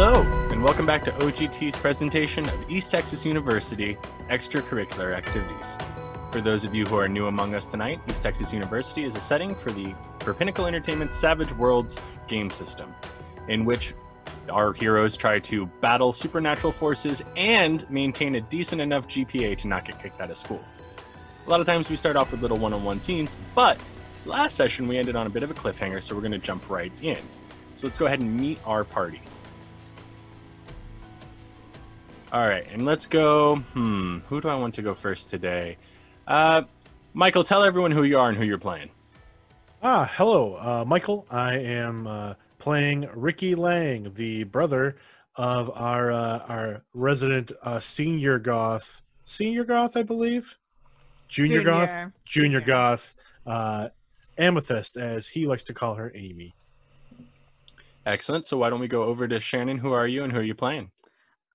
Hello, and welcome back to OGT's presentation of East Texas University Extracurricular Activities. For those of you who are new among us tonight, East Texas University is a setting for Pinnacle Entertainment's Savage Worlds game system, in which our heroes try to battle supernatural forces and maintain a decent enough GPA to not get kicked out of school. A lot of times we start off with little one-on-one scenes, but last session we ended on a bit of a cliffhanger, so we're going to jump right in. So let's go ahead and meet our party. All right, and let's go, who do I want to go first today? Michael, tell everyone who you are and who you're playing. Hello, Michael. I am playing Ricky Lang, the brother of our resident senior goth, I believe? Junior goth, Amythest, as he likes to call her, Amy. Excellent. So why don't we go over to Shannon? Who are you and who are you playing?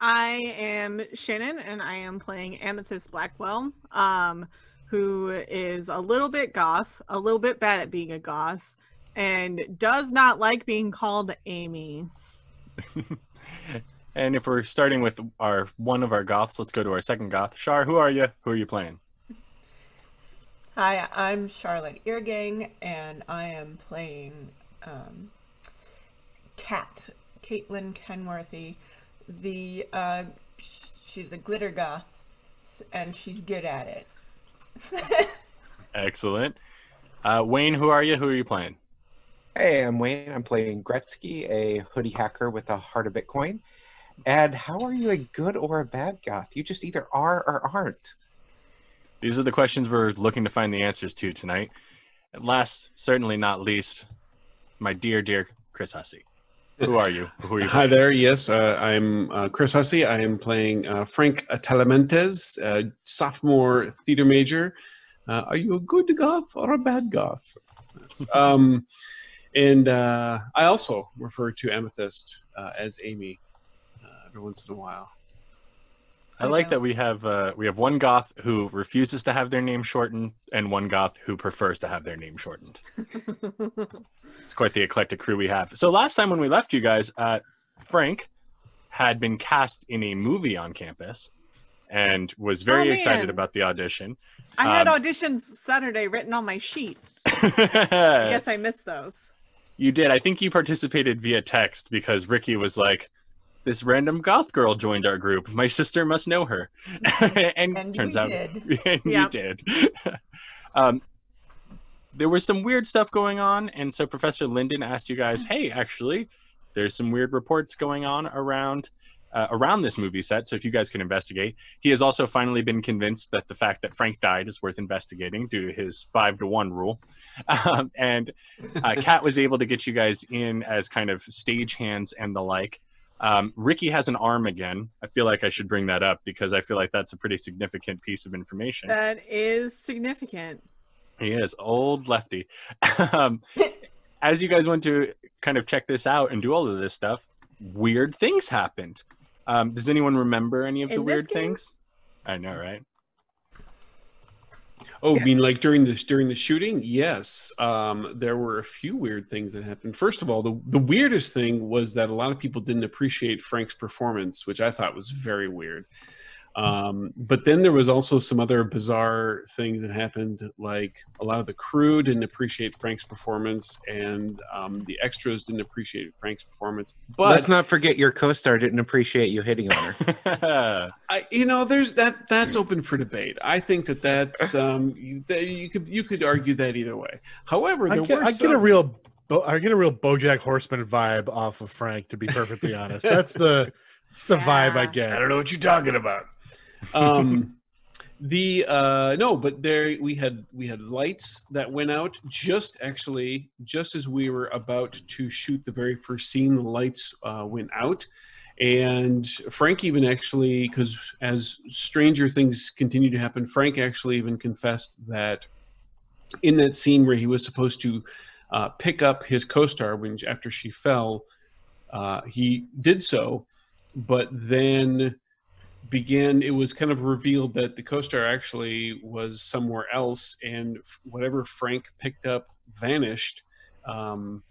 I am Shannon, and I am playing Amythest Blackwell, who is a little bit goth, a little bit bad at being a goth, and does not like being called Amy. And if we're starting with one of our goths, let's go to our second goth. Char, who are you? Who are you playing? Hi, I'm Charlotte Eargang, and I am playing Kat Kenworthy. She's a glitter goth, and she's good at it. Excellent. Wayne, who are you? Who are you playing? Hey, I'm Wayne. I'm playing Gretsky, a hoodie hacker with a heart of Bitcoin. And how are you a good or a bad goth? You just either are or aren't. These are the questions we're looking to find the answers to tonight. And last, certainly not least, my dear Chris Hussey. Who are you? Who are you? Hi there. Yes, I'm Chris Hussey. I am playing Frank Talamantes, sophomore theater major. Are you a good goth or a bad goth? And I also refer to Amythest as Amy every once in a while. I like that we have one goth who refuses to have their name shortened and one goth who prefers to have their name shortened. It's quite the eclectic crew we have. So last time when we left you guys, Frank had been cast in a movie on campus and was very excited about the audition. I had auditions Saturday written on my sheet. I guess I missed those. You did. I think you participated via text because Ricky was like, this random goth girl joined our group. My sister must know her. and turns out you did. There was some weird stuff going on, and so Professor Linden asked you guys, hey, actually, there's some weird reports going on around this movie set, so if you guys can investigate. He has also finally been convinced that the fact that Frank died is worth investigating due to his 5-to-1 rule. And Kat was able to get you guys in as kind of stagehands and the like. Ricky has an arm again. I feel like I should bring that up because I feel like that's a pretty significant piece of information. That is significant. He is, old lefty. As you guys went to kind of check this out and do all of this stuff, weird things happened. Does anyone remember any of the weird things? I know, right? Oh, I mean, like during the shooting? Yes. There were a few weird things that happened. First of all, the weirdest thing was that a lot of people didn't appreciate Frank's performance, which I thought was very weird. But then there was also some other bizarre things that happened, like a lot of the crew didn't appreciate Frank's performance, and the extras didn't appreciate Frank's performance. But let's not forget your co-star didn't appreciate you hitting on her. There's that's open for debate. I think that's you could argue that either way. However, I get a real BoJack Horseman vibe off of Frank, to be perfectly honest. That's the vibe I get. I don't know what you're talking about. But there we had lights that went out just as we were about to shoot the very first scene. The lights went out, and Frank even actually, because as stranger things continue to happen, Frank actually even confessed that in that scene where he was supposed to pick up his co-star after she fell, he did so, but then it was kind of revealed that the co-star actually was somewhere else, and whatever Frank picked up vanished, and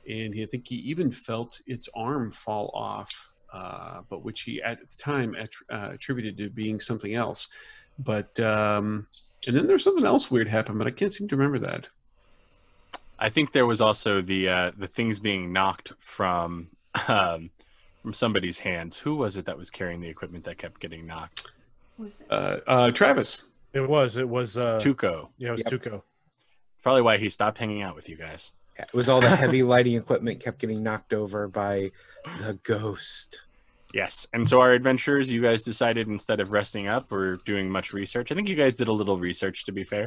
I think he even felt its arm fall off. but which he at the time attributed to being something else. But and then there's something else weird happened, but I can't seem to remember that. I think there was also the things being knocked from somebody's hands. Who was it that was carrying the equipment that kept getting knocked? Was it? Travis. It was Tuco. Yeah, it was Yep. Tuco. Probably why he stopped hanging out with you guys. It was all the heavy lighting equipment kept getting knocked over by the ghost. Yes, and so our adventurers, you guys decided instead of resting up or doing much research, I think you guys did a little research to be fair,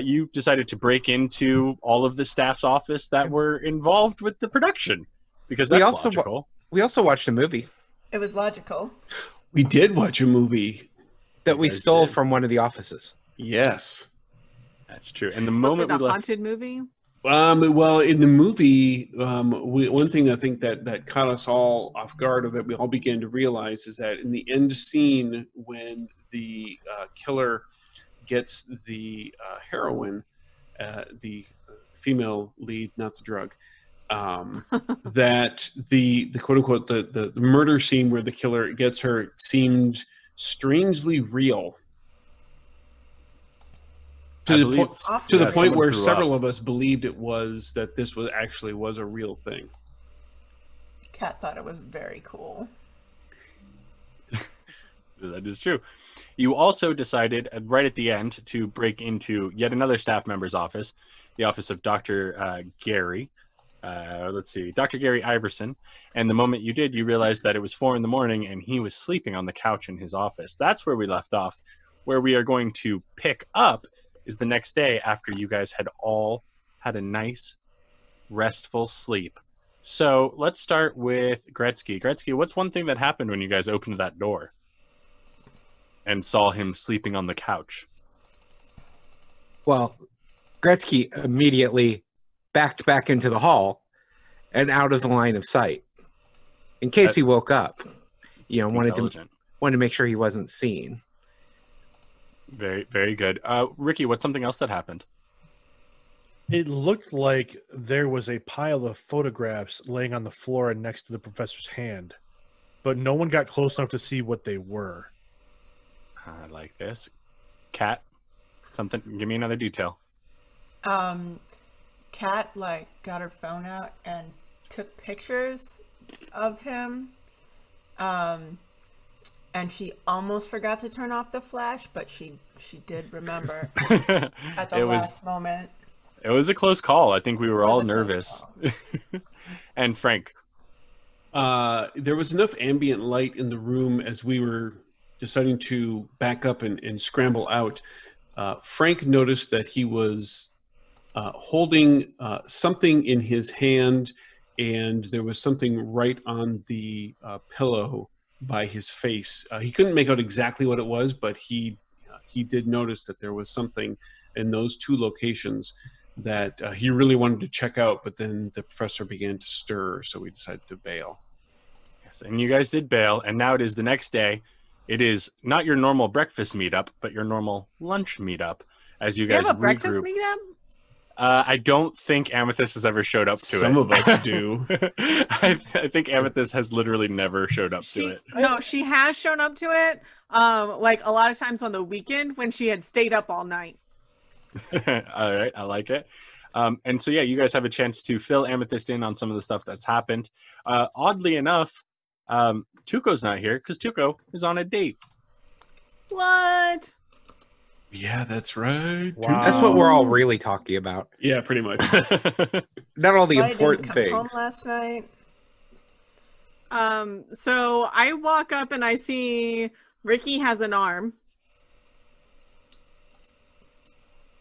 you decided to break into all of the staff's office that were involved with the production, because that's logical. We also watched a movie It was logical. We did watch a movie. that You we guys stole did. from one of the offices. Yes. That's true. And the Was moment it a we left, haunted movie? Well, in the movie, one thing I think that caught us all off guard, or that we all began to realize, is that in the end scene, when the killer gets the heroine, the female lead, not the drug, that the quote unquote the murder scene where the killer gets her seemed strangely real. I believe, To the yeah, point someone where threw several up. of us believed that this was actually a real thing. Kat thought it was very cool. That is true. You also decided right at the end to break into yet another staff member's office, the office of Dr. Gary. Dr. Gary Iverson. And the moment you did, you realized that it was 4 a.m. and he was sleeping on the couch in his office. That's where we left off. Where we are going to pick up is the next day after you guys had all had a nice, restful sleep. So let's start with Gretsky. Gretsky, what's one thing that happened when you guys opened that door and saw him sleeping on the couch? Well, Gretsky immediately backed back into the hall and out of the line of sight in case he woke up. You know, wanted to make sure he wasn't seen. Very, very good. Ricky, what's something else that happened? It looked like there was a pile of photographs laying on the floor next to the professor's hand, but no one got close enough to see what they were. I like this. Kat, something. Give me another detail. Kat got her phone out and took pictures of him. And she almost forgot to turn off the flash, but she did remember at the last moment. It was a close call. I think we were all It was a close nervous. And Frank. There was enough ambient light in the room as we were deciding to back up and scramble out. Frank noticed that he was holding something in his hand, and there was something right on the pillow by his face. He couldn't make out exactly what it was, but he did notice that there was something in those two locations that he really wanted to check out, but then the professor began to stir, so we decided to bail. Yes, and you guys did bail, and now it is the next day. It is not your normal breakfast meetup, but your normal lunch meetup as you You guys have a breakfast regroup. meetup? I don't think Amythest has ever showed up to it. Some of us do. I think Amythest has literally never showed up to it. No, she has shown up to it. Like a lot of times on the weekend when she had stayed up all night. All right, I like it. And so, yeah, you guys have a chance to fill Amythest in on some of the stuff that's happened. Oddly enough, Tuco's not here because Tuco is on a date. What? Yeah, that's right. Wow. That's what we're all really talking about. Yeah, pretty much. Not all the Why important didn't come things. home last night. So I walk up and I see Ricky has an arm.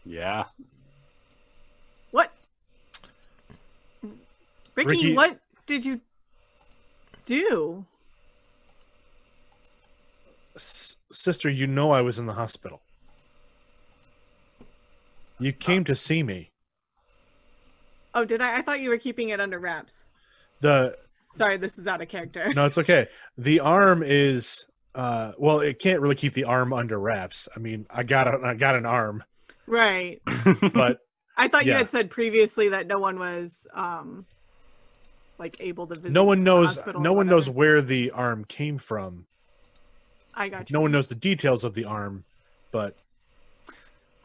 Yeah. What? Ricky, Ricky- what did you do? Sister, you know I was in the hospital. You came to see me. Oh, did I? I thought you were keeping it under wraps. Sorry, this is out of character. No, it's okay. The arm is well, it can't really keep the arm under wraps. I mean, I got an arm, Right. but I thought you Yeah. had said previously that no one was like able to visit. No one knows. the hospital No or one knows whatever. where the arm came from. I got you. No one knows the details of the arm, but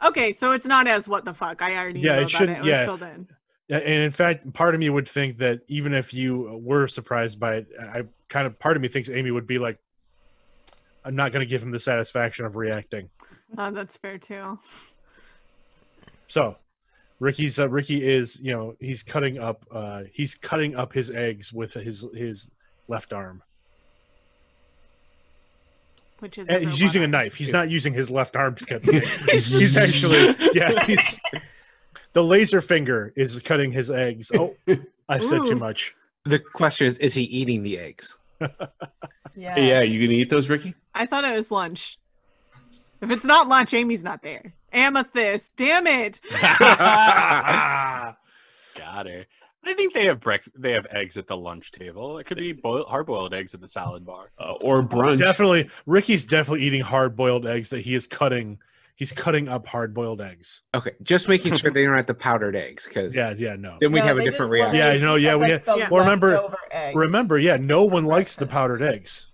Okay, so it's not as what the fuck. I already Yeah, knew it about shouldn't- it. It was yeah. filled in. and in fact, part of me would think that even if you were surprised by it, part of me thinks Amy would be like, "I'm not going to give him the satisfaction of reacting." That's fair too. So, Ricky is he's cutting up his eggs with his left arm. Which is And he's using a knife. He's not using his left arm to cut the eggs. He's actually he's the laser finger is cutting his eggs. Oh, I said too Ooh. much. The question is he eating the eggs? Yeah. Hey, yeah, you gonna eat those, Ricky? I thought it was lunch. If it's not lunch, Amy's not there. Amythest, damn it! Got her. I think they have eggs at the lunch table. It could be hard-boiled eggs at the salad bar. Or brunch. Definitely, Ricky's definitely eating hard-boiled eggs that he is cutting. He's cutting up hard-boiled eggs. Okay, just making sure they aren't the powdered eggs, because No. then we No, have a they different didn't- well, reaction. Yeah, they no, yeah, had, we like, had- the well, remember- leftover eggs Remember, no for one likes the breakfast. powdered eggs.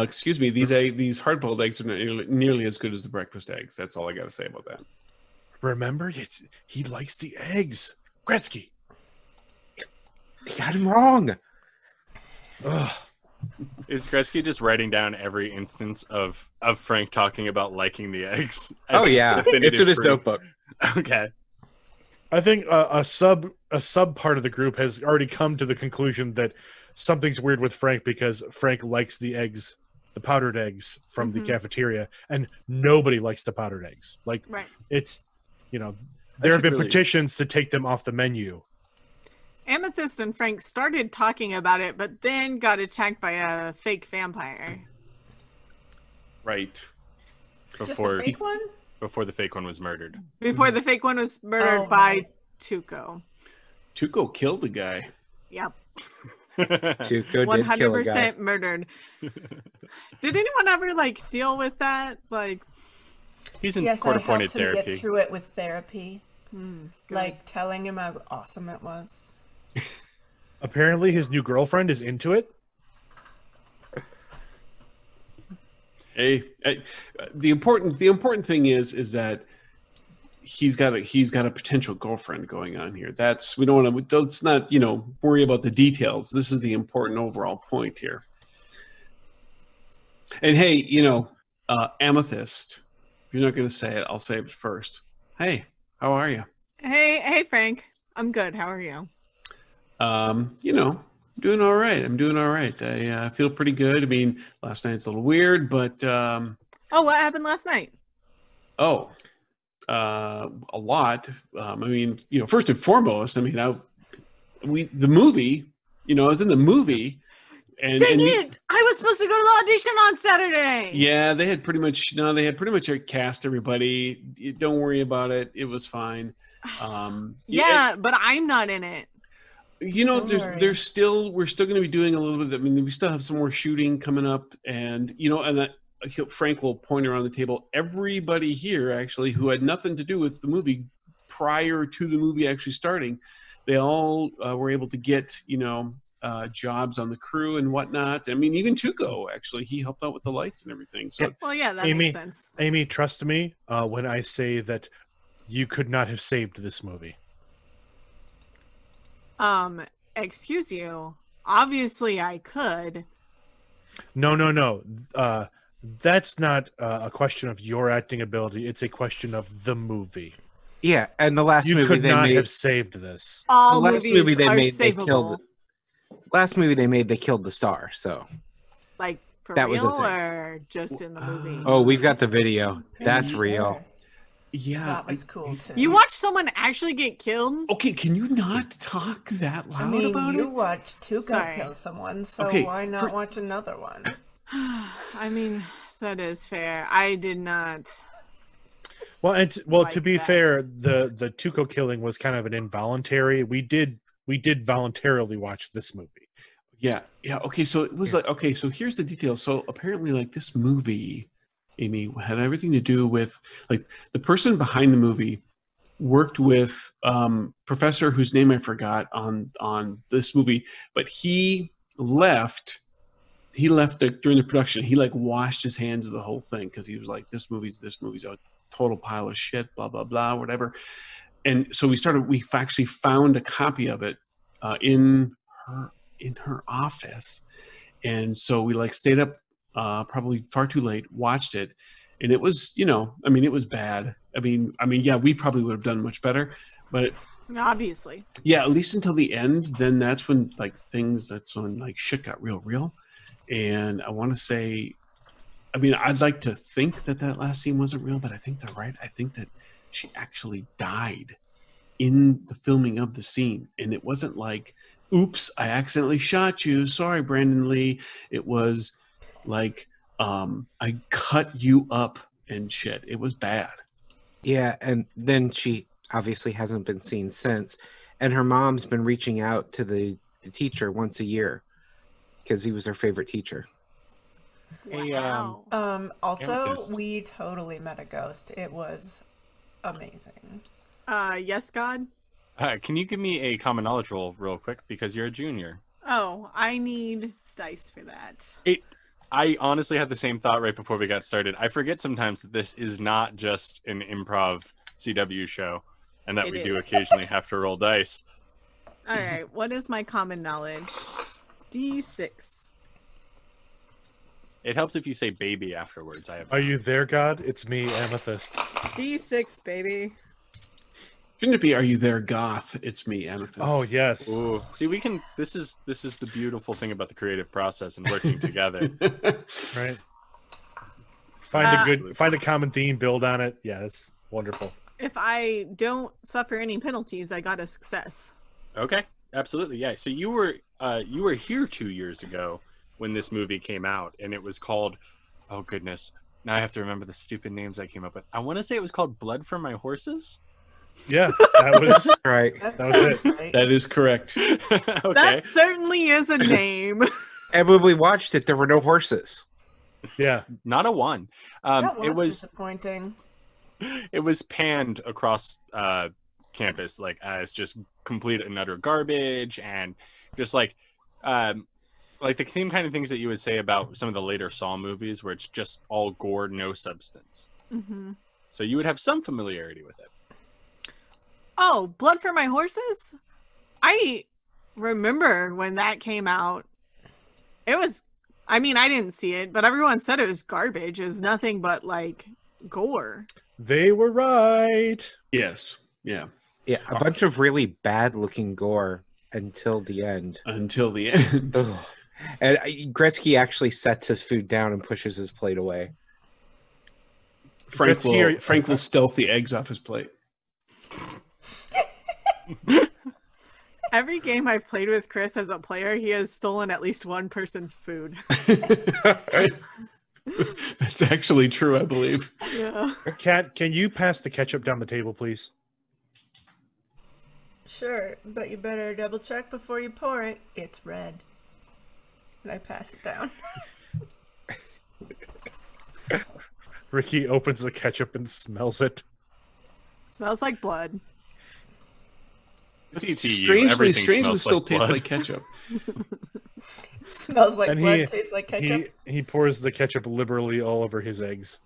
Excuse me, these hard-boiled eggs are not nearly as good as the breakfast eggs. That's all I got to say about that. Remember, he likes the eggs. Gretsky. They got him wrong. Ugh. Is Gretsky just writing down every instance of Frank talking about liking the eggs? Oh yeah, it's in his notebook. Okay. I think a sub part of the group has already come to the conclusion that something's weird with Frank because Frank likes the eggs, the powdered eggs from the cafeteria, and nobody likes the powdered eggs. Like Right. it's there have been really- petitions to take them off the menu. Amythest and Frank started talking about it, but then got attacked by a fake vampire. Right. Just Before a fake one? before the fake one was murdered. Before the fake one was murdered Oh, by right. Tuco. Tuco killed the guy. Yep. Tuco did kill a guy. 100% murdered. Did anyone ever deal with that? He's in Yes, I court-appointed helped him therapy. get through it with therapy. good. Like telling him how awesome it was. Apparently, his new girlfriend is into it. Hey, the important thing is that he's got a potential girlfriend going on here. We don't want to. Let's not worry about the details. This is the important overall point here. And hey, Amythest. If you're not going to say it, I'll say it first. Hey, how are you? Hey, Frank. I'm good. How are you? Doing all right. I'm doing all right. I feel pretty good. I mean, last night's a little weird, but Oh, what happened last night? a lot. First and foremost, the movie. I was in the movie, and Dang it! I was supposed to go to the audition on Saturday. yeah, they had pretty much cast everybody. Don't worry about it. It was fine. Yeah, but I'm not in it. Don't worry. we're still going to be doing a little bit. I mean, we still have some more shooting coming up, and Frank will point around the table. Everybody here, actually, who had nothing to do with the movie prior to the movie actually starting, they all were able to get jobs on the crew and whatnot. I mean, even Tuco, actually, he helped out with the lights and everything. So Well, yeah, that Amy- makes sense. Amy, trust me when I say that you could not have saved this movie. Excuse you. Obviously, I could. No. That's not a question of your acting ability. It's a question of the movie. Yeah, and the last You movie could they not made. have saved this. All The last movies movie they are made, they savable. killed. Last movie they made, they killed the star. So, For That was real a thing. or just in the movie? oh, we've got the video. Pretty That's sure. real. yeah. That was cool too. You watched someone actually get killed? Okay, can you not talk that loud I mean, about you it? watched Tuco Sorry. kill someone, so Okay, why not for- watch another one? I mean, that is fair. I did not. Well, to Like be that. fair, the Tuco killing was kind of an involuntary. We did voluntarily watch this movie. Yeah. Okay, so it was so here's the detail. So apparently, this movie, Amy, had everything to do with the person behind the movie worked with professor whose name I forgot on this movie, but he left during the production. He like washed his hands of the whole thing because he was like, this movie's a total pile of shit, blah blah blah, whatever. And so we actually found a copy of it in her office, and so we like stayed up probably far too late, watched it, and it was, it was bad. I mean, yeah, we probably would have done much better, but Obviously. yeah, at least until the end. Then that's when shit got real. And I want to say, I'd like to think that last scene wasn't real, but I think they're right. I think that she actually died in the filming of the scene. And it wasn't like, oops, I accidentally shot you. Sorry, Brandon Lee. It was like, I cut you up and shit. It was bad. Yeah, and then she obviously hasn't been seen since. And her mom's been reaching out to the teacher once a year because he was her favorite teacher. Wow. Also, we totally met a ghost. It was amazing. Yes, God? Can you give me a common knowledge roll real quick, because you're a junior? Oh, I need dice for that. I honestly had the same thought right before we got started. I forget sometimes that this is not just an improv CW show, and that we do occasionally have to roll dice. All right, what is my common knowledge? D6. It helps if you say baby afterwards. Are you there, God? It's me, Amythest. D6, baby. Shouldn't it be, are you there, Goth? It's me, Amythest. Oh, yes. Ooh. See, we can. This is the beautiful thing about the creative process and working together. Right. Find a common theme, build on it. Yeah, that's wonderful. If I don't suffer any penalties, I got a success. Okay, absolutely, yeah. So you were here 2 years ago when this movie came out, and it was called, oh goodness, now I have to remember the stupid names I came up with. I want to say it was called Blood for My Horses. Yeah, that was right. That was it. That is correct. Okay. That certainly is a name. And when we watched it, there were no horses. Yeah, not a one. That was it was disappointing. It was panned across campus like as just complete and utter garbage, and just like the same kind of things that you would say about some of the later Saw movies, where it's just all gore, no substance. Mm-hmm. So you would have some familiarity with it. Oh, Blood for My Horses? I remember when that came out. It was, I didn't see it, but everyone said it was garbage. It was nothing but like gore. They were right. Yes. Yeah. Yeah, a bunch of really bad-looking gore until the end. Until the end. Ugh. And Gretsky actually sets his food down and pushes his plate away. Frank will stealth the eggs off his plate. Every game I've played with Chris as a player, he has stolen at least one person's food. That's actually true, I believe. Yeah. Kat, can you pass the ketchup down the table, please? Sure, but you better double check before you pour it. It's red. And I pass it down. Ricky opens the ketchup and smells it. Smells like blood. Strangely still tastes like ketchup. Smells like blood, tastes like ketchup. He pours the ketchup liberally all over his eggs.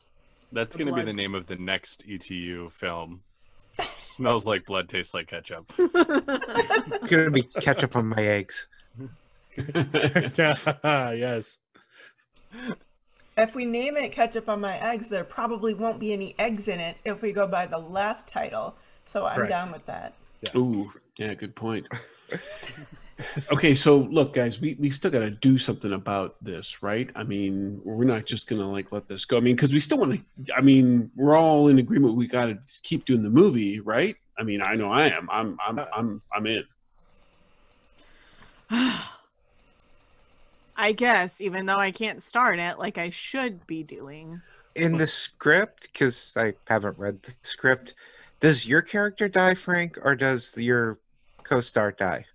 That's going to be the name of the next ETU film. Smells like blood, tastes like ketchup. It's going to be ketchup on my eggs. Yes. If we name it Ketchup on My Eggs, there probably won't be any eggs in it if we go by the last title. So I'm down with that. Yeah. Ooh, yeah, good point. Okay, so look, guys, we still got to do something about this, right? We're not just gonna let this go. Because we still want to. We're all in agreement. We got to keep doing the movie, right? I know I am. I'm in. I guess, even though I can't star in it like I should be doing. In the script, because I haven't read the script, does your character die, Frank, or does your co-star die?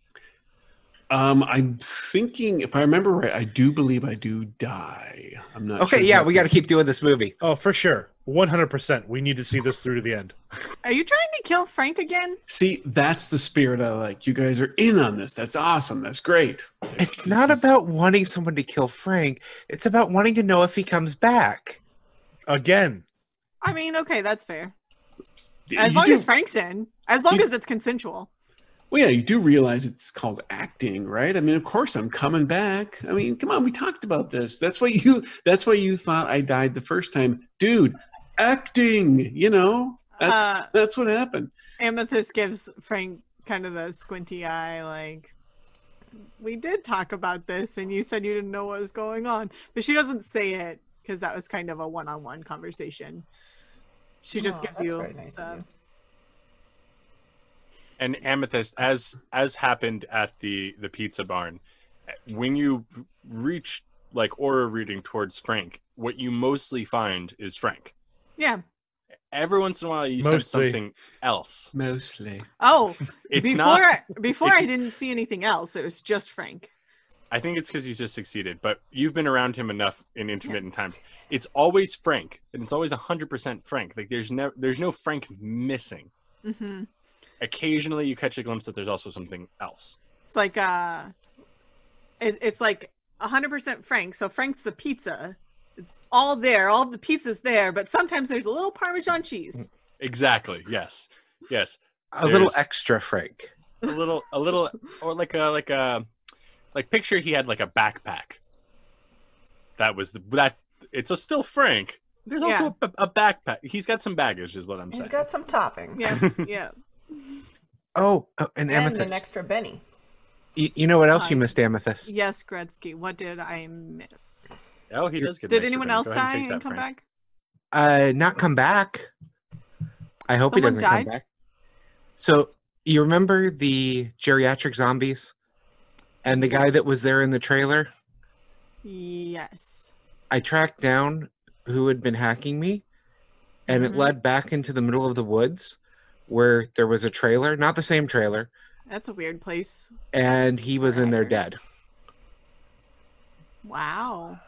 I'm thinking, if I remember right, I do believe I do die. I'm not Okay, sure yeah, we exactly. got to keep doing this movie. Oh, for sure. 100%. We need to see this through to the end. Are you trying to kill Frank again? See, that's the spirit I like. You guys are in on this. That's awesome. That's great. It's not about wanting someone to kill Frank. It's about wanting to know if he comes back. Again. I mean, okay, that's fair. You As long do- as Frank's in. As long as it's consensual. Well, yeah, you do realize it's called acting, right? I mean, of course I'm coming back. I mean, come on, we talked about this. That's why you thought I died the first time. Dude, acting, you know. That's what happened. Amythest gives Frank kind of the squinty eye, like, we did talk about this and you said you didn't know what was going on. But she doesn't say it because that was kind of a one-on-one conversation. She just gives you very nice of you. And Amythest, as happened at the pizza barn, when you reach like aura reading towards Frank, what you mostly find is Frank. Yeah. Every once in a while you sense something else. Mostly. Oh, It's before I didn't see anything else. It was just Frank. I think it's because he's just succeeded, but you've been around him enough in intermittent times. It's always Frank, and it's always 100% Frank. Like there's no Frank missing. Mm-hmm. Occasionally you catch a glimpse that there's also something else. It's like it's like 100% Frank. So Frank's the pizza. It's all there. All the pizza's there, but sometimes there's a little Parmesan cheese. Exactly. Yes. Yes. A little extra Frank. A little, or like picture he had like a backpack. It's still Frank. There's also a backpack. He's got some baggage, is what I'm saying. He's got some topping. Yeah, yeah. Oh, and Amythest. an extra Benny. You know what else you missed, Amythest? Yes, Gretsky. What did I miss? Oh, he does get. Did anyone else die and come back? Not come back. I hope he Someone doesn't died? come back. So you remember the geriatric zombies and the guy that was there in the trailer? Yes. I tracked down who had been hacking me, and it led back into the middle of the woods where there was a trailer, not the same trailer, That's a weird place. and he was in there dead. Wow.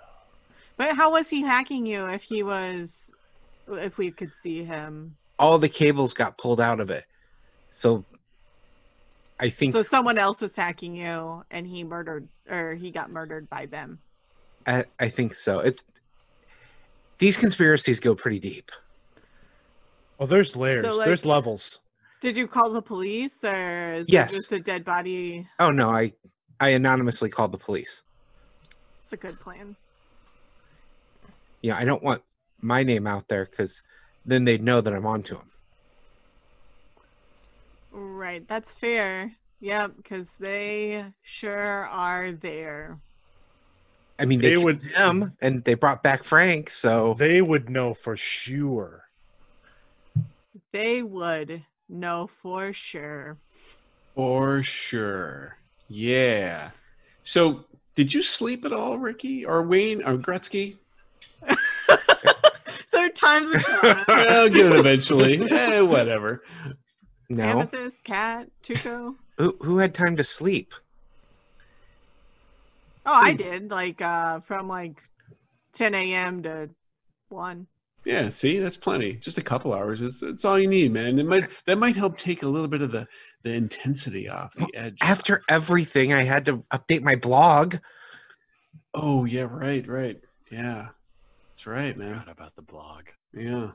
But how was he hacking you if we could see him? All the cables got pulled out of it. So I think So someone else was hacking you and he got murdered by them. I think so. These conspiracies go pretty deep. Well, there's layers. So, like, there's levels. Did you call the police or is Yes. it just a dead body? Oh no, I anonymously called the police. It's a good plan. Yeah, I don't want my name out there because then they'd know that I'm onto them. Right, that's fair. Yeah, because they sure are there. I mean, they would him, and they brought back Frank, so they would know for sure. They would know for sure. For sure. Yeah. So, did you sleep at all, Ricky or Wayne or Gretsky? Third time's a charm. I'll get it eventually. Whatever. no. Amythest, Kat, Tuco. Who had time to sleep? Oh, I did. Like from like 10 a.m. to 1. Yeah, see, that's plenty. Just a couple hours. It's all you need, man. That might help take a little bit of the intensity off the edge. After everything, I had to update my blog. Oh yeah, right. Yeah, that's right, man. Forgot about the blog. Yeah,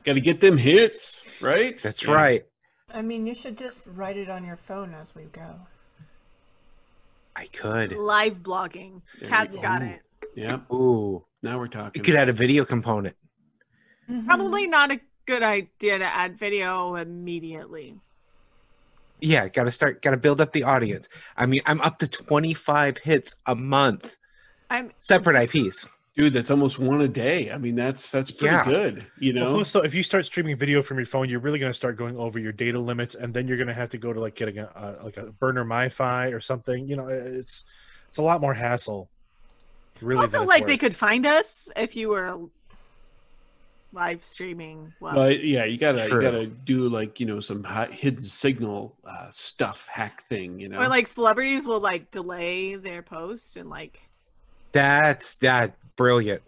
got to get them hits, right? That's Yeah. right. I mean, you should just write it on your phone as we go. I could. Live blogging. There Kat's we got go. it. Yeah. Ooh. Now we're You talking. could add a video component. Probably not a good idea to add video immediately. Yeah, got to build up the audience. I mean, I'm up to 25 hits a month. Separate IPs. Dude, that's almost one a day. I mean, that's pretty good. You know. Well, plus, so if you start streaming video from your phone, you're really going to start going over your data limits, and then you're going to have to go to like getting a burner MiFi or something. You know, it's a lot more hassle. Really. Also, like they could find us if you were live streaming well. Well, yeah, you True. gotta do like some hidden signal stuff hack thing. Or like celebrities will like delay their post and like That's brilliant.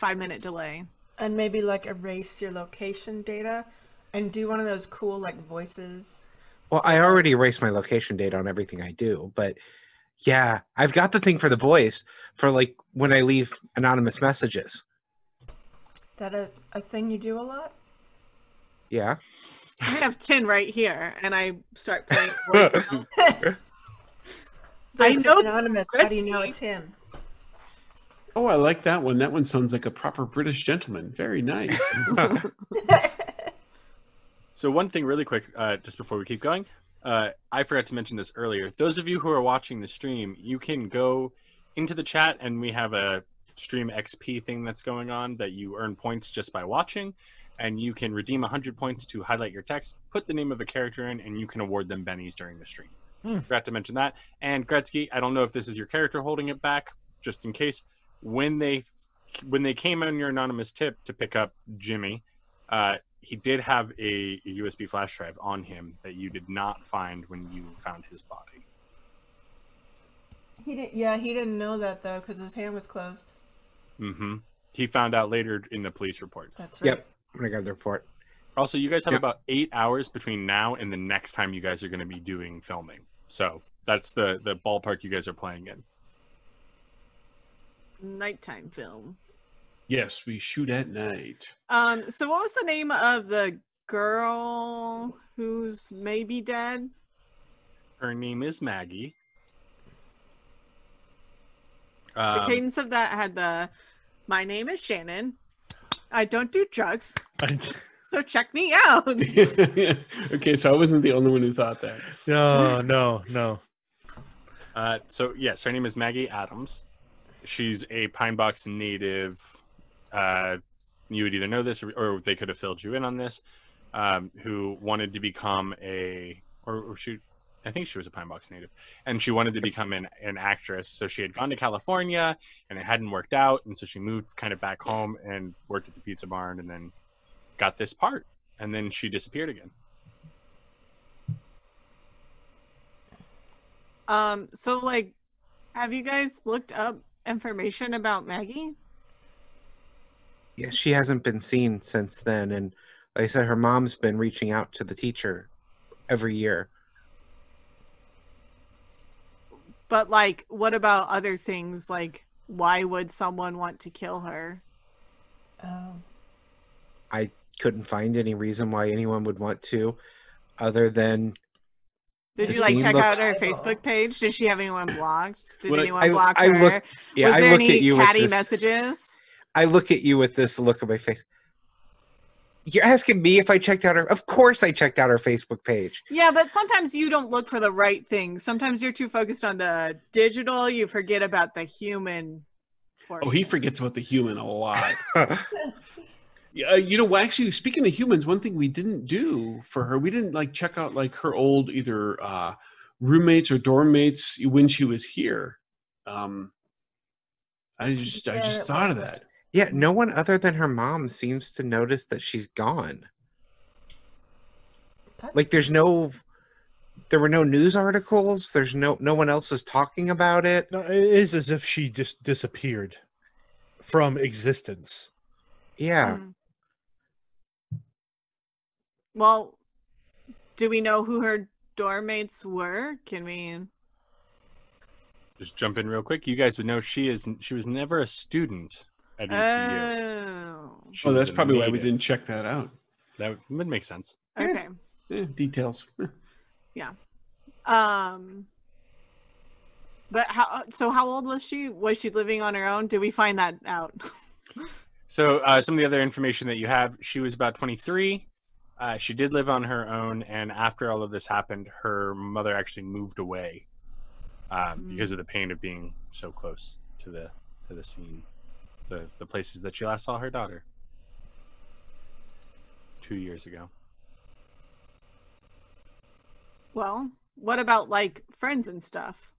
5-minute delay. And maybe like erase your location data and do one of those cool like voices. Well, I already erased my location data on everything I do, but yeah, I've got the thing for the voice for like when I leave anonymous messages. That a thing you do a lot? Yeah. I have 10 right here, and I start playing voicemails. But I if it's know anonymous. How do you know Gretsky. it's him? Oh, I like that one. That one sounds like a proper British gentleman. Very nice. So one thing really quick, just before we keep going, I forgot to mention this earlier. Those of you who are watching the stream, you can go into the chat, and we have a stream XP thing that's going on that you earn points just by watching, and you can redeem 100 points to highlight your text, put the name of a character in, and you can award them bennies during the stream. Forgot to mention that. And Gretsky, I don't know if this is your character holding it back, just in case. When they came on your anonymous tip to pick up Jimmy, he did have a USB flash drive on him that you did not find when you found his body. He didn't know that though because his hand was closed. Mm-hmm. He found out later in the police report. That's right. Yep. When I got the report. Also, you guys have Yep. about 8 hours between now and the next time you guys are going to be doing filming. So that's the ballpark you guys are playing in. Nighttime film. Yes, we shoot at night. So what was the name of the girl who's maybe dead? Her name is Maggie. The cadence of that had my name is Shannon. I don't do drugs. So check me out. Okay, so I wasn't the only one who thought that. No. So yes, her name is Maggie Adams. She's a Pine Box native. You would either know this or they could have filled you in on this. Who wanted to become I think she was a Pine Box native, and she wanted to become an actress. So she had gone to California, and it hadn't worked out, and so she moved kind of back home and worked at the pizza barn, and then got this part, and then she disappeared again. So like, have you guys looked up information about Maggie? Yeah, she hasn't been seen since then, and like I said, her mom's been reaching out to the teacher every year. But like, what about other things? Like, why would someone want to kill her? Oh. I couldn't find any reason why anyone would want to, other than Did The you like scene check out looks- her Facebook page? Did she have anyone blocked? Did Well, anyone block I her? look- yeah, Was I there looked any at you with catty this- messages? I look at you with this look on my face. You're asking me if I checked out her? Of course I checked out her Facebook page. Yeah, but sometimes you don't look for the right thing. Sometimes you're too focused on the digital. You forget about the human portion. Oh, he forgets about the human a lot. Yeah, actually, speaking of humans, one thing we didn't do for her, we didn't like check out like her old either roommates or dorm mates when she was here. I just thought of that. Yeah, no one other than her mom seems to notice that she's gone. Like there were no news articles. There's no one else was talking about it. No, it is as if she just disappeared from existence. Yeah. Well, do we know who her dorm mates were? Can we? Just jump in real quick. You guys would know she was never a student at ETU. Oh, She Well, was that's a probably why we native. didn't check that out. That would make sense. okay. Details. But how old was she? Was she living on her own? Did we find that out? So some of the other information that you have, she was about 23. She did live on her own, and after all of this happened, her mother actually moved away because of the pain of being so close to the scene, the places that she last saw her daughter 2 years ago. Well, what about like friends and stuff?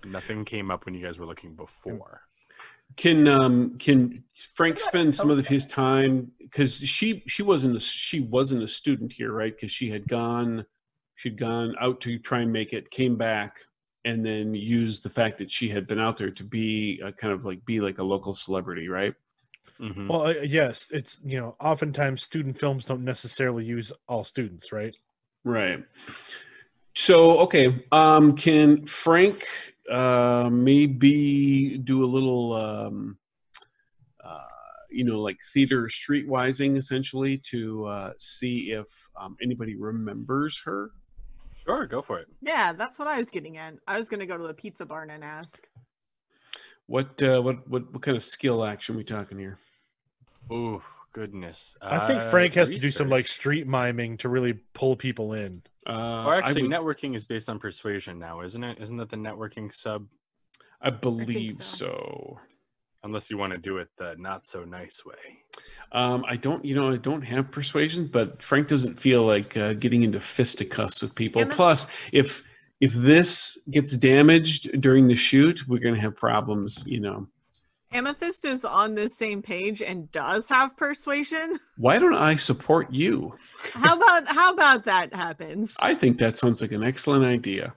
Nothing came up when you guys were looking before. Can Frank spend some of his time, because she wasn't a student here, right? Because she'd gone out to try and make it, came back, and then used the fact that she had been out there to be be like a local celebrity, right? Mm-hmm. Well, yes, it's oftentimes student films don't necessarily use all students, right? Right. So okay, can Frank maybe do a little like theater streetwising essentially to see if anybody remembers her? Sure, go for it. Yeah, that's what I was getting at. I was gonna go to the pizza barn and ask. What kind of skill action are we talking here? Oh goodness! I think Frank has to do some research. like street miming to really pull people in. Or actually, networking is based on persuasion now, isn't it? Isn't that the networking sub? I believe so. so. Unless you want to do it the not so nice way. I don't have persuasion, but Frank doesn't feel like getting into fisticuffs with people. Plus, if this gets damaged during the shoot, we're going to have problems, Amythest is on this same page and does have persuasion. Why don't I support you? How about that happens? I think that sounds like an excellent idea.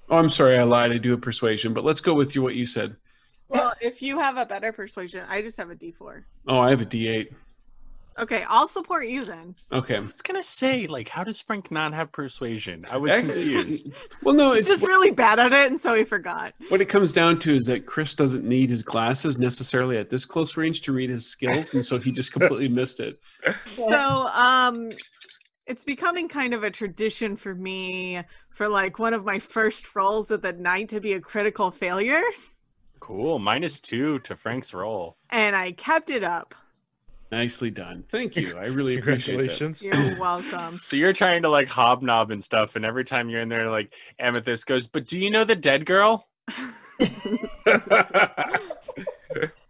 Oh, I'm sorry, I lied. I do have persuasion, but let's go with what you said. Well, if you have a better persuasion, I just have a D4. Oh, I have a D8. Okay, I'll support you then. Okay. I was gonna say, like, how does Frank not have persuasion? I was confused. Well, no, He's just really bad at it, and so he forgot. What it comes down to is that Chris doesn't need his glasses necessarily at this close range to read his skills, and so he just completely missed it. So, it's becoming kind of a tradition for me for like one of my first rolls of the night to be a critical failure. Cool. -2 to Frank's roll. And I kept it up. Nicely done. Thank you. I really appreciate that. Congratulations. You're welcome. So you're trying to like hobnob and stuff, and every time you're in there, like Amythest goes, "But do you know the dead girl?"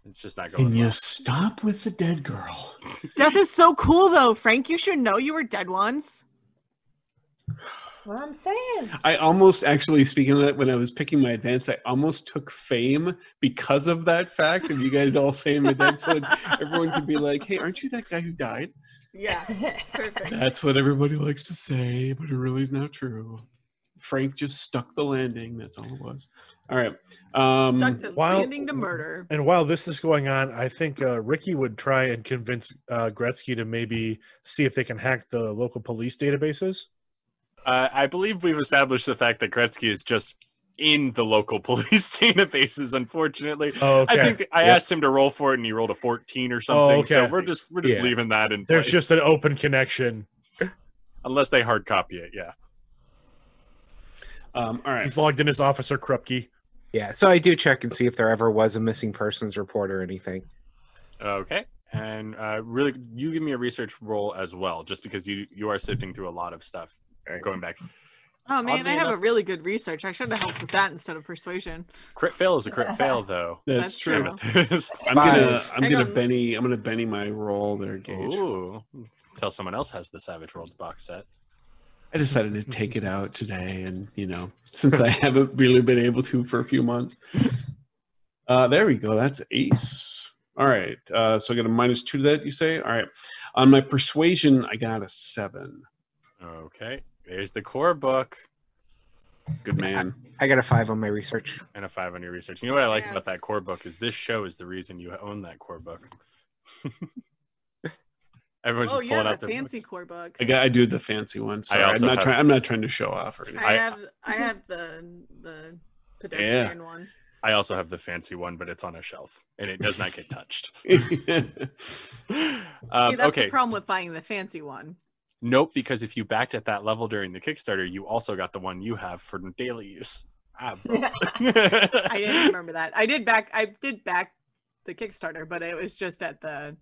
It's just not going. Can you well. stop with the dead girl? Death is so cool, though, Frank. You should know you were dead once. What I'm saying. I almost actually, speaking of that, when I was picking my advance, I almost took fame because of that fact of you guys all saying my dead, so everyone could be like, "Hey, aren't you that guy who died?" Yeah, perfect. That's what everybody likes to say, but it really is not true. Frank just stuck the landing. That's all it was. All right. Stuck to landing to murder. And while this is going on, I think Ricky would try and convince Gretsky to maybe see if they can hack the local police databases. I believe we've established the fact that Gretsky is just in the local police databases, unfortunately. Oh, okay. I think I asked him to roll for it and he rolled a 14 or something. okay. So we're just leaving that in There's place. just an open connection. Unless they hard copy it, yeah. All right. He's logged in as Officer Krupke. Yeah, so I do check and see if there ever was a missing persons report or anything. Okay. And really, you give me a research roll as well, just because you are sifting through a lot of stuff going back. Oh man, Oddly I have enough- a really good research. I should have helped with that instead of persuasion. Crit fail is a crit fail, though. That's true. Amethyst. I'm gonna on. Benny my roll there, Gage. Ooh. Tell someone else has the Savage Worlds box set. I decided to take it out today, and since I haven't really been able to for a few months. There we go. That's ace. All right. So I got a -2 to that, you say? All right. On my persuasion, I got a 7. Okay. There's the core book. Good man. I got a 5 on my research. And a 5 on your research. You know what I like Yeah. about that core book is this show is the reason you own that core book. Everyone's Oh, just you pulling have out a their fancy books. core book. I do the fancy one. Sorry, also have- I'm not trying to show off or anything. I have the pedestrian one. I also have the fancy one, but it's on a shelf and it does not get touched. See, that's Okay. the problem with buying the fancy one. Nope, because if you backed at that level during the Kickstarter, you also got the one you have for daily use. I didn't remember that. I did back the Kickstarter, but it was just at the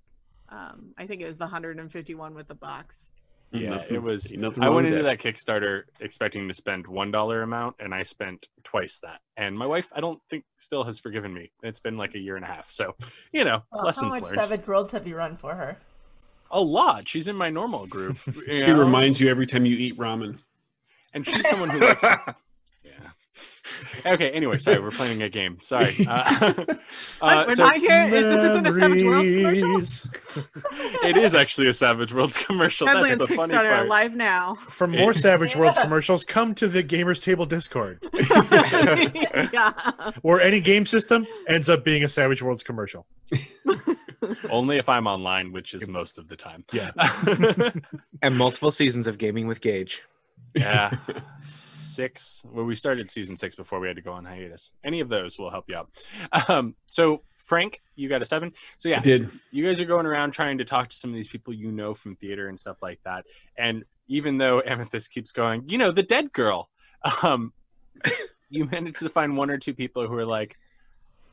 I think it was the 151 with the box. Yeah, Nothing- it was. nothing I wrong went with into that Kickstarter expecting to spend $1 amount, and I spent twice that. And my wife, I don't think, still has forgiven me. It's been like a year and a half, so Well, lessons how much learned. Savage Worlds have you run for her? A lot. She's in my normal group. It reminds you every time you eat ramen. and she's someone who likes. Yeah, Okay, anyway, sorry, we're playing a game. Sorry. We're not here. This isn't a Savage Worlds commercial. Memories. It is actually a Savage Worlds commercial. That's Badlands the funny Kickstarter part. live now. For more Savage Worlds commercials, come to the Gamers Table Discord, Yeah. where any game system ends up being a Savage Worlds commercial. Only if I'm online, which is most of the time. Yeah. And multiple seasons of Gaming with Gage. Yeah. 6. Well, we started season 6 before we had to go on hiatus. Any of those will help you out. So Frank, you got a 7. So yeah, I did. You guys are going around trying to talk to some of these people you know from theater and stuff like that. And even though Amythest keeps going, the dead girl, you manage to find 1 or 2 people who are like,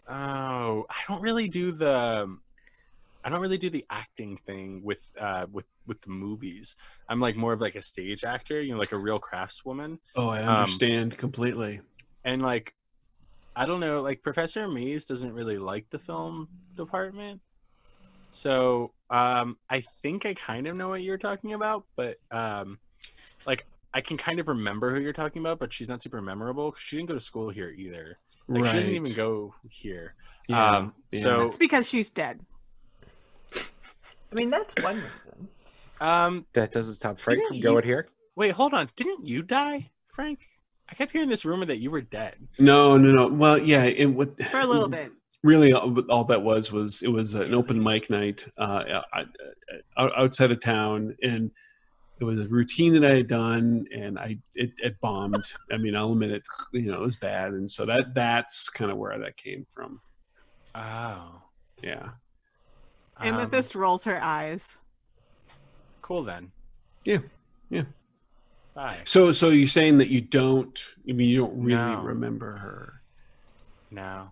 oh, I don't really do the acting thing with the movies. I'm like more of like a stage actor, like a real craftswoman. Oh, I understand completely. And like, I don't know, like Professor Maze doesn't really like the film department. So I think I kind of know what you're talking about, but like I can kind of remember who you're talking about, but she's not super memorable because she didn't go to school here either. Like she doesn't even go here. Yeah. So It's because she's dead. I mean, that's one reason. That doesn't stop Frank from going here. Wait, hold on. Didn't you die, Frank? I kept hearing this rumor that you were dead. No. Well, yeah, For a little bit. Really, all that was it was an open mic night outside of town, and it was a routine that I had done, and it bombed. I mean, I'll admit it. It was bad, and so that's kind of where that came from. Oh, yeah. Amythest rolls her eyes. Cool then. Yeah. Bye. So you're saying that you don't? I mean, you don't really No. remember her? No.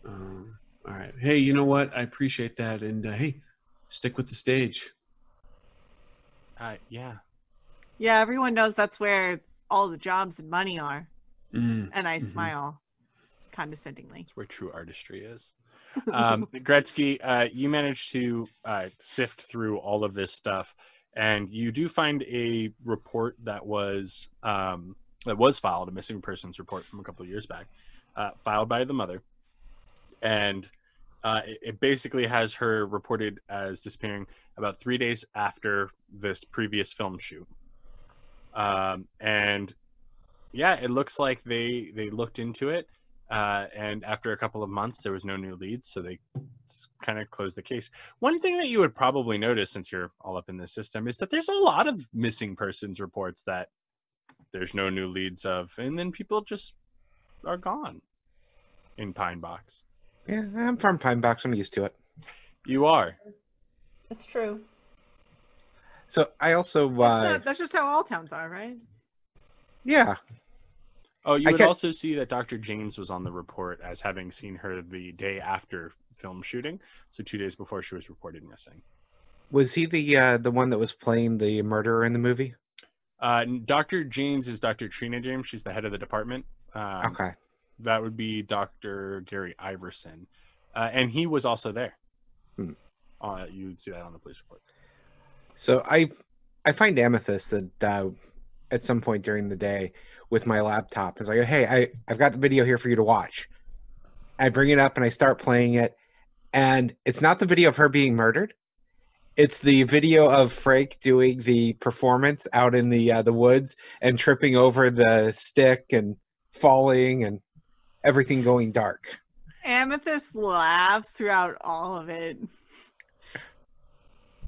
All right. Hey, you know what? I appreciate that, and hey, stick with the stage. Yeah. Yeah, everyone knows that's where all the jobs and money are. Mm. And I smile condescendingly. That's where true artistry is. Gretsky, you managed to sift through all of this stuff, and you do find a report that was filed, a missing persons report from a couple of years back, filed by the mother, and it basically has her reported as disappearing about 3 days after this previous film shoot. And yeah, it looks like they looked into it. And after a couple of months, there was no new leads, so they kind of closed the case. One thing that you would probably notice, since you're all up in this system, is that there's a lot of missing persons reports that there's no new leads of, and then people just are gone in Pine Box. Yeah, I'm from Pine Box. I'm used to it. You are. It's true. So I also That's just how all towns are, right? yeah. Oh, you I would can't- also see that Dr. James was on the report as having seen her the day after film shooting, so 2 days before she was reported missing. Was he the one that was playing the murderer in the movie? Dr. James is Dr. Trina James. She's the head of the department. Okay. That would be Dr. Gary Iverson. And he was also there. Hmm. You would see that on the police report. So I find Amythest that at some point during the day with my laptop is like, hey, I've got the video here for you to watch. I bring it up and I start playing it, and it's not the video of her being murdered. It's the video of Frank doing the performance out in the woods and tripping over the stick and falling and everything going dark. Amythest laughs throughout all of it.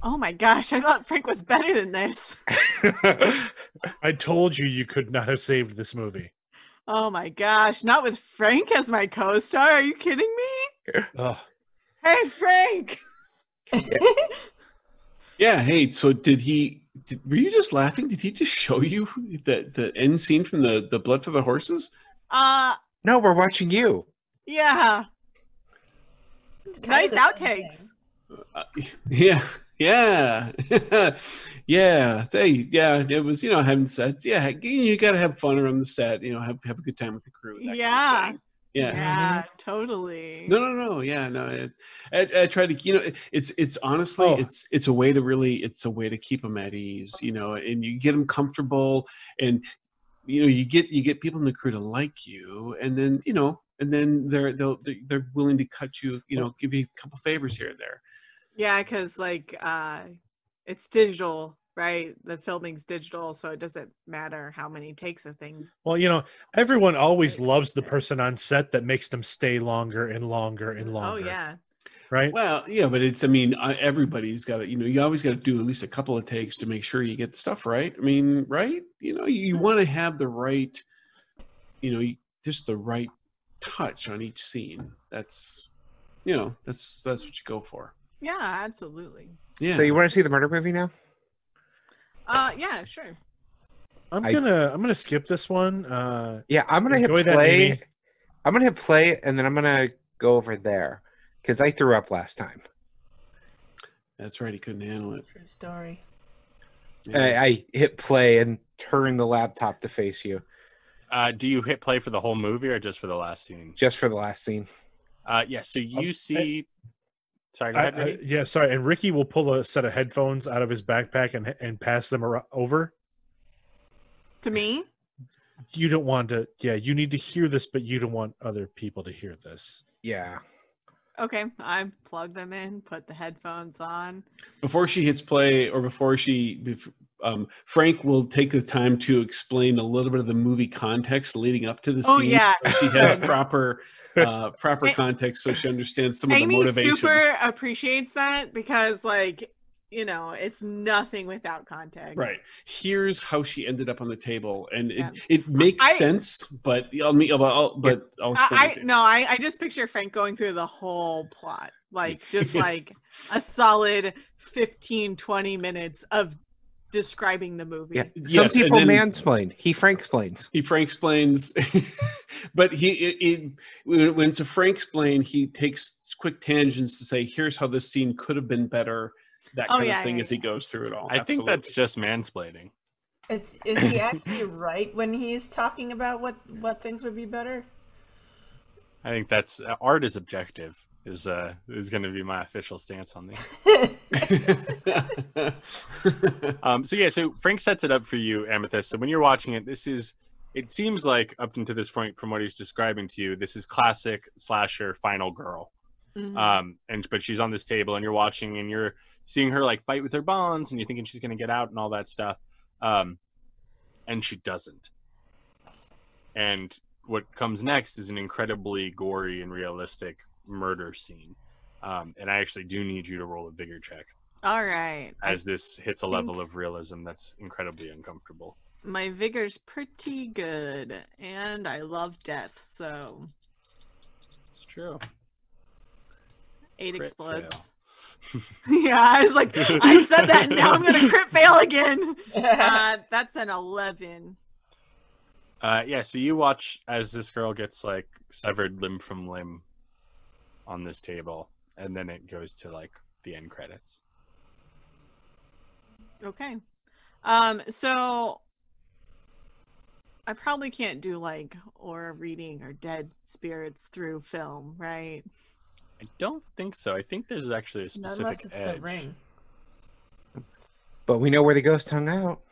Oh my gosh, I thought Frank was better than this. I told you could not have saved this movie. Oh my gosh, not with Frank as my co-star. Are you kidding me? Ugh. Hey, Frank! Yeah. Hey. So were you just laughing? Did he just show you the end scene from the Blood for the Horses? No, we're watching you. Yeah. Nice outtakes. Yeah. Yeah. It was, having sets. Yeah. You got to have fun around the set, have a good time with the crew. that kind of Yeah. thing. Yeah. Yeah, totally. No. Yeah. No. I try to, it's honestly, it's a way to keep them at ease, and you get them comfortable, and you get people in the crew to like you, and then they're willing to cut you, give you a couple favors here and there. Yeah, because like it's digital, right? The filming's digital, so it doesn't matter how many takes a thing. Well, everyone always loves the person on set that makes them stay longer and longer and longer. Oh yeah. Right. Well, yeah, but everybody's got to, you always got to do at least a couple of takes to make sure you get the stuff right. I mean, right? You want to have the right, just the right touch on each scene. That's what you go for. Yeah, absolutely. Yeah. So you want to see the murder movie now? Yeah, sure. I'm gonna skip this one. Yeah, I'm gonna hit enjoy that, play. Amy. I'm gonna hit play, and then I'm gonna go over there because I threw up last time. That's right. He couldn't handle it. True story. Yeah. I hit play and turn the laptop to face you. Do you hit play for the whole movie or just for the last scene? Just for the last scene. Yeah. So you see. Sorry, go ahead. Ricky. Yeah, sorry. And Ricky will pull a set of headphones out of his backpack and pass them over. To me? You don't want to. Yeah, you need to hear this, but you don't want other people to hear this. Yeah. Okay, I plug them in, put the headphones on. Before she hits play, or Frank will take the time to explain a little bit of the movie context leading up to the scene. Oh yeah, so she has proper context, so she understands some of the motivation. Amy super appreciates that because, it's nothing without context. Right. Here's how she ended up on the table, and it makes sense. But I just picture Frank going through the whole plot, just like a solid 15-20 minutes of describing the movie. Yeah. Some people mansplain. He Frank-splains. He Frank-splains. But when it's a Frank-splain, he takes quick tangents to say, here's how this scene could have been better. That kind of thing as he goes through it all. I think that's just mansplaining. Is he actually right when he's talking about what things would be better? I think that's art is objective is going to be my official stance on this. So Frank sets it up for you, Amythest. So when you're watching it, it seems like up until this point from what he's describing to you, this is classic slasher final girl. Mm-hmm. But she's on this table and you're watching and you're seeing her fight with her bonds and you're thinking she's going to get out and all that stuff. And she doesn't. And what comes next is an incredibly gory and realistic murder scene. And I actually do need you to roll a vigor check. All right. As this hits a level of realism that's incredibly uncomfortable. My vigor's pretty good and I love death, so it's true. 8 Crit explodes. Yeah, I was like, I said that, and now I'm gonna crit fail again. That's an 11. So you watch as this girl gets severed limb from limb on this table, and then it goes to the end credits. Okay. So I probably can't do aura reading or dead spirits through film, right? I don't think so. I think there's actually a specific it's edge. the ring. But we know where the ghost hung out.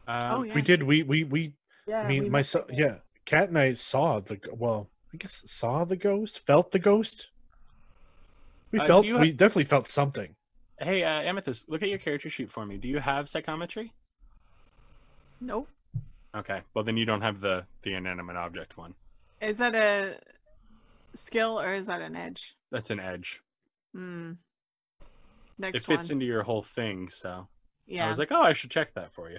Yeah. We did. We Yeah. I mean, Kat and I saw saw the ghost, felt the ghost. We definitely felt something. Hey, Amythest, look at your character sheet for me. Do you have psychometry? Nope. Okay. Well, then you don't have the inanimate object one. Is that a skill or is that an edge? That's an edge. Next it fits into your whole thing, so yeah. I was like, oh, I should check that for you.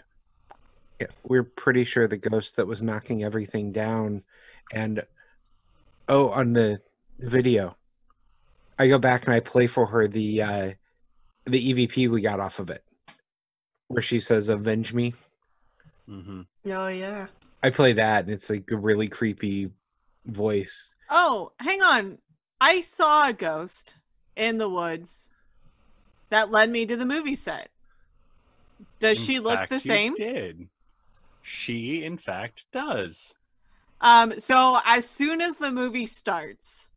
Yeah, we're pretty sure the ghost that was knocking everything down, and on the video, I go back and I play for her the EVP we got off of it, where she says, "Avenge me." Mm-hmm. Oh yeah. I play that, and it's a really creepy voice. Oh, hang on. I saw a ghost in the woods that led me to the movie set. Does she look the same? Did. She, in fact, does. So as soon as the movie starts,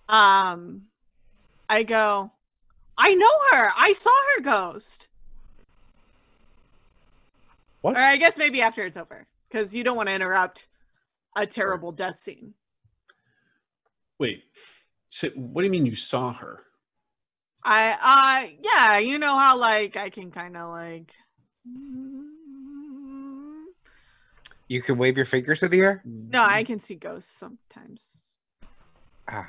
I go, I know her. I saw her ghost. What? Or I guess maybe after it's over, because you don't want to interrupt a terrible death scene. Wait, so what do you mean you saw her? Yeah, you know how like I can kind of like. You can wave your fingers to the air? No, I can see ghosts sometimes. Ah.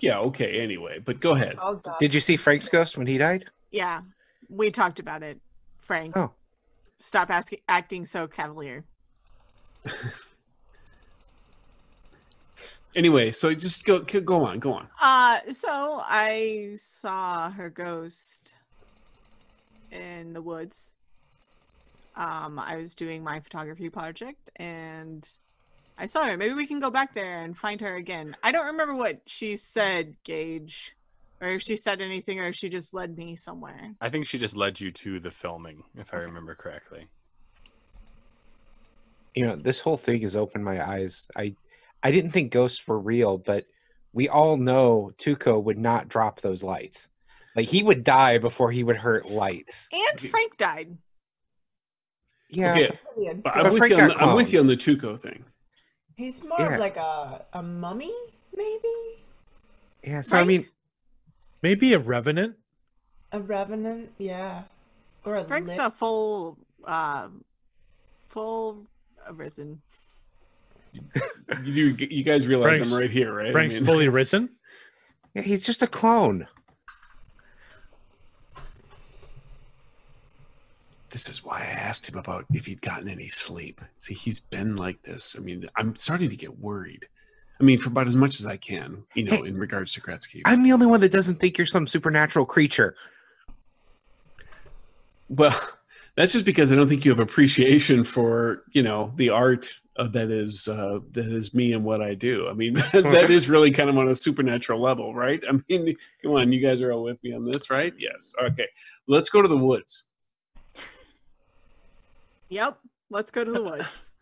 Yeah, okay, anyway, but go ahead. I'll dodge. Did you see Frank's ghost when he died? Yeah, we talked about it, Frank. Oh. Stop acting so cavalier. Anyway, so just go on. So I saw her ghost in the woods. I was doing my photography project and I saw her. Maybe we can go back there and find her again. I don't remember what she said, Gage, or if she said anything, or if she just led me somewhere. I think she just led you to the filming, if I remember correctly. You know, this whole thing has opened my eyes. I didn't think ghosts were real, but we all know Tuco would not drop those lights. Like, he would die before he would hurt lights. And Frank died. Yeah. Okay, but I'm Frank got with you on the Tuco thing. He's more of like a mummy, maybe? Yeah, so Frank? I mean, Maybe a revenant. A revenant, yeah. Or a Frank's a full arisen. You guys realize Frank's- I'm right here, right? Frank's I mean, fully risen. yeah, he's just a clone. This is why I asked him about if he'd gotten any sleep. See, he's been like this. I mean, I'm starting to get worried. I mean, for about as much as I can, you know, Hey, in regards to Gretsky. I'm the only one that doesn't think you're some supernatural creature. Well, that's just because I don't think you have appreciation for, you know, the art that is me and what I do. I mean, that is really kind of on a supernatural level, right? I mean, come on, you guys are all with me on this, right? Yes. Okay, let's go to the woods. Yep. Let's go to the woods.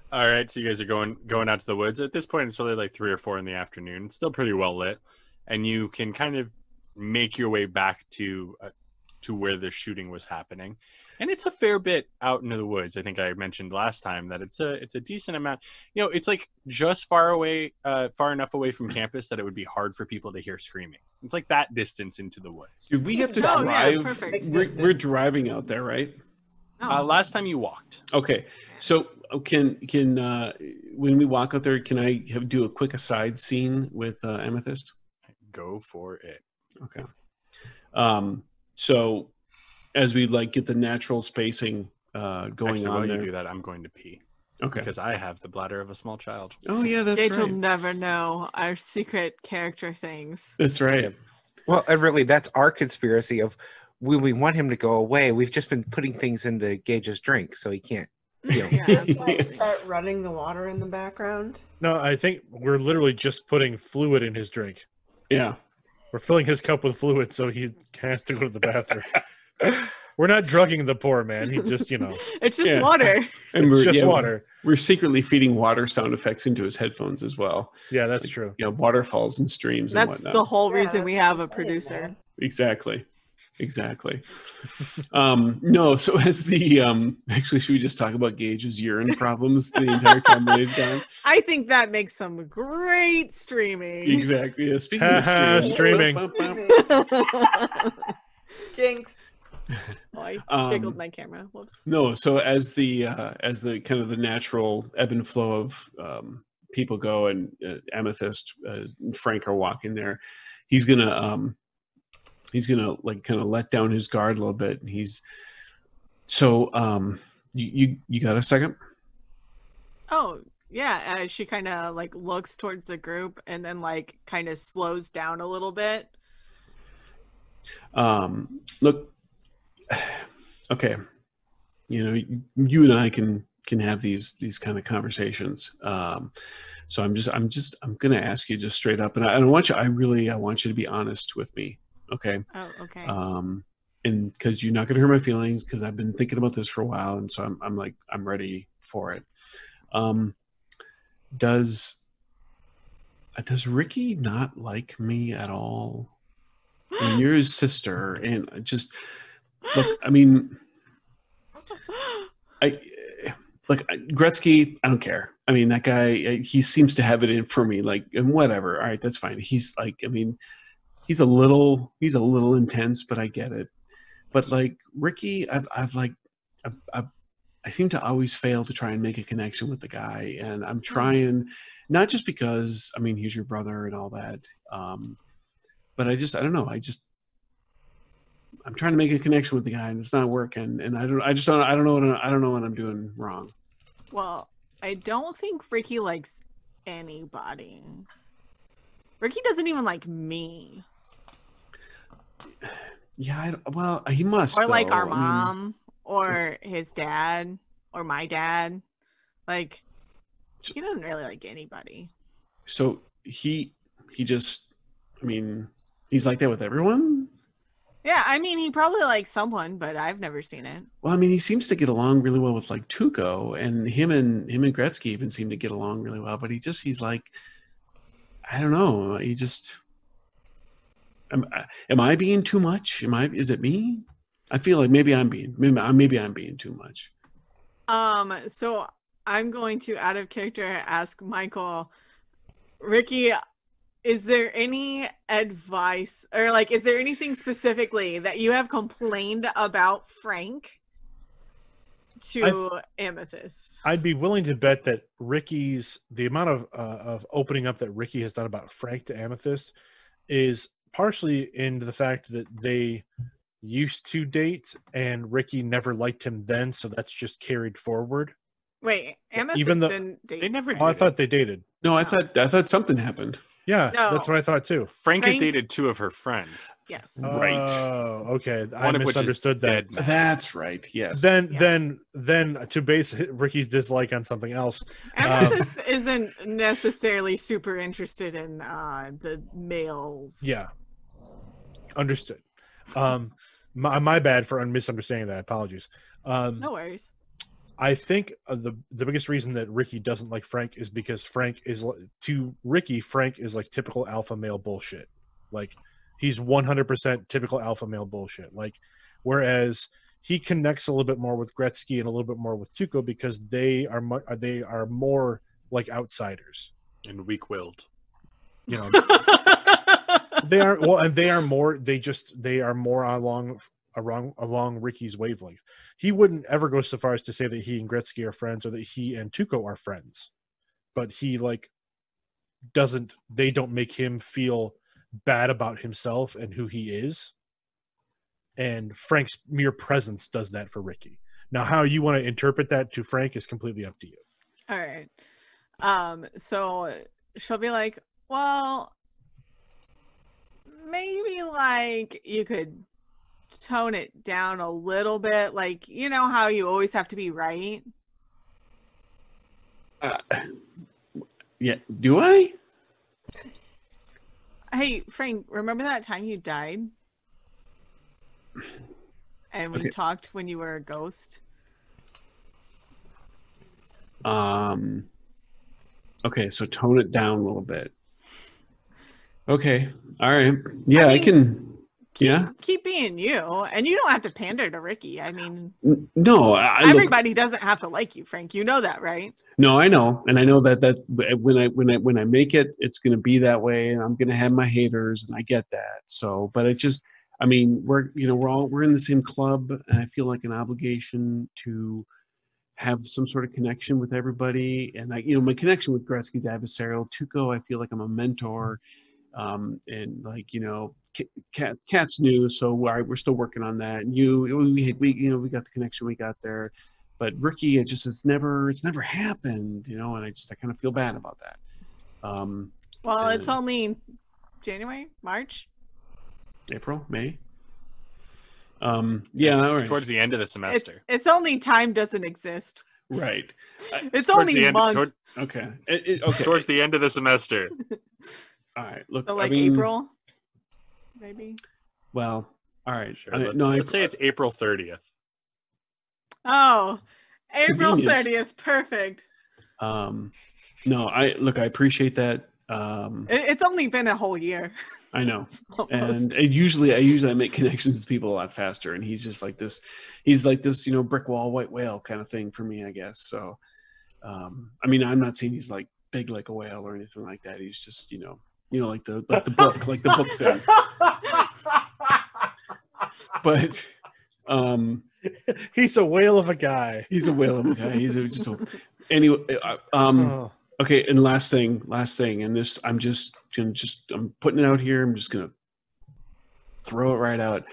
All right, so you guys are going out to the woods. At this point, it's really like 3 or 4 in the afternoon. It's still pretty well lit, and you can kind of make your way back to where the shooting was happening. And it's a fair bit out into the woods. I think I mentioned last time that it's a decent amount. You know, it's like just far enough away from campus that it would be hard for people to hear screaming. It's like that distance into the woods. Do we have to Oh, yeah, drive? perfect. We're driving out there, right? No. Last time you walked. Okay, so can when we walk out there, can I do a quick aside scene with Amythest? Go for it. Okay. So as we like get the natural spacing going Actually, on while there. you do that, I'm going to pee. Okay. Because I have the bladder of a small child. Oh yeah, that's Gage will right. never know our secret character things. That's right. Well, and really, that's our conspiracy of when we want him to go away. We've just been putting things into Gage's drink, so he can't. You know. Yeah. Start running the water in the background. No, I think we're literally just putting fluid in his drink. Yeah. We're filling his cup with fluid, so he has to go to the bathroom. We're not drugging the poor man. He just, you know, It's just Yeah. water. And it's just water. We're secretly feeding water sound effects into his headphones as well. Yeah, that's true. You know, waterfalls and streams and That's whatnot. the whole Yeah, reason we that's have what a I'm saying, producer. man. Exactly. No, so as the actually, should we just talk about Gage's urine problems the entire time that he's gone? I think that makes some great streaming. Exactly. Yeah, speaking of Streaming. Jinx. Oh, I jiggled my camera. Whoops. No, so as the kind of the natural ebb and flow of people go, and Amythest and Frank are walking there, he's gonna like kind of let down his guard a little bit. And he's so you got a second? Oh, yeah. She kind of like looks towards the group and then like kind of slows down a little bit. Look, okay, you know, you and I can have these kind of conversations. So I'm gonna ask you just straight up, and I want you. I want you to be honest with me, okay? Oh, okay. And because you're not gonna hurt my feelings, because I've been thinking about this for a while, and so I'm ready for it. Does Ricky not like me at all? I mean, you're his sister, and just look. I mean, Gretsky, I don't care. I mean, that guy, he seems to have it in for me. Like, and whatever. All right, that's fine. He's like, I mean, he's a little intense, but I get it. But like Ricky, I seem to always fail to try and make a connection with the guy, and I'm trying, not just because I mean he's your brother and all that, but I don't know. I'm trying to make a connection with the guy, and it's not working. And I don't know what I'm doing wrong. Well, I don't think Ricky likes anybody. Ricky doesn't even like me. Yeah, well, he must. Or like though. our I mean, mom, or his dad, or my dad. Like, he doesn't really like anybody. So he just, I mean, he's like that with everyone. Yeah, I mean, he probably likes someone, but I've never seen it. Well, I mean, he seems to get along really well with like Tuco, and him and Gretsky even seem to get along really well. But he's like, I don't know. He just, am I being too much? Is it me? I feel like maybe I'm being too much. So I'm going to, out of character, ask Michael, Ricky, is there any advice, or like, is there anything specifically that you have complained about Frank to Amythest? I'd be willing to bet that the amount of opening up that Ricky has done about Frank to Amythest is partially in the fact that they used to date and Ricky never liked him then, so that's just carried forward. Wait, Amythest Even though didn't date. They never I dated. thought they dated. No, I thought something happened. Yeah, No. that's what I thought too. Frank has dated two of her friends. Yes. Right. Oh, okay. I One of which is misunderstood that. dead now. That's right. Yes. Then to base Ricky's dislike on something else. Amythest isn't necessarily super interested in the males. Yeah. Understood. My bad for misunderstanding that. Apologies. No worries. I think the biggest reason that Ricky doesn't like Frank is because Frank is like typical alpha male bullshit. Like he's 100% typical alpha male bullshit. Like whereas he connects a little bit more with Gretsky and a little bit more with Tuco because they are more like outsiders And weak-willed. You know, they are more along Ricky's wavelength. He wouldn't ever go so far as to say that he and Gretsky are friends or that he and Tuco are friends, but he they don't make him feel bad about himself and who he is. And Frank's mere presence does that for Ricky. Now, how you want to interpret that to Frank is completely up to you. All right. So she'll be like, well, maybe like you could tone it down a little bit. Like, you know how you always have to be right? Yeah. Do I? Hey, Frank, remember that time you died? And we talked when you were a ghost? Okay, so tone it down a little bit. Okay. All right. Yeah, I can. Keep being you, and you don't have to pander to Ricky. I mean, no, everybody doesn't have to like you, Frank. You know that, right? No, I know, and I know that when I make it, it's going to be that way, and I'm going to have my haters, and I get that. So, but it just, I mean, we're in the same club, and I feel like an obligation to have some sort of connection with everybody, and my connection with Gretsky's adversarial. Tuco, I feel like I'm a mentor. And like, Kat's new, so we're still working on that. And we got the connection we got there, but Ricky, it's never happened, and I kind of feel bad about that. Well, it's only January, March, April, May. Yeah, all right. Towards the end of the semester. It's only time doesn't exist. Right. It's only months. Okay. Towards the end of the semester. All right. Look, So April, maybe. Well, all right. Sure. Let's say it's April 30th. Oh, April Convenient. 30th. Perfect. No, I appreciate that. It's only been a whole year. I know. Almost. And usually I make connections with people a lot faster, and he's just like this. He's like this, brick wall, white whale kind of thing for me, I guess. So, I mean, I'm not saying he's like big like a whale or anything like that. He's just, like the book, like the book thing. But, he's a whale of a guy. He's a whale of a guy. Anyway. Okay, and last thing, and this I'm putting it out here. I'm just gonna throw it right out.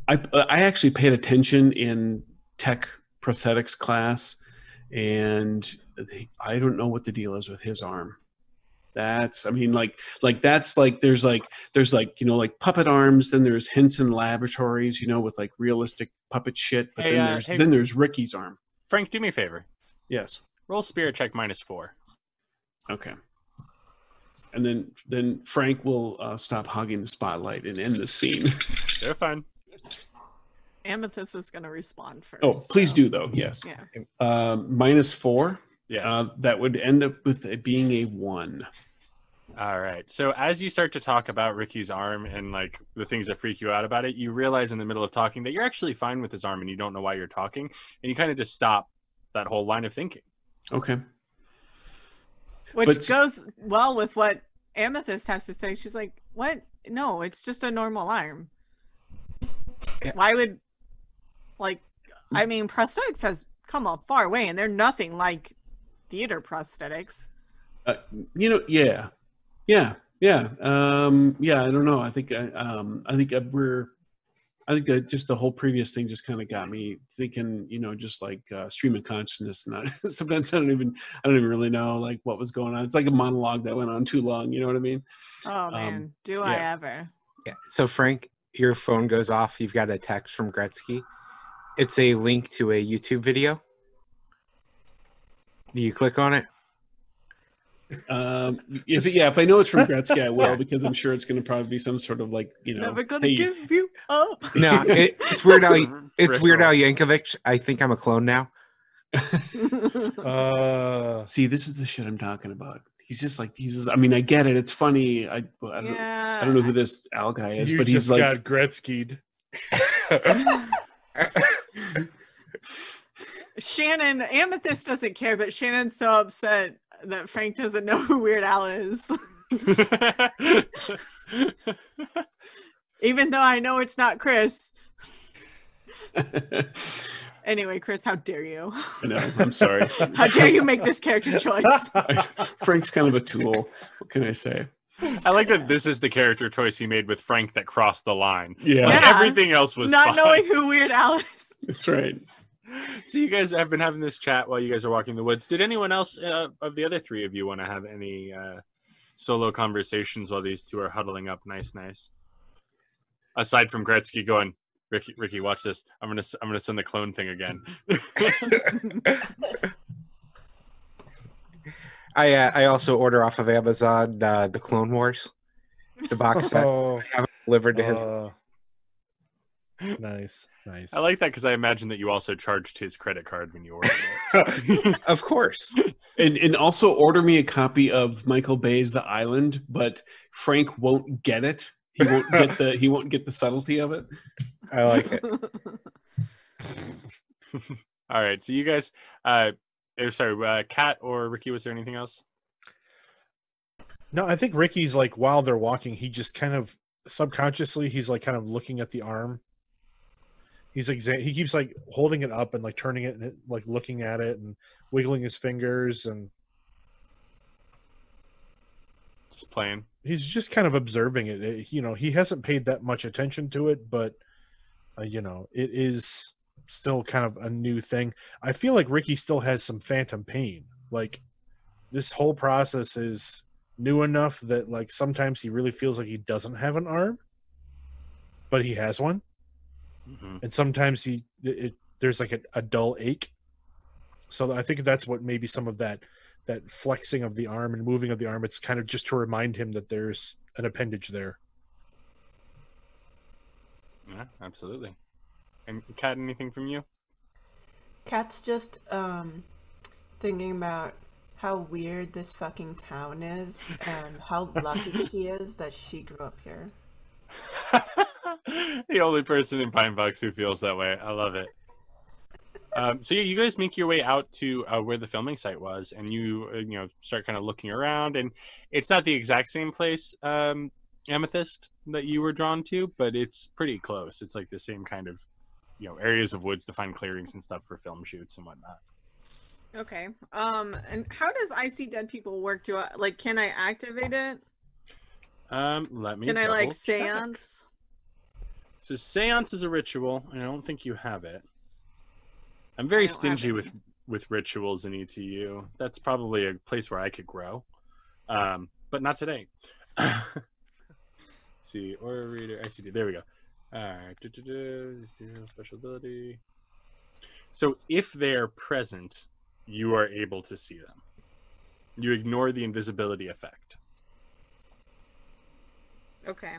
I actually paid attention in tech prosthetics class, and I don't know what the deal is with his arm. There's puppet arms. Then there's Henson Laboratories, with like realistic puppet shit. But then there's Ricky's arm. Frank, do me a favor. Yes. Roll spirit check -4. Okay. And then Frank will stop hogging the spotlight and end the scene. They're fine. Amethyst was going to respond first. Oh, please do though. Yes. Yeah. -4. Yes. That would end up with it being a 1. All right. So as you start to talk about Ricky's arm and like the things that freak you out about it, you realize in the middle of talking that you're actually fine with his arm and you don't know why you're talking, and you kind of just stop that whole line of thinking. Okay. Which goes well with what Amethyst has to say. She's like, what? No, it's just a normal arm. Yeah. Why would, prosthetics has come a far way, and they're nothing like theater prosthetics. Yeah. I don't know. I think just the whole previous thing just kind of got me thinking, just like stream of consciousness. And sometimes I don't even really know like what was going on. It's like a monologue that went on too long. You know what I mean? Oh man, I ever? Yeah. So Frank, your phone goes off. You've got a text from Gretsky. It's a link to a YouTube video. Do you click on it? If I know it's from Gretsky, I will, because I'm sure it's going to probably be some sort of like, never gonna give you up. No, it's Weird Al. It's Weird Al Yankovic. I think I'm a clone now. See, this is the shit I'm talking about. He's just like I mean, I get it. It's funny. I don't know who this Al guy is, but he's like got Gretzky'd. Shannon, Amethyst doesn't care, but Shannon's so upset that Frank doesn't know who Weird Al is. Even though I know it's not Chris. Anyway, Chris, how dare you? I know, I'm sorry. How dare you make this character choice? Frank's kind of a tool. What can I say? I like that this is the character choice he made with Frank that crossed the line. Yeah. Everything else was not fine. knowing who Weird Al is. That's right. So you guys have been having this chat while you guys are walking the woods. Did anyone else of the other three of you want to have any solo conversations while these two are huddling up nice? Aside from Gretsky going, Ricky, watch this. I'm gonna send the clone thing again. I also order off of Amazon the Clone Wars, the box set. I have it delivered to his. Nice. I like that because I imagine that you also charged his credit card when you ordered it. Of course. And also order me a copy of Michael Bay's The Island, but Frank won't get it. He won't get the subtlety of it. I like it. All right, so you guys Kat or Ricky, was there anything else? No, I think Ricky's like, while they're walking, he just kind of subconsciously he's like kind of looking at the arm. He's he keeps like holding it up and like turning it and like looking at it and wiggling his fingers and just playing. He's just kind of observing it. He hasn't paid that much attention to it, but it is still kind of a new thing. I feel like Ricky still has some phantom pain. Like this whole process is new enough that like sometimes he really feels like he doesn't have an arm, but he has one. Mm-hmm. And sometimes there's like a dull ache. So I think that's what maybe some of that flexing of the arm and moving of the arm, it's kind of just to remind him that there's an appendage there. Yeah, absolutely. And Kat, anything from you? Kat's just thinking about how weird this fucking town is and how lucky she is that she grew up here. The only person in Pine Box who feels that way. I love it. So yeah, you guys make your way out to where the filming site was, and you start kind of looking around, and it's not the exact same place, Amythest, that you were drawn to, but it's pretty close. It's like the same kind of areas of woods to find clearings and stuff for film shoots and whatnot. Okay. And how does I See Dead People work? Can I activate it? Let me. Can I check. seance? So seance is a ritual, and I don't think you have it. I'm very stingy with rituals in ETU. That's probably a place where I could grow, but not today. See, Aura Reader, ICD. There we go. All right. Special ability. So if they're present, you are able to see them. You ignore the invisibility effect. Okay.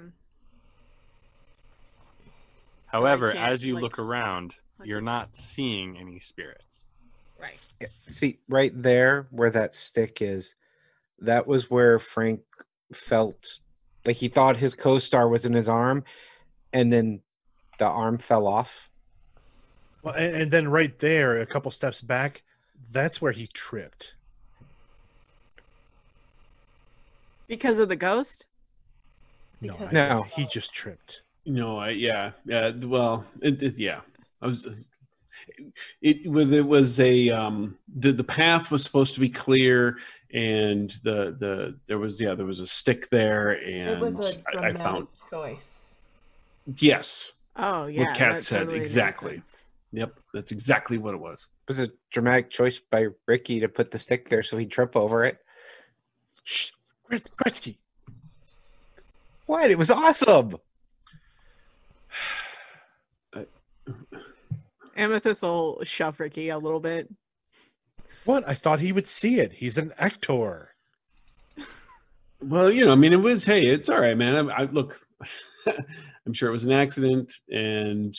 However, as you look around, you're not seeing any spirits. Right. See, right there where that stick is, that was where Frank felt like he thought his co-star was in his arm, and then the arm fell off. Well, and then right there, a couple steps back, that's where he tripped. Because of the ghost? No, he just tripped. No, yeah. Well, yeah. It was a the path was supposed to be clear, and there was a stick there, and it was a dramatic I found choice. Yes. Oh yeah. What Kat said totally exactly. Yep, that's exactly what it was. It was a dramatic choice by Ricky to put the stick there so he'd trip over it. Shh, Gretsky. What? It was awesome. Amythest will shove Ricky a little bit. What? I thought he would see it. He's an actor. Well, it was. Hey, it's all right, man. I look. I'm sure it was an accident, and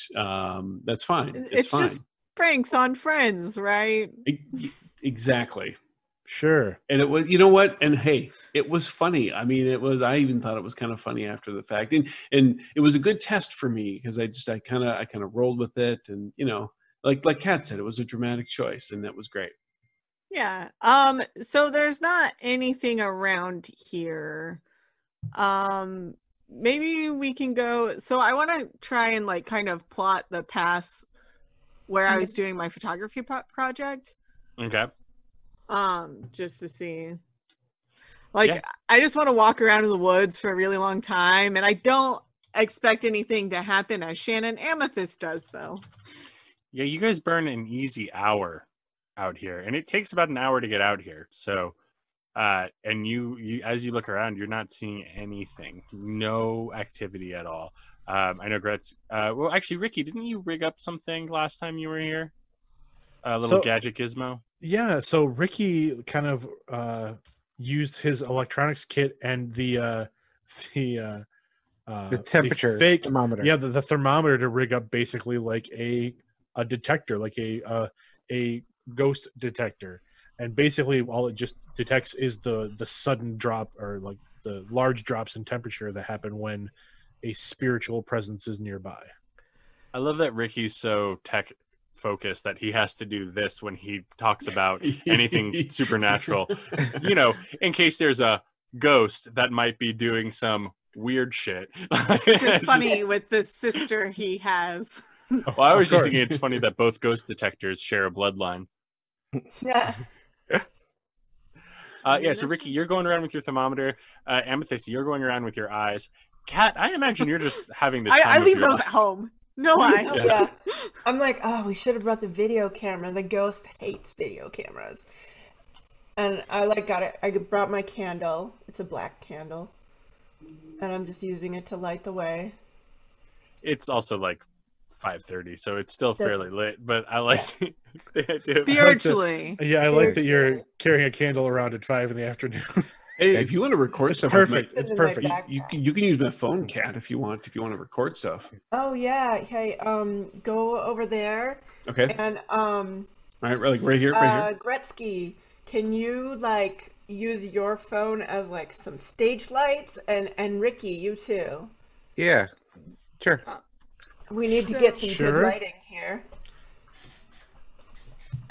that's fine. It's fine. Just pranks on friends, right? Exactly. Sure. And it was, you know what? And hey, it was funny. I mean, I even thought it was kind of funny after the fact. And it was a good test for me because I kind of rolled with it. And, like Kat said, it was a dramatic choice, and that was great. Yeah. So there's not anything around here. Maybe we can go. So I want to try and kind of plot the path where I was doing my photography project. Okay. Just to see. I just want to walk around in the woods for a really long time, and I don't expect anything to happen as Shannon Amythest does, though. Yeah, you guys burn an easy hour out here, and it takes about an hour to get out here. So, and you as you look around, you're not seeing anything, no activity at all. I know Gretz. Well, actually, Ricky, didn't you rig up something last time you were here? A little gadget gizmo. Yeah, so Ricky kind of used his electronics kit and the temperature thermometer. Yeah, the thermometer to rig up basically like a detector, like a ghost detector, and basically all it just detects is the sudden drop or like the large drops in temperature that happen when a spiritual presence is nearby. I love that Ricky's so tech focused that he has to do this when he talks about anything supernatural, in case there's a ghost that might be doing some weird shit. Which is funny with the sister he has. Well, I was just thinking it's funny that both ghost detectors share a bloodline. Yeah. So Ricky, you're going around with your thermometer. Amythest, you're going around with your eyes. Kat, I imagine you're just having the time I leave those life. at home. No eyes. Yeah. I'm like, oh, we should have brought the video camera. The ghost hates video cameras. And I got it. I brought my candle. It's a black candle. And I'm just using it to light the way. It's also 5:30, so it's still fairly lit, but I like the idea. Spiritually. I like that you're carrying a candle around at 5 PM. Hey, if you want to record stuff, perfect. It's perfect. You can use my phone, Kat, if you want. If you want to record stuff. Oh yeah. Hey, go over there. Okay. And All right, right here. Gretsky, can you like use your phone as like some stage lights? And Ricky, you too. Yeah, sure. We need to get some Sure. good lighting here.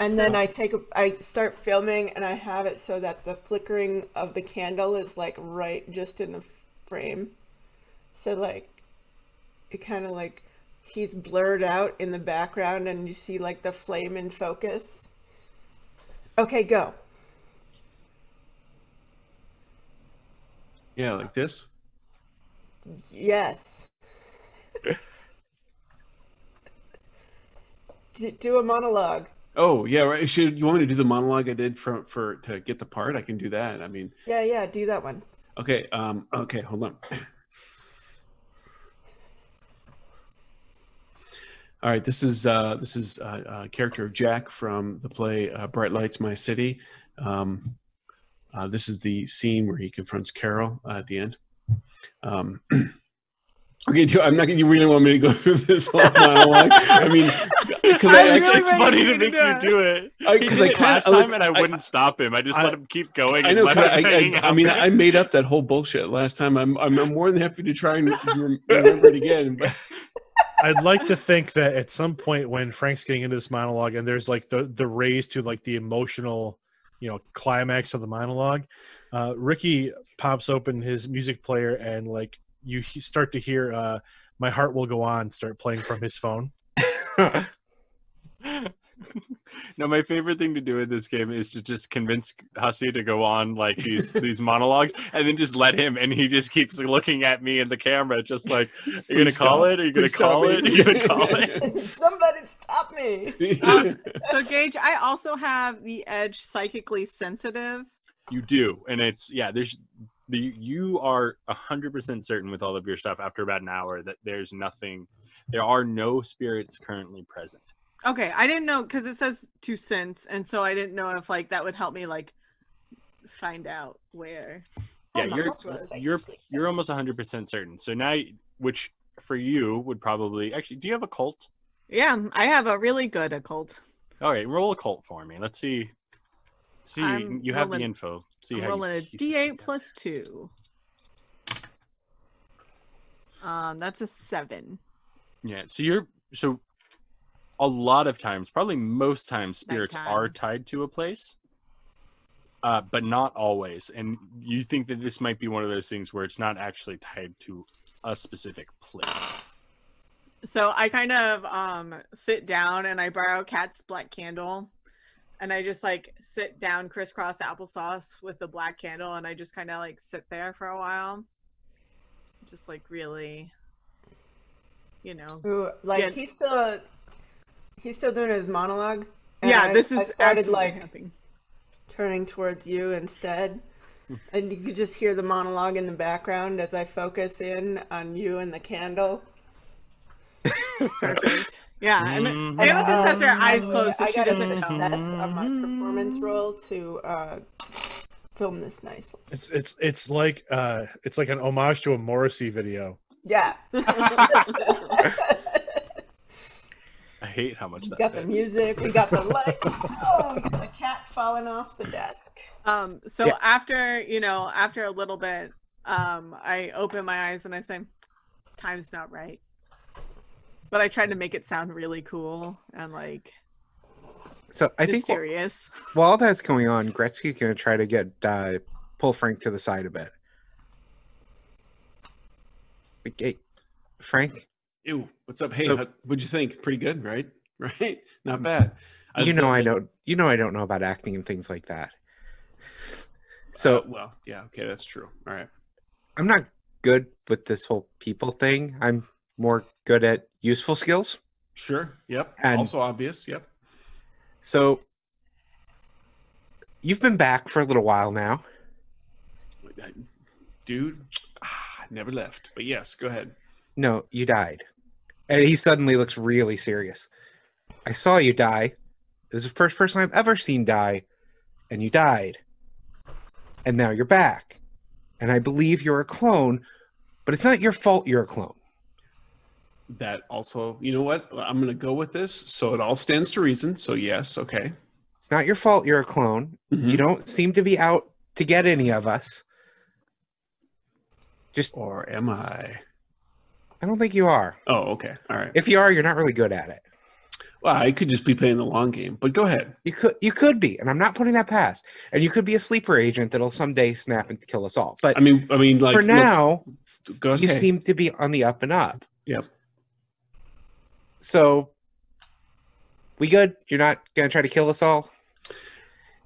And then I start filming, and I have it so that the flickering of the candle is like right just in the frame. So like, it kind of like he's blurred out in the background, and you see like the flame in focus. Okay, go. Yeah, like this. Yes. Do a monologue. Oh yeah, right. You want me to do the monologue I did to get the part? I can do that. I mean, Yeah, do that one. okay. Okay, hold on. All right, this is a character of Jack from the play Bright Lights, My City. This is the scene where he confronts Carol at the end. Okay, I'm not going. You really want me to go through this whole monologue? I mean, because it's funny to make you do it. He did it last time, and I wouldn't stop him. I just let him keep going. I know. I mean, I made up that whole bullshit last time. I'm more than happy to try and remember it again. But I'd like to think that at some point when Frank's getting into this monologue and there's like the raise to like the emotional, climax of the monologue, Ricky pops open his music player and like you start to hear My Heart Will Go On start playing from his phone. No, my favorite thing to do in this game is to just convince Hussey to go on like these monologues, and then just let him, and he just keeps looking at me and the camera, just like, "Are you gonna call it? Are you gonna call it? Are you gonna call it?" Somebody stop me! So Gage, I also have the edge psychically sensitive. You do, and it's you are 100% certain with all of your stuff after about an hour that there are no spirits currently present. Okay, I didn't know because it says to sense, and so I didn't know if like that would help me like find out where. Yeah, you're almost 100% certain. So now, which for you would probably actually, do you have a cult? Yeah, I have a really good occult. All right, roll a cult for me. Let's see. You have the info. I'm rolling a D8 plus 2. That's a 7. Yeah, so a lot of times, probably most times, spirits are tied to a place, but not always. And you think that this might be one of those things where it's not actually tied to a specific place. So I kind of sit down and I borrow Kat's black candle, and I just like sit down crisscross applesauce with the black candle, and I just kind of like sit there for a while, just like really, Ooh, like he's still doing his monologue. Yeah, I started like happening. Turning towards you instead, and you could just hear the monologue in the background as I focus in on you and the candle. Perfect. Yeah, and Amythest has her eyes closed, so she doesn't know. Success on my performance roll to film this nicely. It's like an homage to a Morrissey video. Yeah. I hate how much we that got fits. The music, we got the lights. Oh, we got the cat falling off the desk. After a little bit, I open my eyes and I say, "Time's not right." But I tried to make it sound really cool and like so I think serious. While that's going on, Gretsky's gonna try to get pull Frank to the side a bit. Like, hey, Frank. Ew, what's up? Hey, what'd you think? Pretty good, right? Right? Not bad. I don't know about acting and things like that. So well, yeah, okay, that's true. All right. I'm not good with this whole people thing. I'm more good at useful skills. Sure. Yep. And also obvious. Yep. So you've been back for a little while now. Dude, never left. But yes, go ahead. No, you died. And he suddenly looks really serious. I saw you die. This is the first person I've ever seen die. And you died. And now you're back. And I believe you're a clone, but it's not your fault you're a clone. That also, you know what? I'm going to go with this. So it all stands to reason. So yes, okay. It's not your fault you're a clone. Mhm. You don't seem to be out to get any of us. Or am I? I don't think you are. Oh, okay. All right. If you are, you're not really good at it. Well, I could just be playing the long game, but go ahead. You could be, and I'm not putting that past. And you could be a sleeper agent that'll someday snap and kill us all. But I mean, like for now, go ahead. you seem to be on the up and up. Yep. So we good? You're not gonna try to kill us all?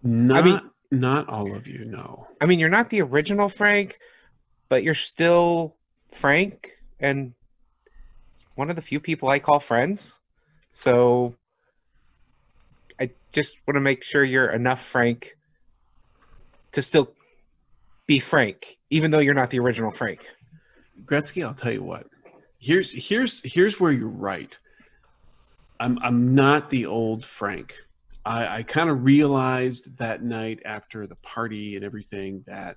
Not all of you, no. I mean, you're not the original Frank, but you're still Frank, and one of the few people I call friends. So I just want to make sure you're enough Frank to still be Frank, even though you're not the original Frank. Gretsky, I'll tell you what. Here's where you're right. I'm not the old Frank. I kind of realized that night after the party and everything that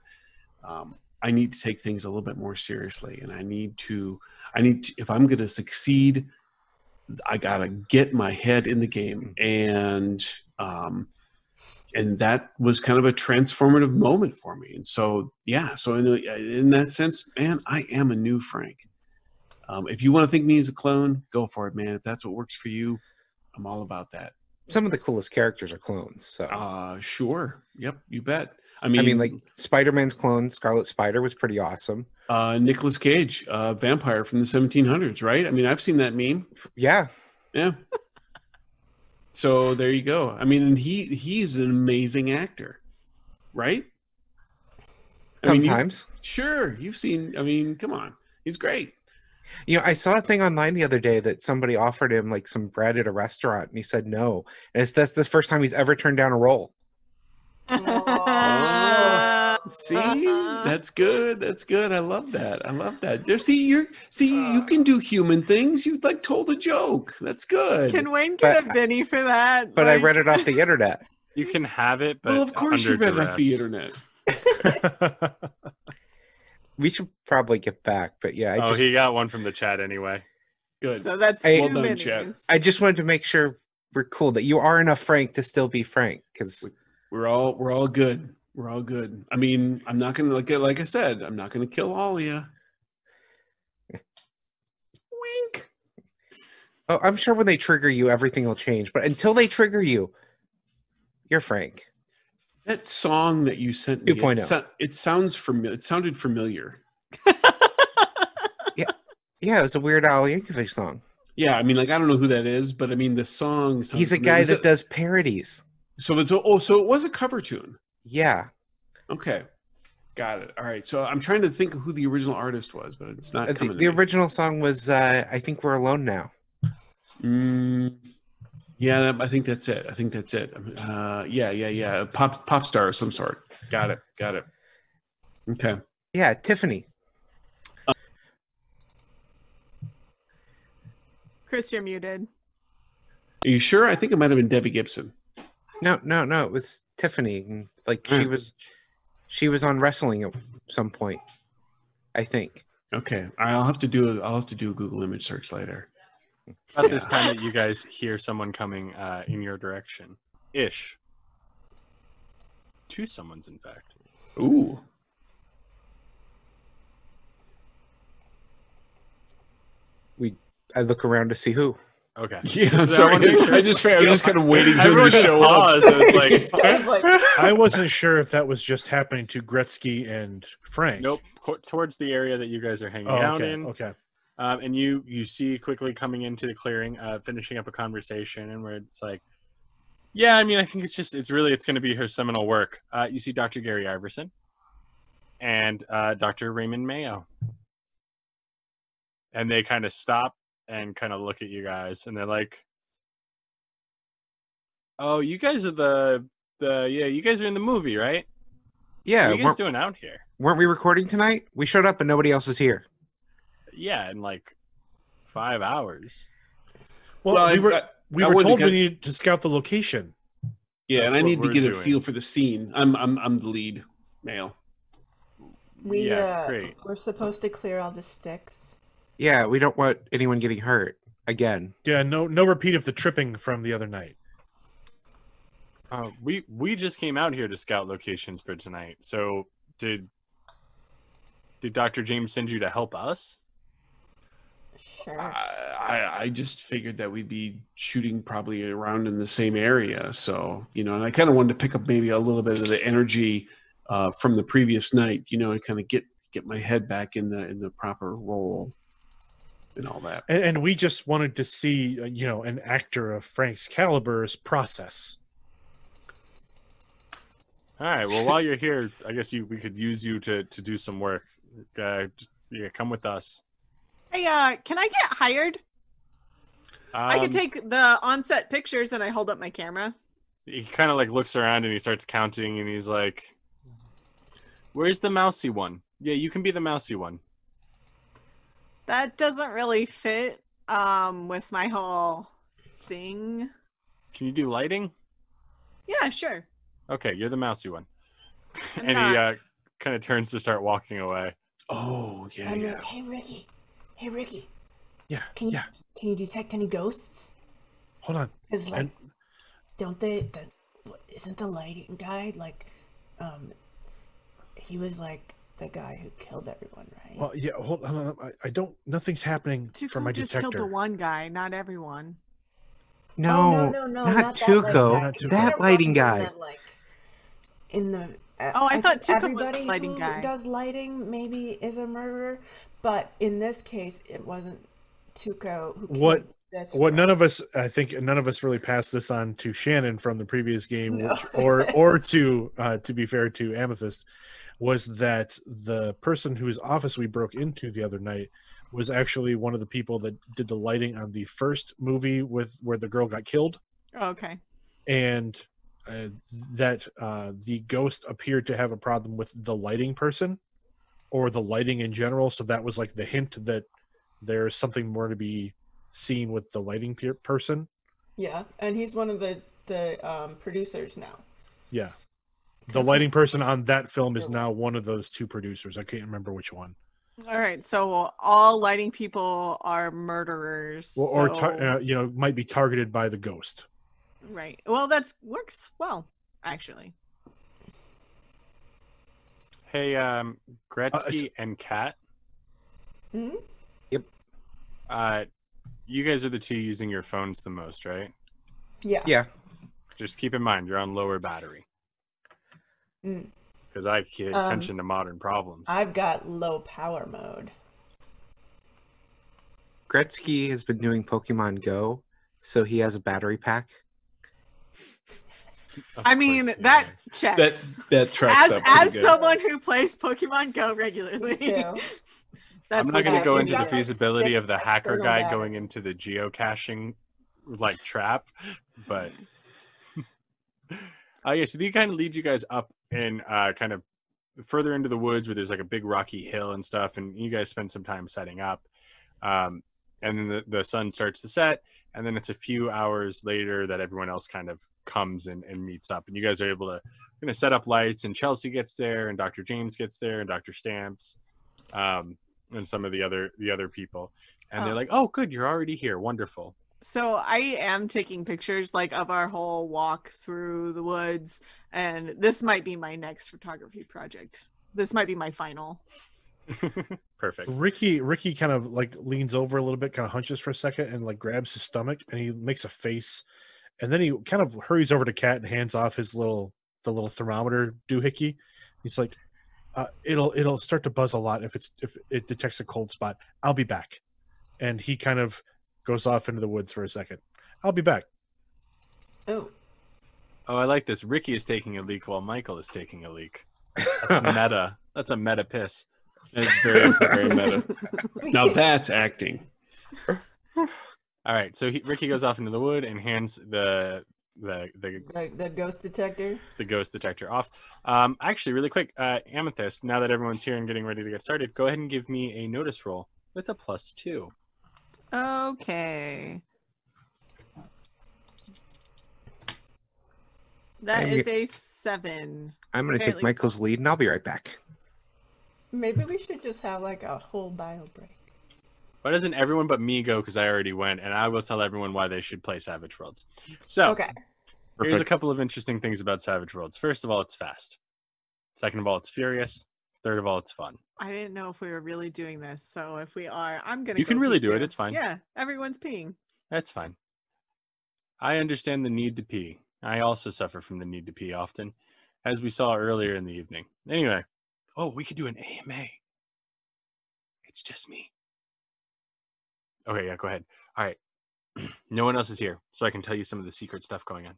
I need to take things a little bit more seriously, and I need to if I'm going to succeed, I gotta get my head in the game, and that was kind of a transformative moment for me. And so, yeah, so in that sense, man, I am a new Frank. If you want to think me as a clone, go for it, man. If that's what works for you, I'm all about that. Some of the coolest characters are clones. So, sure, yep, you bet. I I mean, like Spider-Man's clone, Scarlet Spider, was pretty awesome. Nicolas Cage, vampire from the 1700s, right? I mean, I've seen that meme. Yeah. So there you go. I mean, and he's an amazing actor, right? Sometimes. Sure, you've seen. I mean, come on, he's great. You know, I saw a thing online the other day that somebody offered him like some bread at a restaurant, and he said no. And that's the first time he's ever turned down a role. See, that's good. That's good. I love that. There, you can do human things. You like told a joke. That's good. Can Wayne get a Benny for that? But I read it off the internet. You can have it, but well, of course you read it off the internet. We should probably get back, but yeah. He got one from the chat anyway. Good. So that's well two done, chat. I just wanted to make sure we're cool, that you are enough Frank to still be Frank, because we're all good. We're all good. I mean, I'm not gonna like I said, I'm not gonna kill all of you. Wink. Oh, I'm sure when they trigger you, everything will change. But until they trigger you, you're Frank. That song that you sent me, 2.0. It sounds familiar. It sounded familiar. Yeah, it's a Weird Al Yankovic song. Yeah, I mean, like, I don't know who that is, but I mean, the song. He's a guy that does parodies. So it was a cover tune. Yeah. Okay, got it. All right. So I'm trying to think of who the original artist was, but it's not coming. The original song was "I Think We're Alone Now." Yeah, I think that's it. Yeah. Pop star of some sort. Got it. Okay. Yeah, Tiffany. Chris, you're muted. Are you sure? I think it might have been Debbie Gibson. No. It was Tiffany. Like she was on wrestling at some point, I think. Okay, I'll have to do a Google image search later. About this time that you guys hear someone coming in your direction, ish. Two someone's, in fact. Ooh. I look around to see who. Okay. Yeah, sorry. I was just kind of waiting for him to show up. I wasn't sure if that was just happening to Gretsky and Frank. Nope. Towards the area that you guys are hanging out in. Okay. And you see quickly coming into the clearing, finishing up a conversation, and where it's like, yeah, I mean, I think it's going to be her seminal work. You see Dr. Gary Iverson and Dr. Raymond Mayo. And they kind of stop and kind of look at you guys, and they're like, "Oh, you guys are you guys are in the movie, right? Yeah, what are you guys doing out here? Weren't we recording tonight? We showed up and nobody else is here. Yeah, in like 5 hours. Well, we were told we needed to scout the location. Yeah, and I need to get a feel for the scene. I'm the lead male. Great. We're supposed to clear all the sticks. Yeah, we don't want anyone getting hurt again. Yeah, no repeat of the tripping from the other night. We just came out here to scout locations for tonight. So did Dr. James send you to help us? Sure. I just figured that we'd be shooting probably around in the same area. So, and I kind of wanted to pick up maybe a little bit of the energy from the previous night, and kind of get my head back in the proper role and all that. And we just wanted to see, an actor of Frank's caliber's process. All right. Well, while you're here, I guess we could use you to do some work. Come with us. Hey, can I get hired? I can take the on-set pictures, and I hold up my camera. He kind of like looks around and he starts counting, and he's like, "Where's the mousy one? Yeah, you can be the mousy one." That doesn't really fit with my whole thing. Can you do lighting? Yeah, sure. Okay, you're the mousy one. I'm And not. he kind of turns to start walking away. Oh, yeah, I'm yeah. like, hey Ricky, Yeah, can you yeah. can you detect any ghosts? Hold on. Because like, And- isn't the lighting guy like, he was like the guy who killed everyone, right? Well, yeah. Hold on. I don't. Nothing's happening for Tuco my just detector. killed the one guy, not everyone. No, no, not that Tuco. lighting guy. Not Tuco. That It lighting runs in guy. the, like, in the. Oh, I thought think Tuco was the everybody lighting who guy. does lighting maybe is a murderer, but in this case, it wasn't Tuco who killed What this What girl. none of us, I think, none of us really passed this on to Shannon from the previous game, No. which, or to be fair to Amythest, was that the person whose office we broke into the other night was actually one of the people that did the lighting on the first movie where the girl got killed, Oh, okay. and that the ghost appeared to have a problem with the lighting person or the lighting in general. So that was like the hint that there's something more to be seen with the lighting person. Yeah, and he's one of the producers now. Yeah. The 'Cause lighting person on that film is now one of those two producers. I can't remember which one. All right. So all lighting people are murderers. Or so... might be targeted by the ghost. Right. Well, that works well, actually. Hey, Gretsky and Kat. Hmm? You guys are the two using your phones the most, right? Yeah. Yeah. Just keep in mind you're on lower battery. Mm. Because I pay attention to modern problems. I've got low power mode. Gretsky has been doing Pokemon Go, so he has a battery pack. Of I mean, course he that is. checks. That tracks up pretty As good. someone who plays Pokemon Go regularly, Too. I'm not going to go we've into the got, like, feasibility 6 of the hacker external guy batteries. going into the geocaching like trap, but yeah. So they kind of lead you guys up and kind of further into the woods where there's like a big rocky hill and stuff, and you guys spend some time setting up. And then the sun starts to set, and then it's a few hours later that everyone else kind of comes and meets up, and you guys are able to kind of set up lights, and Chelsea gets there, and Dr. James gets there, and Dr. Stamps, and some of the other people, and they're like, "Oh, good, you're already here. Wonderful." So I am taking pictures like of our whole walk through the woods, and this might be my next photography project. This might be my final. Perfect. Ricky kind of like leans over a little bit, kind of hunches for a second, and like grabs his stomach, and he makes a face, and then he kind of hurries over to Kat and hands off the little thermometer doohickey. He's like, "It'll start to buzz a lot if it detects a cold spot. I'll be back," and he kind of goes off into the woods for a second. "I'll be back." Oh. Oh, I like this. Ricky is taking a leak while Michael is taking a leak. That's meta. That's a meta piss. That's very, very meta. Now that's acting. All right, so Ricky goes off into the wood and hands the ghost detector. The ghost detector off. Actually, really quick, Amythest. Now that everyone's here and getting ready to get started, go ahead and give me a notice roll with a +2. Okay. That is a 7. I'm going to take Apparently- Michael's lead, and I'll be right back. Maybe we should just have like a whole bio break. Why doesn't everyone but me go? Because I already went, and I will tell everyone why they should play Savage Worlds. So, Okay. Here's a Perfect. couple of interesting things about Savage Worlds. First of all, it's fast. Second of all, it's furious. Third of all, it's fun. I didn't know if we were really doing this, so if we are, I'm gonna. You can go really pee do it. too. It's fine. Yeah, everyone's peeing. That's fine. I understand the need to pee. I also suffer from the need to pee often, as we saw earlier in the evening. Anyway, we could do an AMA. It's just me. Okay, yeah, go ahead. All right. No one else is here, so I can tell you some of the secret stuff going on.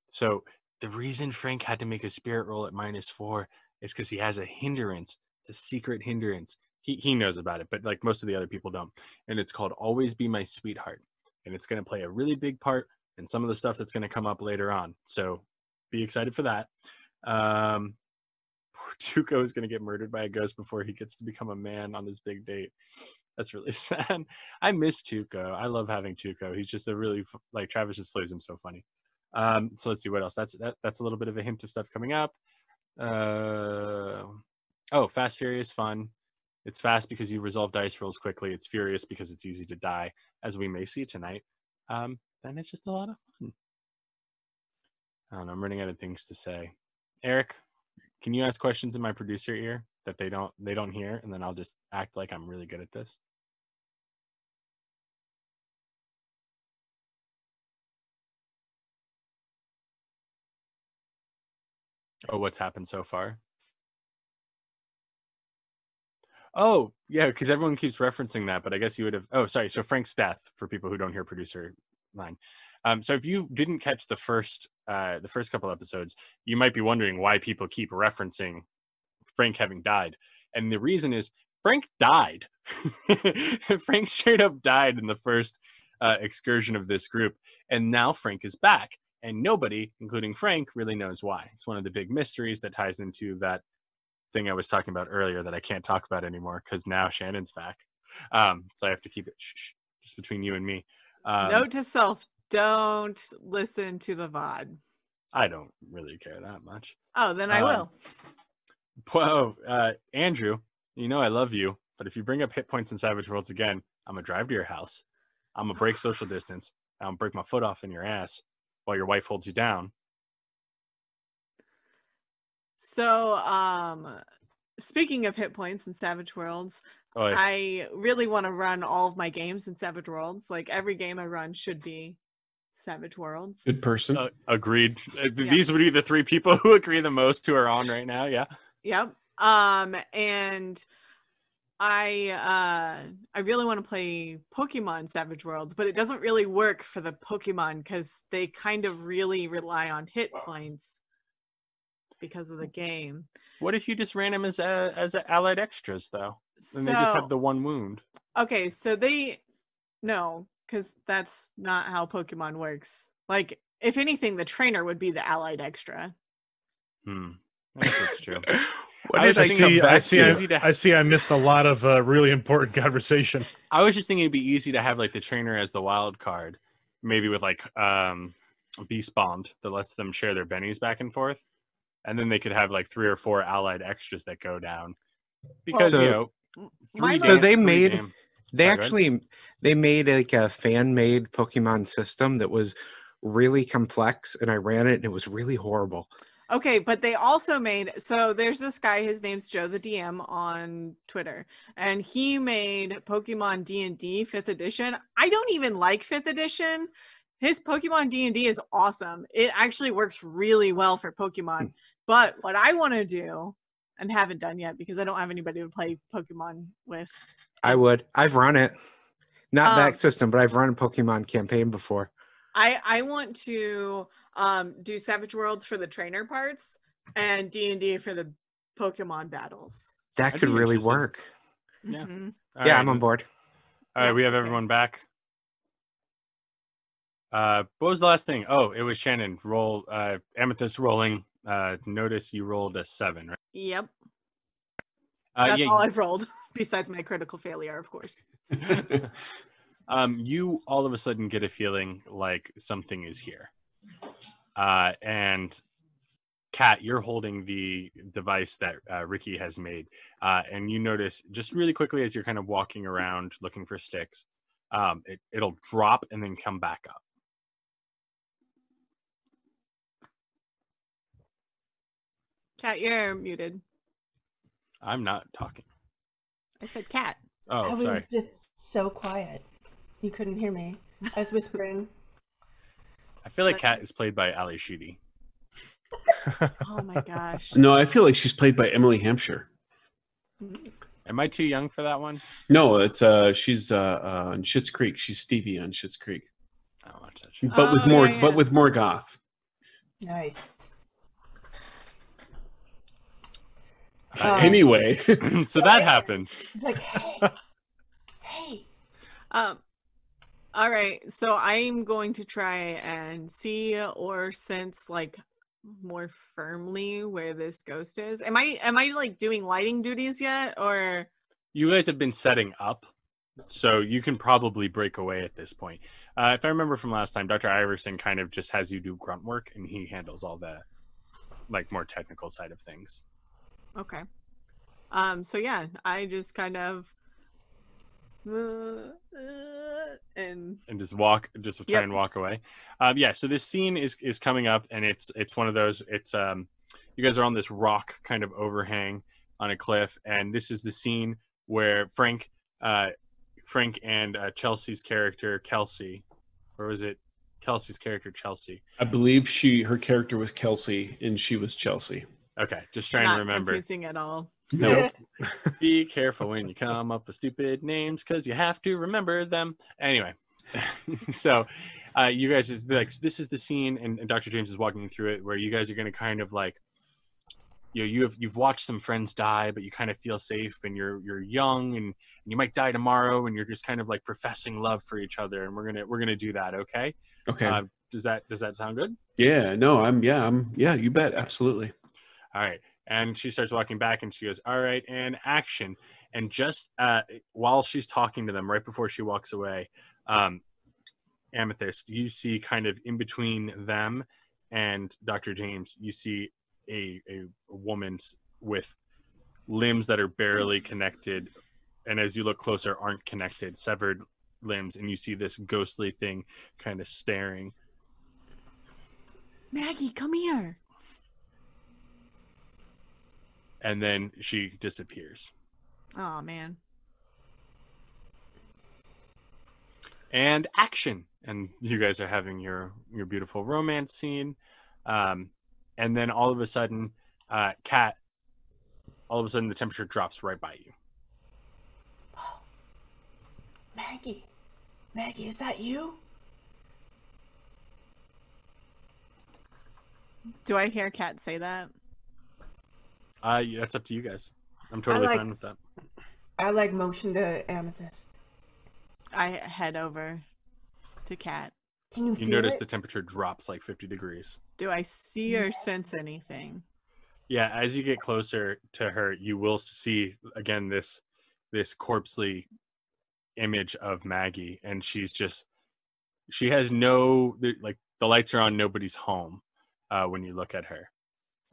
So the reason Frank had to make a spirit roll at -4 is because he has a hindrance. It's a secret hindrance. He knows about it, but like most of the other people don't. And it's called Always Be My Sweetheart. And it's going to play a really big part in some of the stuff that's going to come up later on. So be excited for that. Poor Tuco is going to get murdered by a ghost before he gets to become a man on his big date. That's really sad. I miss Tuco. I love having Tuco. He's just a really, like, Travis just plays him so funny. So let's see what else. That's a little bit of a hint of stuff coming up. Fast, Furious, fun. It's fast because you resolve dice rolls quickly. It's furious because it's easy to die, as we may see tonight. Then it's just a lot of fun. I don't know. I'm running out of things to say. Eric, can you ask questions in my producer ear that they don't hear, and then I'll just act like I'm really good at this? Oh, what's happened so far? Oh, yeah, because everyone keeps referencing that, but I guess you would have. Oh, sorry. So Frank's death, for people who don't hear producer line. So if you didn't catch the first couple episodes, you might be wondering why people keep referencing Frank having died, and the reason is Frank died. Frank straight up died in the first excursion of this group, and now Frank is back, and nobody, including Frank, really knows why. It's one of the big mysteries that ties into that thing I was talking about earlier that I can't talk about anymore because now Shannon's back. So I have to keep it just between you and me. Note to self: don't listen to the VOD. I don't really care that much. Oh, then I will. Whoa, Andrew, you know I love you, but if you bring up hit points in Savage Worlds again, I'm gonna drive to your house. I'm gonna break social distance. I'm gonna break my foot off in your ass while your wife holds you down. So, speaking of hit points in Savage Worlds, I really want to run all of my games in Savage Worlds. Like, every game I run should be Savage Worlds. Good person. Agreed. These would be the three people who agree the most who are on right now. Yeah. Yep. And I really want to play Pokemon Savage Worlds, but it doesn't really work for the Pokemon because they kind of really rely on hit points because of the game. What if you just ran them as allied extras though? And they just have the one wound. Okay, so no, because that's not how Pokemon works. Like, if anything, the trainer would be the allied extra. I think that's true. I see. I missed a lot of really important conversation. I was just thinking it'd be easy to have like the trainer as the wild card, maybe with like Beast Bombed that lets them share their bennies back and forth, and then they could have like 3 or 4 allied extras that go down. Because they made like a fan-made Pokemon system that was really complex, and I ran it and it was really horrible. Okay, but they also there's this guy, his name's Joe the DM on Twitter, and he made Pokemon D&D 5th edition. I don't even like 5th edition. His Pokemon D&D is awesome. It actually works really well for Pokemon. But what I want to do, and haven't done yet because I don't have anybody to play Pokemon with. I've run it. Not that system, but I've run a Pokemon campaign before. I want to do Savage Worlds for the trainer parts and D&D for the Pokemon battles. That could really work. Yeah. Mm-hmm. Yeah, I'm on board. All right, we have everyone back. What was the last thing? Oh, it was Shannon. Roll Amythest rolling. Notice you rolled a 7, right? Yep. That's all I've rolled, besides my critical failure, of course. You all of a sudden get a feeling like something is here. And Kat, you're holding the device that Ricky has made. And you notice just really quickly as you're kind of walking around looking for sticks, it'll drop and then come back up. Kat, you're muted. I'm not talking. I said Kat. I Oh, was sorry. just so quiet. You couldn't hear me. I was whispering. I feel like Kat is played by Ali Sheedy. Oh my gosh. No, I feel like she's played by Emily Hampshire. Am I too young for that one? No, it's she's on Schitt's Creek. She's Stevie on Schitt's Creek, I don't watch that show. but with Oh, more, yeah, yeah. but with more goth. Nice. Anyway, So that happens. He's like, hey, hey. All right, so I'm going to try and see or sense like more firmly where this ghost is. Am I like doing lighting duties yet, or You guys have been setting up, so you can probably break away at this point. If I remember from last time, Dr. Iverson kind of just has you do grunt work, and he handles all the like more technical side of things. okay? So yeah, I just kind of and just try Yep. and walk away. Yeah, so this scene is coming up, and it's one of those. It's you guys are on this rock kind of overhang on a cliff, and this is the scene where Frank and Chelsea's character Kelsey, or was it Kelsey's character Chelsea? I believe her character was Kelsey and she was Chelsea. Okay, just trying not to remember. confusing at all. No, Be careful when you come up with stupid names, because you have to remember them. Anyway, so you guys is like, this is the scene, and Dr. James is walking you through it, where you guys are going to kind of like, you've watched some friends die, but you kind of feel safe, and you're young, and you might die tomorrow, and you're just kind of like professing love for each other, and we're gonna do that. Okay. okay. Does that sound good? Yeah, no, I'm you bet, absolutely. All right. And she starts walking back, and she goes, all right, and action. And just while she's talking to them, right before she walks away, Amythest, you see kind of in between them and Dr. James, you see a woman with limbs that are barely connected. And as you look closer, aren't connected, severed limbs. And you see this ghostly thing kind of staring. Maggie, come here. And then she disappears. Oh man. And action. And you guys are having your beautiful romance scene. And then all of a sudden, Kat, all of a sudden the temperature drops right by you. Maggie, is that you? Do I hear Kat say that? Yeah, that's up to you guys. I'm totally fine with that. I like motion to Amythest. I head over to Kat. Can you You feel notice it? the temperature drops like 50 degrees. Do I see or sense anything? Yeah, as you get closer to her, you will see again this corpsely image of Maggie, and she has no, like, the lights are on, nobody's home when you look at her.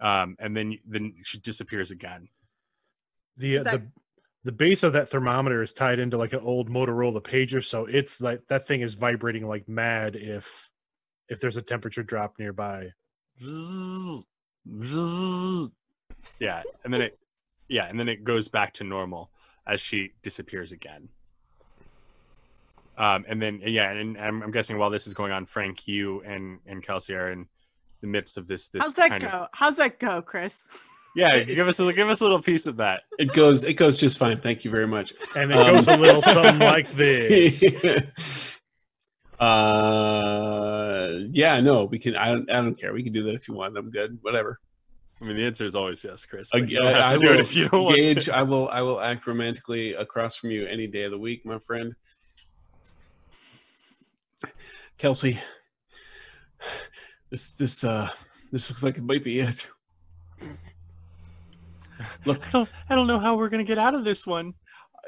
And then she disappears again. The base of that thermometer is tied into like an old Motorola pager, so it's like that thing is vibrating like mad if there's a temperature drop nearby. Yeah, and then it goes back to normal as she disappears again. And then and I'm guessing while this is going on, Frank, you and Kelsey are in the midst of this. How's that go? How's that go, Chris? Yeah, give us a little piece of that. It goes just fine. Thank you very much. And it goes a little something like this. Yeah, no, we can. I don't care. We can do that if you want. I'm good. Whatever. I mean, the answer is always yes, Chris. I You don't have to do it if you don't want Gage, to. I will act romantically across from you any day of the week, my friend. Kelsey, this looks like it might be it. Look, I don't know how we're gonna get out of this one.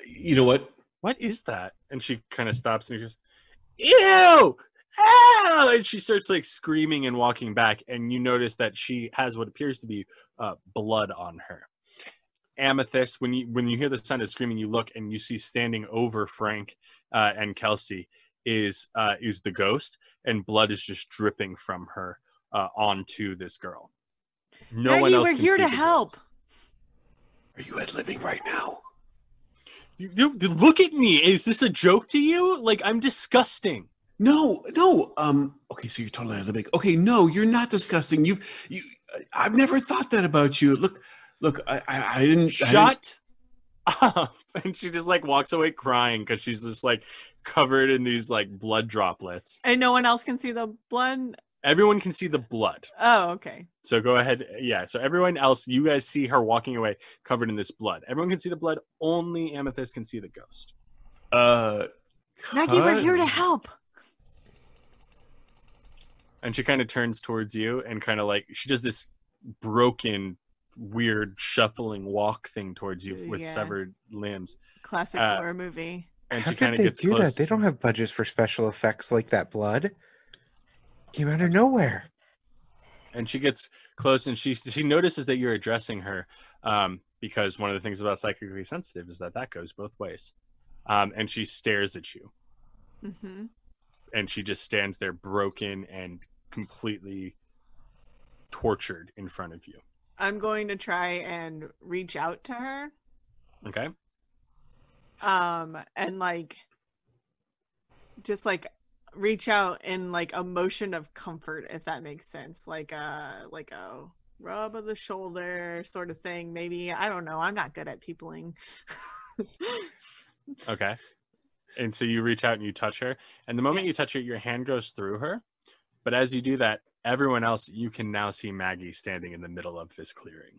you know what? What is that? And she kind of stops and goes, "Ew! Ow!" And she starts like screaming and walking back. And you notice that she has what appears to be blood on her. Amythest, when you hear the sound of screaming, you look and you see standing over Frank and Kelsey is the ghost, and blood is just dripping from her onto this girl. No Maggie, one else we're can here see to the help. ghost. Are you ad libbing right now? You look at me. Is this a joke to you? Like, I'm disgusting. No. Okay, so you're totally ad libbing. Okay, no, you're not disgusting. I've never thought that about you. Look, I didn't. Shut up. And she just like walks away crying because she's just like covered in these like blood droplets. And no one else can see the blood? Everyone can see the blood. Oh, okay. So go ahead. Yeah. So everyone else, you guys see her walking away covered in this blood. Everyone can see the blood. Only Amythest can see the ghost. Maggie, we're here to help. And she kind of turns towards you and kind of like, she does this broken, weird, shuffling walk thing towards you with severed limbs. Classic horror movie. And How she kind could of they gets do close. that? They don't have budgets for special effects like that blood. Came out of nowhere. And she gets close and she notices that you're addressing her because one of the things about psychically sensitive is that goes both ways. And she stares at you. Mm-hmm. And she just stands there broken and completely tortured in front of you. I'm going to try and reach out to her. Okay. And like just like reach out in like a motion of comfort, if that makes sense. Like a rub of the shoulder sort of thing. Maybe, I don't know. I'm not good at peopling. Okay. And so you reach out and you touch her. And the moment you touch her, your hand goes through her. But as you do that, everyone else, you can now see Maggie standing in the middle of this clearing.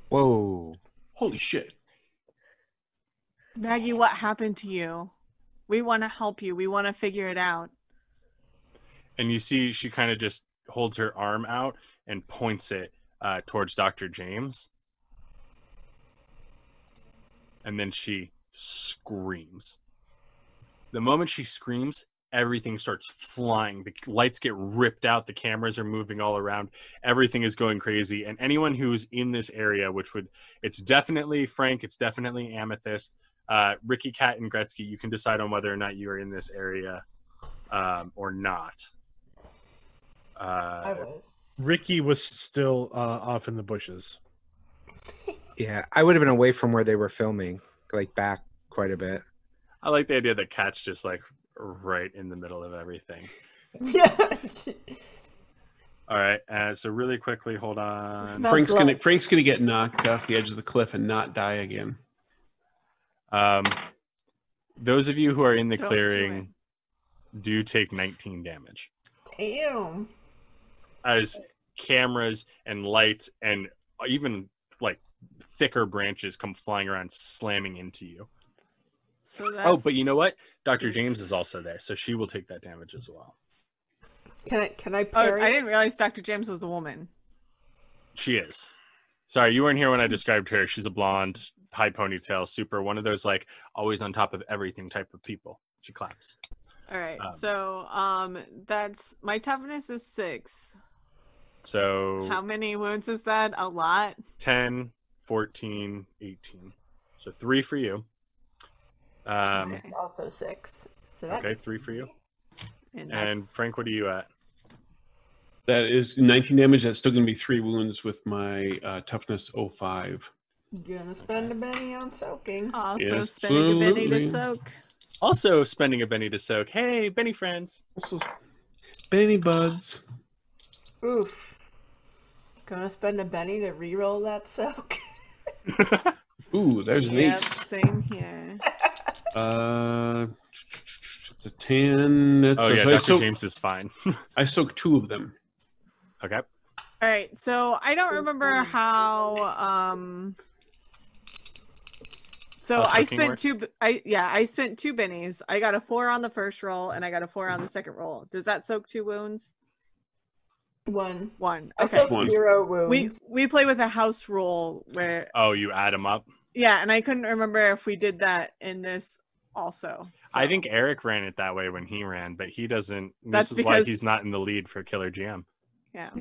Whoa. Holy shit. Maggie, what happened to you? We want to help you. We want to figure it out. And you see she kind of just holds her arm out and points it towards Dr. James. And then she screams. The moment she screams, everything starts flying. The lights get ripped out. The cameras are moving all around. Everything is going crazy. And anyone who's in this area, it's definitely Frank, it's definitely Amythest, Ricky, Kat, and Gretsky, you can decide on whether or not you are in this area or not. I was. Ricky was still off in the bushes. Yeah, I would have been away from where they were filming, like back quite a bit. I like the idea that Kat's just like right in the middle of everything. Yeah. All right, so really quickly, hold on. No. Frank's gonna get knocked off the edge of the cliff and not die again. Those of you who are in the Don't clearing do take 19 damage Damn. as cameras and lights and even like thicker branches come flying around, slamming into you. So that's... Oh, but you know what? Dr. James is also there, so she will take that damage as well. Can I Oh, parry? I didn't realize Dr. James was a woman. She is. Sorry, you weren't here when I described her. She's a blonde, high ponytail, super one of those like always on top of everything type of people. She claps. All right. So that's my toughness is 6. So How many wounds is that? A lot. 10, 14, 18. So 3 for you. Mine's also 6. So that Okay, makes 3 for you. And And Frank, what are you at? That is 19 damage. That's still going to be 3 wounds with my toughness 05. Gonna spend a penny on soaking. also spending a penny to Absolutely. soak. Also spending a Benny to soak. Hey, Benny friends. Also, Benny Buds. Oof. Gonna spend a penny to re-roll that soak. Ooh, there's an Yep, ace. same here. It's a 10. That's Oh yeah, so Dr. James is fine. I soaked 2 of them. Okay. All right. So I don't remember how. So How I soaking spent works? 2. I spent 2 bennies. I got a 4 on the first roll, and I got a 4 on the second roll. Does that soak 2 wounds? 1. 1. I Okay. soaked One. 0 wounds. We play with a house rule where Oh, you add them up? yeah, and I couldn't remember if we did that in this also. I so. think Eric ran it that way when he ran, but he doesn't. That's This is why because- he's not in the lead for Killer GM. Yeah.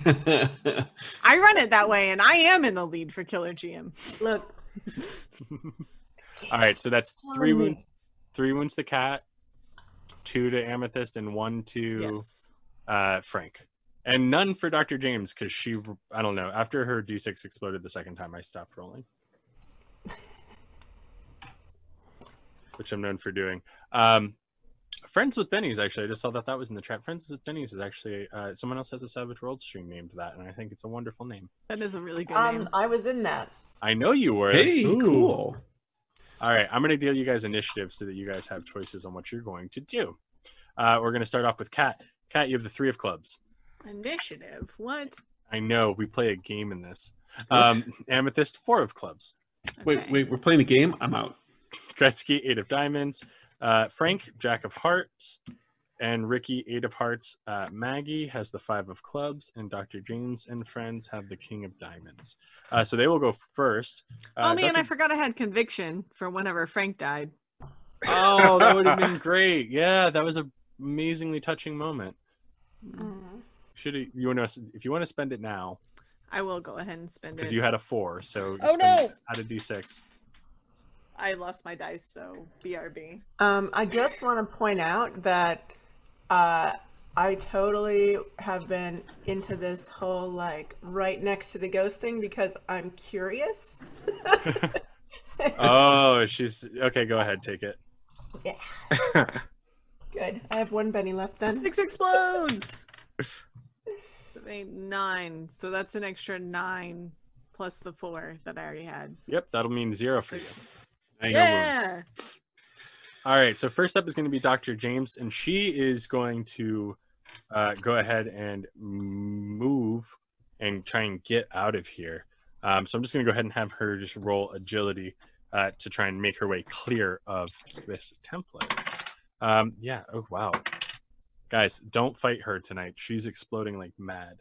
I run it that way, and I am in the lead for Killer GM. Look. All right, so that's 3 Killing me. wounds. 3 wounds to Kat, 2 to Amythest, and 1 to Yes. Frank. And none for Dr. James because I don't know. After her D6 exploded the second time, I stopped rolling. Which I'm known for doing. Friends with Benny's, actually. I just saw that was in the chat. Friends with Benny's is actually, someone else has a Savage World stream named that, and I think it's a wonderful name. That is a really good name. I was in that. I know you were. Hey, Ooh. cool. All right, I'm going to deal you guys initiative so that you guys have choices on what you're going to do. We're going to start off with Kat. Kat, you have the 3 of clubs. Initiative? What? I know, we play a game in this. Amethyst, 4 of clubs. Okay. Wait, we're playing a game? I'm out. Gretsky, 8 of diamonds. Frank, Jack of hearts. And Ricky, 8 of hearts. Maggie has the 5 of clubs. And Dr. James and friends have the king of diamonds. So they will go first. Oh man, Dr. I forgot I had conviction for whenever Frank died. Oh, that would have been great. Yeah, that was an amazingly touching moment. If you want to spend it now, I will go ahead and spend it. because you had a 4, so Oh, no! Add a d6. I lost my dice, so BRB. I just want to point out that I totally have been into this whole like right next to the ghost thing because I'm curious. Oh, she's okay. Go ahead, take it. Yeah. Good. I have 1 Benny left then. 6 explodes! 7, 8, 9. So that's an extra 9 plus the 4 that I already had. Yep, that'll mean 0 for you. Yeah! All right, so first up is going to be Dr. James, and she is going to go ahead and move and try and get out of here. So I'm just going to go ahead and have her just roll agility to try and make her way clear of this template. Yeah, oh wow. Guys, don't fight her tonight. She's exploding like mad.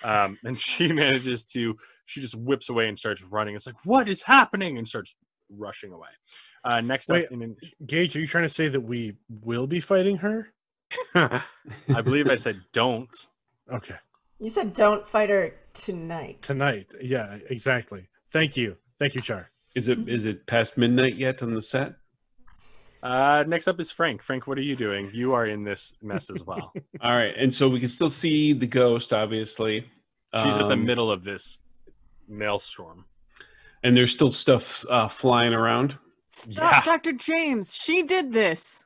And she just whips away and starts running. It's like, what is happening? And starts rushing away. Next up, Gage, are you trying to say that we will be fighting her? I believe I said don't. Okay. You said don't fight her tonight. Tonight. Yeah, exactly. Thank you, Char. Is it past midnight yet on the set? Next up is Frank. Frank, what are you doing? You are in this mess as well. All right, and so we can still see the ghost, obviously. She's at the middle of this maelstrom. And there's still stuff flying around. Stop, yeah. Dr. James. She did this.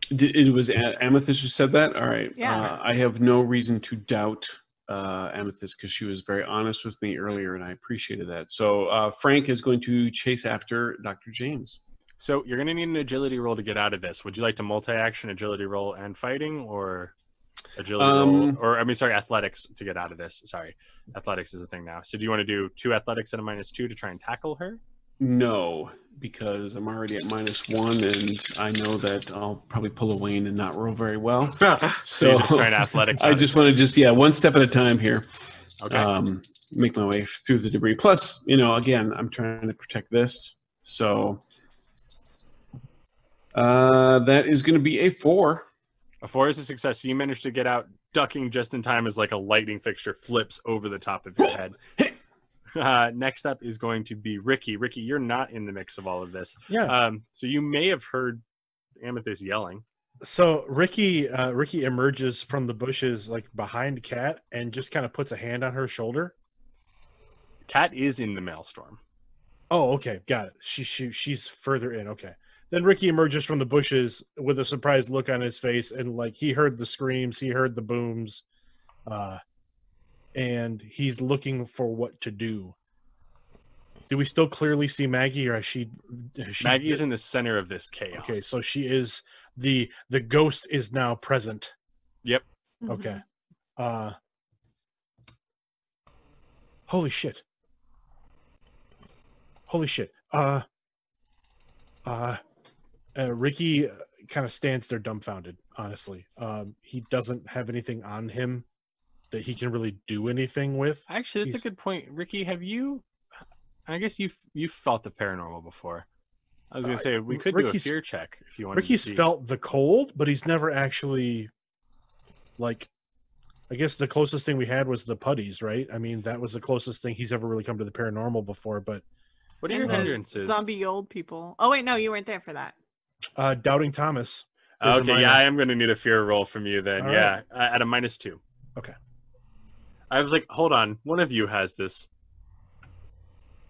It was Amythest who said that? All right. Yeah. I have no reason to doubt Amythest because she was very honest with me earlier, and I appreciated that. So Frank is going to chase after Dr. James. So you're going to need an agility roll to get out of this. Would you like to multi-action agility roll and fighting, or agility roll, or athletics to get out of this? Sorry, athletics is a thing now. So do you want to do 2 athletics and a -2 to try and tackle her? No, because I'm already at -1, and I know that I'll probably pull a Wayne and not roll very well. So you're just trying athletics. I just want to one step at a time here. Okay. Make my way through the debris. Plus, again, I'm trying to protect this. So that is going to be a 4. A 4 is a success. So you managed to get out, ducking just in time as like a lightning fixture flips over the top of your head. Next up is going to be Ricky. Ricky, you're not in the mix of all of this. Yeah. So you may have heard Amythest yelling. So Ricky emerges from the bushes like behind Kat and just kind of puts a hand on her shoulder. Kat is in the maelstrom. Oh, okay, got it. She's further in. Okay. Then Ricky emerges from the bushes with a surprised look on his face, and like he heard the screams, he heard the booms, and he's looking for what to do. Do we still clearly see Maggie, or has she Maggie is in the center of this chaos. Okay, so she is the ghost is now present. Yep. Okay. Holy shit. Ricky kind of stands there dumbfounded, honestly. He doesn't have anything on him that he can really do anything with. Actually, that's a good point. Ricky, have you... I guess you've felt the paranormal before. I was going to say, we could do a fear check if you want. Ricky's felt the cold, but he's never actually, like... I guess the closest thing we had was the putties, right? I mean, that was the closest thing he's ever really come to the paranormal before, but... What are your hindrances? Zombie old people. Oh, wait, no, you weren't there for that. Doubting Thomas. There's a Okay, minor. yeah, I am going to need a fear roll from you then. All Yeah, at a -2. Okay. I was like, hold on, one of you has this.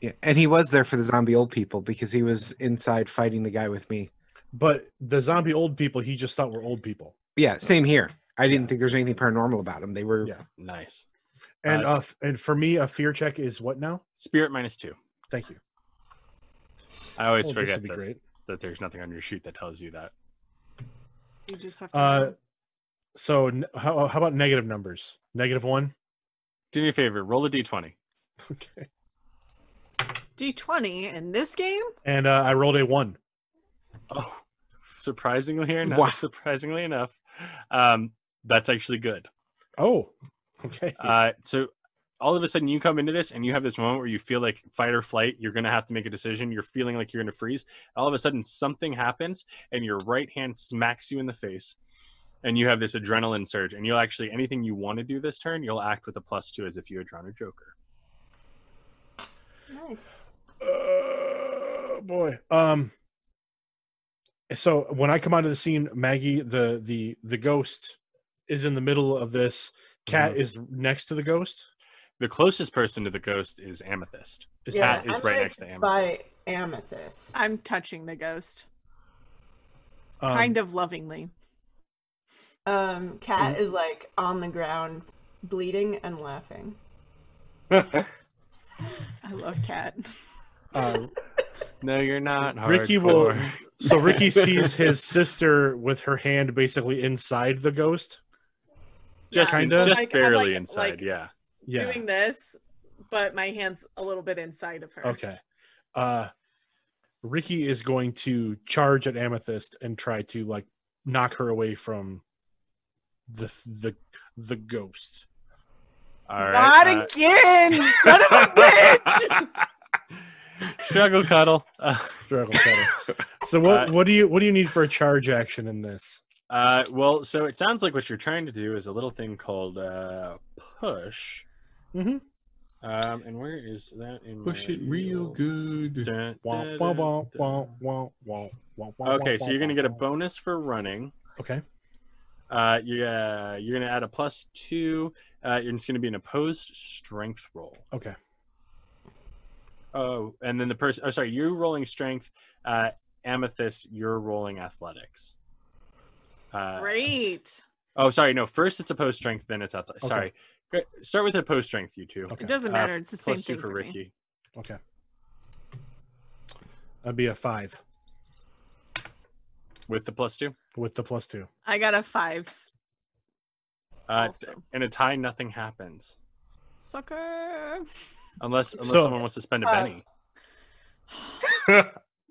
Yeah, and he was there for the zombie old people because he was inside fighting the guy with me. But the zombie old people, he just thought were old people. Yeah, same here. I didn't think there's anything paranormal about them. They were. Yeah. Nice. And for me, a fear check is what now? Spirit -2. Thank you. I always This forget would be great. that there's nothing on your sheet that tells you that. You just have to. So how about negative numbers? -1. Do me a favor, roll a d20. Okay. D20 in this game? And I rolled a 1. Oh, surprisingly enough, Wow. surprisingly enough, that's actually good. Oh, okay. So all of a sudden you come into this and you have this moment where you feel like fight or flight. You're going to have to make a decision. You're feeling like you're going to freeze. All of a sudden something happens and your right hand smacks you in the face and you have this adrenaline surge. And you'll actually, anything you want to do this turn, you'll act with a +2 as if you had drawn a Joker. Nice. Boy. So when I come onto the scene, Maggie, the ghost, is in the middle of this. Kat is next to the ghost. The closest person to the ghost is Amythest. Kat is I'm right like next to Amythest. by Amethyst. I'm touching the ghost. Um, Kind of lovingly. Kat is like on the ground, bleeding and laughing. I love Cat. No, you're not. Ricky will. hardcore. So Ricky sees his sister with her hand basically inside the ghost. Just, Yeah, kinda. just I'm barely like- inside, like yeah. Yeah. doing this, but my hand's a little bit inside of her. Okay. Ricky is going to charge at Amythest and try to like knock her away from the ghost. All right. Not again! Son of a bitch! Struggle cuddle. Struggle cuddle. So what do you need for a charge action in this? Well, so it sounds like what you're trying to do is a little thing called push. Mm-hmm. And where is that in Push my it real deal? good. Dun, Wah, dun, wah, dun, wah, dun. wah, wah, wah, wah, wah, Okay, so wah, you're gonna get a wah. bonus for running. Okay. You're gonna add a +2. It's gonna be an opposed strength roll. Okay. Oh, and then the person. Oh, sorry, you're rolling strength. Amethyst, you're rolling athletics. Great. Oh, sorry. No, first it's opposed strength, then it's athletics. Okay. Sorry. Great. Start with opposed strength, you two. Okay. It doesn't matter. It's the same +2 thing for for Ricky. me. Okay. That'd be a 5 With the +2. with the +2. I got a 5. Also. In a tie, nothing happens Sucker. unless So- someone wants to spend a Benny.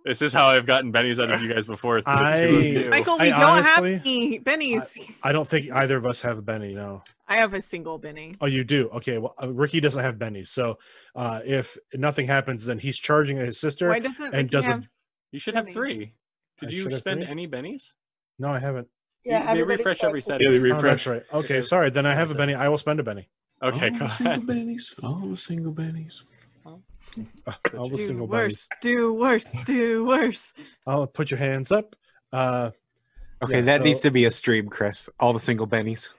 This is how I've gotten bennies out of you guys before. Through the two of you. Michael, I we don't honestly- have any bennies. I don't think either of us have a Benny. No. I have a single Benny. Oh, you do. Okay. Well, Ricky doesn't have bennies, so if nothing happens, then he's charging at his sister. Why doesn't and Ricky doesn't- have? You should have Bennies. 3. Did I you should have spend 3? any bennies? No, I haven't. Yeah, They everybody refresh tried every to- setting. Yeah, they Oh, that's refresh. right. Okay, sorry. Then I have a Benny. I will spend a Benny. Okay, All go the single ahead. bennies. All the single bennies. All the Do single worse. Bennies. Do worse. Do worse. I'll put your hands up. Okay, Yeah, that so- needs to be a stream, Chris. All the single bennies.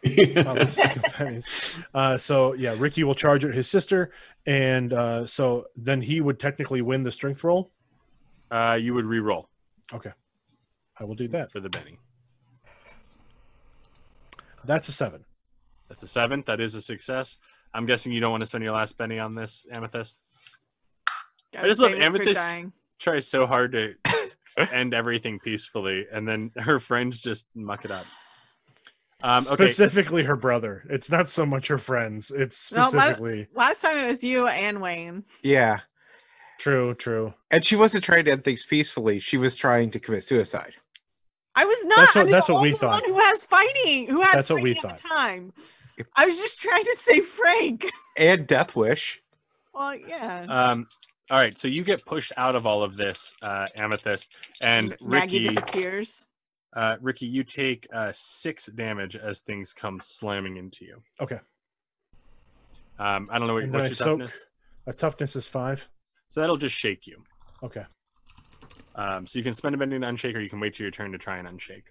All the single Bennies. So yeah, Ricky will charge at his sister, and so then he would technically win the strength roll. You would re-roll Okay, I will do that. for the Benny. That's a 7. That's a 7. That is a success. I'm guessing you don't want to spend your last Benny on this, Amethyst. Gotta just love save it for Amethyst. dying. Tries so hard to end everything peacefully, and then her friends just muck it up. Okay, Specifically, her brother. It's not so much her friends. It's No, specifically Last time it was you and Wayne. Yeah. true. True. And she wasn't trying to end things peacefully. She was trying to commit suicide. I was not. That's what- I'm that's the what we only thought. one who has fighting. Who had That's what we fighting at thought. the time. I was just trying to save Frank. And Death Wish. Well, yeah. all right. So you get pushed out of all of this, Amethyst, and Maggie Ricky. disappears. Ricky, you take 6 damage as things come slamming into you. Okay. I don't know And then I what's your soak. toughness. A toughness is 5. So that'll just shake you. Okay. So you can spend a Benny to unshake, or you can wait till your turn to try and unshake.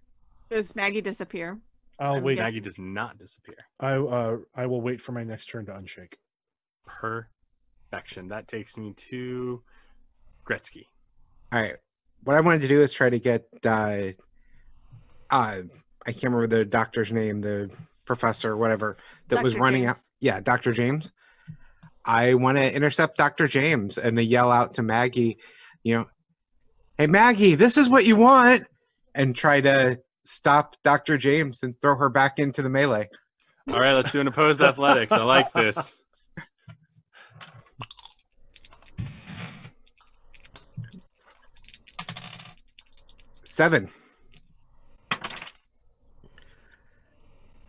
Does Maggie disappear? I'll I'm wait. guessing- Maggie does not disappear. I will wait for my next turn to unshake. Perfection. That takes me to Gretsky. All right. What I wanted to do is try to get I can't remember the doctor's name, the professor, whatever, that was Dr. running James. out. Yeah, Dr. James. I want to intercept Dr. James and to yell out to Maggie, hey, Maggie, this is what you want, and try to stop Dr. James and throw her back into the melee. All right, let's do an opposed athletics. I like this. Seven.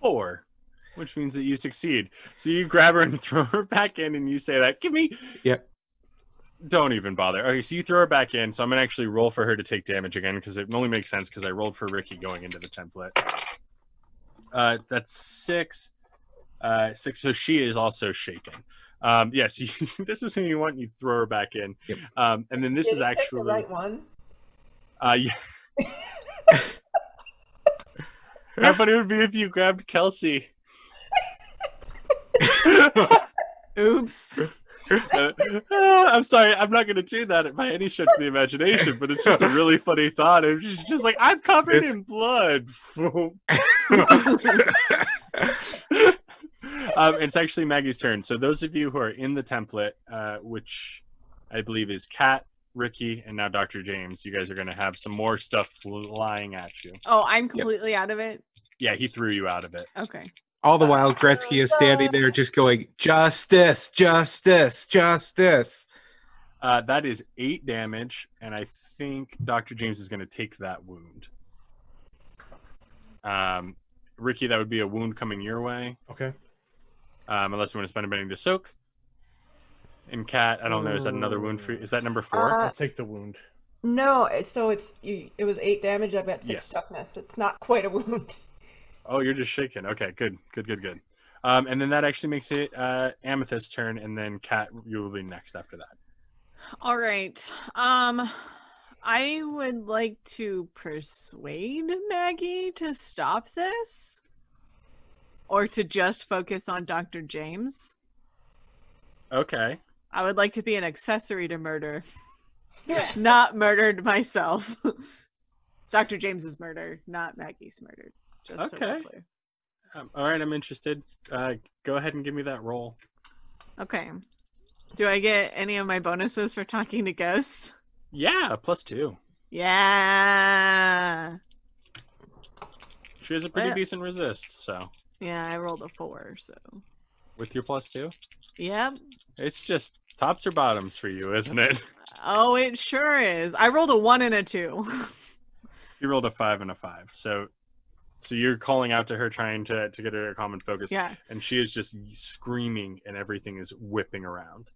4, which means that you succeed. So you grab her and throw her back in, and you say that, give me... Yep. Don't even bother. Okay, so you throw her back in, so I'm going to actually roll for her to take damage again, because it only makes sense, because I rolled for Ricky going into the template. That's 6. 6, so she is also shaken. Yes, this is who you want, you throw her back in. Yep. And then this Did is you pick actually... the right one. Yeah. How funny it would be if you grabbed Kelsey. Oops. I'm sorry, I'm not going to do that by any stretch of the imagination, but it's just a really funny thought. It's just like, I'm covered in blood. It's actually Maggie's turn. So those of you who are in the template, which I believe is Kat, Ricky, and now Dr. James, you guys are going to have some more stuff flying at you. Oh, I'm completely out of it. Yeah, he threw you out of it. Okay. All the while, Gretsky is standing there just going, justice, justice, justice. That is 8 damage, and I think Dr. James is going to take that wound. Ricky, that would be a wound coming your way. Okay. Unless you want to spend a minute to soak. And Kat, I don't know, is that another wound for you? Is that number 4? I'll take the wound. No, so it was 8 damage. I've got 6 Yes. toughness. It's not quite a wound. Oh, you're just shaking. Okay, good. And then that actually makes it Amythest's turn, and then Kat, you will be next after that. All right. I would like to persuade Maggie to stop this, or to just focus on Dr. James. Okay. I would like to be an accessory to murder, not murdered myself. Dr. James's murder, not Maggie's murder. Just so we're Okay. clear. All right, I'm interested. Go ahead and give me that roll. Okay. Do I get any of my bonuses for talking to ghosts? Yeah, +2. Yeah. She has a pretty Well- decent resist, so Yeah, I rolled a 4, so. with your +2, Yep. it's just tops or bottoms for you, isn't it? Oh, it sure is. I rolled a 1 and a 2. You rolled a 5 and a 5, so you're calling out to her, trying to get her a common focus. Yeah. And she is just screaming, and everything is whipping around.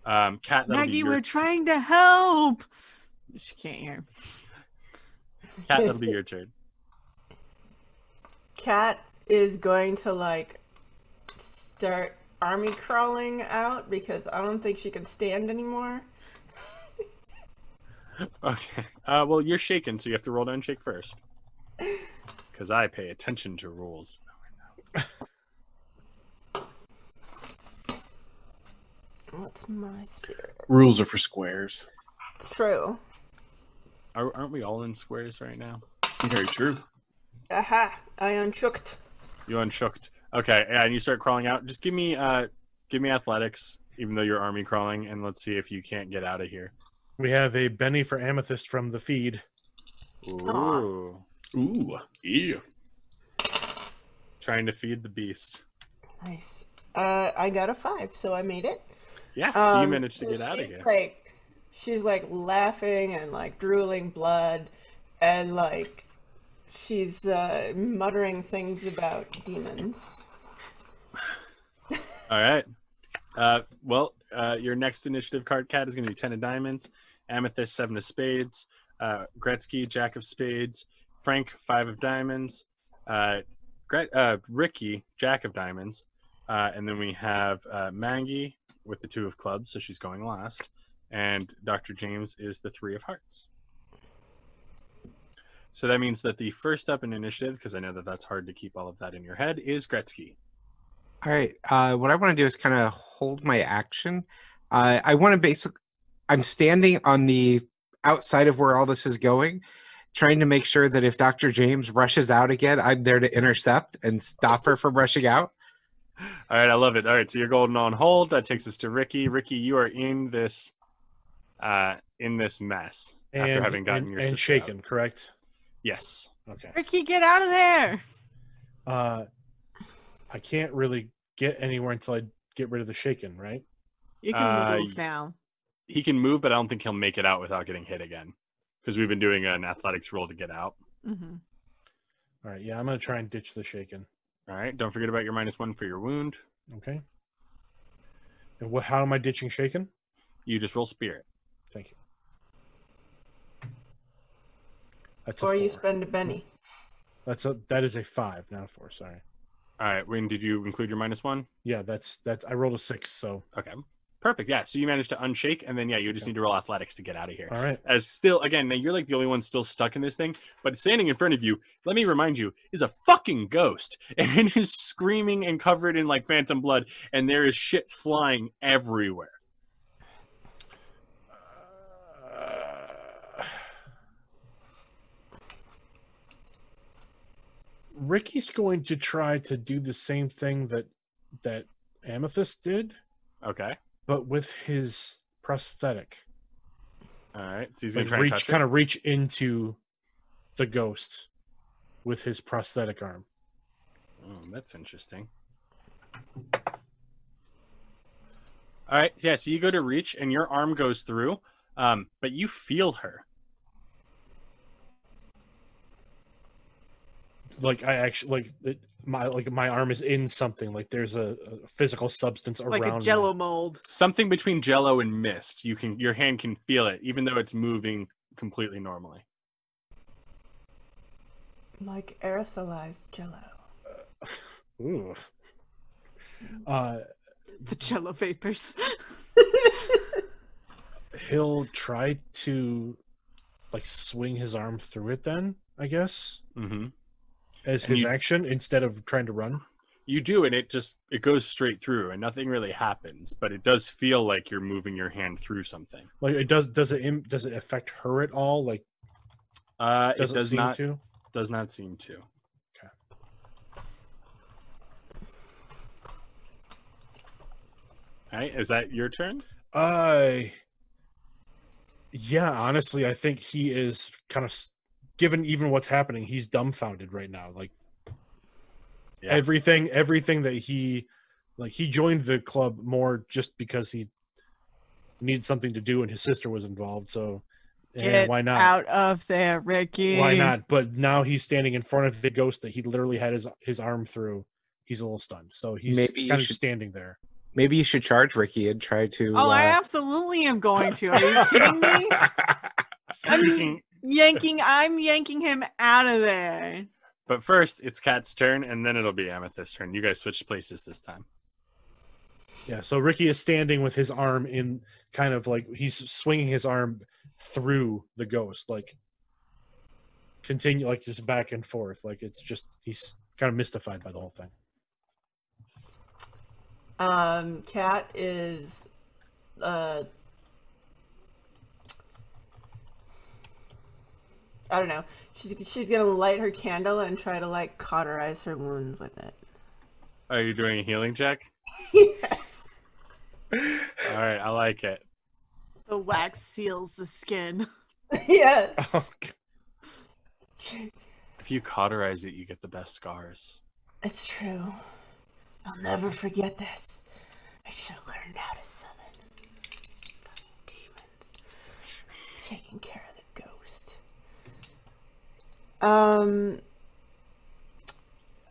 Kat, that'll be Maggie, your we're trying to help. She can't hear. Kat, that'll be your turn. Kat is going to start army crawling out because I don't think she can stand anymore. Okay. Well, you're shaken, so you have to roll to unshake first. Because I pay attention to rules. What's my spirit? Rules are for squares. It's true. Aren't we all in squares right now? Very true. Aha! I unshooked. You unshooked. Okay, yeah, and you start crawling out. Just give me athletics, even though you're army crawling, and let's see if you can't get out of here. We have a Benny for Amethyst from the feed. Ooh. Ooh, yeah. Trying to feed the beast. Nice. I got a 5, so I made it. Yeah, so you managed to So get out of she's here. She's laughing and drooling blood, and she's muttering things about demons. All right. Your next initiative card, Kat, is going to be 10 of diamonds. Amethyst, 7 of spades. Gretsky, Jack of spades. Frank, 5 of diamonds. Ricky, Jack of diamonds. And then we have Maggie with the 2 of clubs, so she's going last. And Dr. James is the 3 of hearts. So that means that the first up in initiative, because I know that that's hard to keep all of that in your head, is Gretsky. All right. What I want to do is kind of hold my action. I want to basically. I'm standing on the outside of where all this is going, trying to make sure that if Dr. James rushes out again, I'm there to intercept and stop her from rushing out. All right, I love it. All right, so you're golden on hold. That takes us to Ricky. Ricky, you are in this mess after having gotten your sister shaken, out. correct? Yes. Okay. Ricky, get out of there! I can't really get anywhere until I get rid of the shaken, right? You can move now. He can move, but I don't think he'll make it out without getting hit again, because we've been doing an athletics roll to get out. Mm-hmm. All right, yeah, I'm gonna try and ditch the shaken. All right, don't forget about your -1 for your wound. Okay. And how am I ditching shaken? You just roll spirit. Thank you. That's Or a 4. you spend a penny. That is a 5, not a 4. Sorry. All right, when did you include your -1? Yeah, that's I rolled a 6, so Okay, perfect. Yeah, so you managed to unshake, and then you just need to roll athletics to get out of here. all right. As still, again, now you're like the only one still stuck in this thing, but standing in front of you, let me remind you, is a fucking ghost, and it is screaming and covered in like phantom blood, and there is shit flying everywhere. Ricky's going to try to do the same thing that Amythest did, Okay. but with his prosthetic. All right. So he's gonna Like try and touch it. reach into the ghost with his prosthetic arm. Oh, that's interesting. All right. Yeah. So you go to reach, and your arm goes through, but you feel her. Like I actually my arm is in something. Like there's a physical substance around Like a jello mold. Something between Jello and mist. Your hand can feel it, even though it's moving completely normally. Like aerosolized jello. Ooh. The jello vapors. He'll try to like swing his arm through it then, I guess. Mm-hmm. As his action instead of trying to run. You do, and it goes straight through, and nothing really happens. But it does feel like you're moving your hand through something. Like it does. Does it affect her at all? Like, it does seem not. to. Does not seem to. Okay. All right. Is that your turn? Yeah. Honestly, I think he is kind of, given even what's happening, he's dumbfounded right now. Like everything that he joined the club more just because he needed something to do and his sister was involved. So why not? Out of there, Ricky. Why not? But now he's standing in front of the ghost that he literally had his arm through. He's a little stunned. So he's kind of standing there. Maybe you should charge Ricky and try to. Oh, I absolutely am going to. Are you kidding me? I'm yanking him out of there. But first, it's Kat's turn, and then it'll be Amythest's turn. You guys switched places this time. Yeah, so Ricky is standing with his arm in kind of like he's swinging his arm through the ghost, like continue like just back and forth. Like it's just he's kind of mystified by the whole thing. Kat is I don't know. She's gonna light her candle and try to like cauterize her wounds with it. Are you doing a healing check? Yes. All right, I like it. The wax seals the skin. Yeah. Oh, if you cauterize it, you get the best scars. It's true. I'll never forget this. I should have learned how to summon demons. Taking care of the ghost.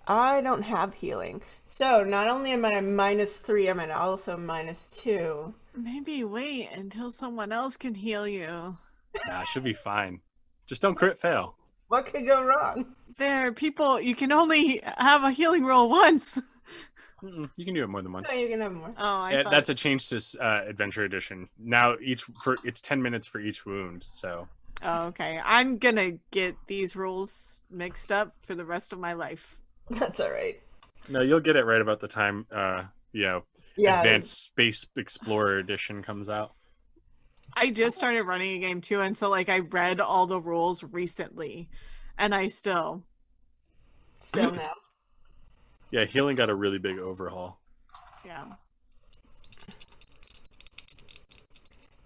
I don't have healing. So not only am I -3, I'm also -2. Maybe wait until someone else can heal you. Nah, it should be fine. Just don't crit fail. What could go wrong? There are people, you can only have a healing roll once. You can do it more than once. No, you can have more. Oh, thought... That's a change to Adventure Edition. Now it's 10 minutes for each wound. So Oh, okay. I'm gonna get these rules mixed up for the rest of my life. That's all right. No, you'll get it right about the time, Yeah. Advanced Space Explorer Edition comes out. I just started running a game too, and so like I read all the rules recently, and I still no. Yeah, healing got a really big overhaul. Yeah.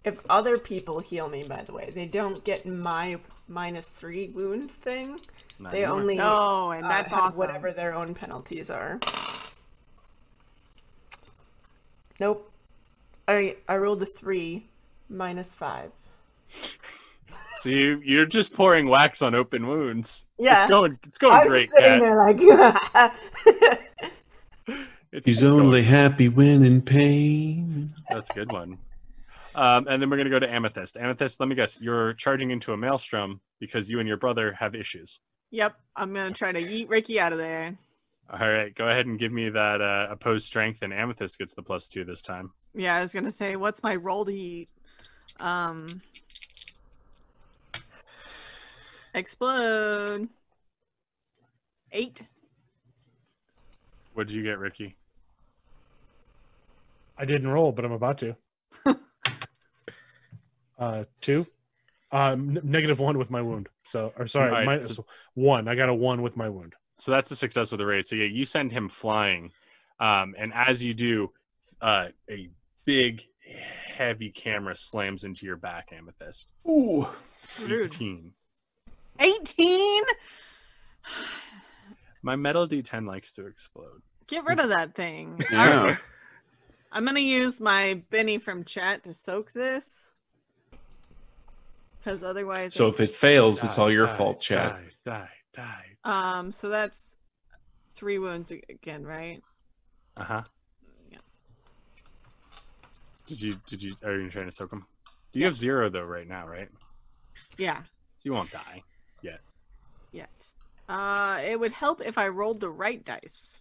If other people heal me, by the way, they don't get my -3 wounds thing. Not They anymore. only No, and that's have awesome. whatever their own penalties are. Nope. I rolled a 3, -5. So you're just pouring wax on open wounds. Yeah. It's going I'm great, sitting Kat. there like, He's it's only going- happy when in pain. That's a good one. And then we're gonna go to Amythest. Amythest, let me guess, you're charging into a maelstrom because you and your brother have issues. Yep, I'm gonna try to yeet Ricky out of there. All right, go ahead and give me that opposed strength, and Amythest gets the +2 this time. Yeah, I was gonna say, what's my roll to yeet? Explode. 8. What did you get, Ricky? I didn't roll, but I'm about to. 2. -1 with my wound. So, or sorry, All right, -1. I got a 1 with my wound. So that's a success with the raid. So yeah, you send him flying, and as you do, a big, heavy camera slams into your back, Amythest. Ooh. 18. 18? My metal D10 likes to explode. Get rid of that thing. Yeah. I'm gonna use my Benny from chat to soak this. Because otherwise... So if it fails, it's all your fault, Chad. Die. So that's 3 wounds again, right? Uh-huh. Yeah. Did you are you trying to soak him? You have 0 though right now, right? Yeah, So you won't die yet. yet. It would help if I rolled the right dice.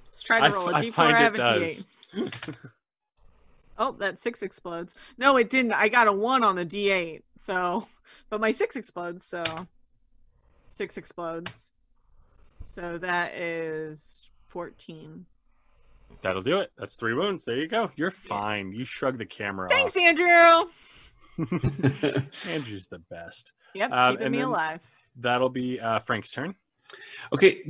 Let's try to roll a I D4. find I have it a does. D8. Oh, that 6 explodes. No, it didn't. I got a 1 on the D8. So, but my 6 explodes. So 6 explodes. So that is 14. That'll do it. That's 3 wounds. There you go. You're fine. You shrug the camera Thanks, off. Andrew. Andrew's the best. Yep, keeping and me then alive. That'll be Frank's turn. Okay,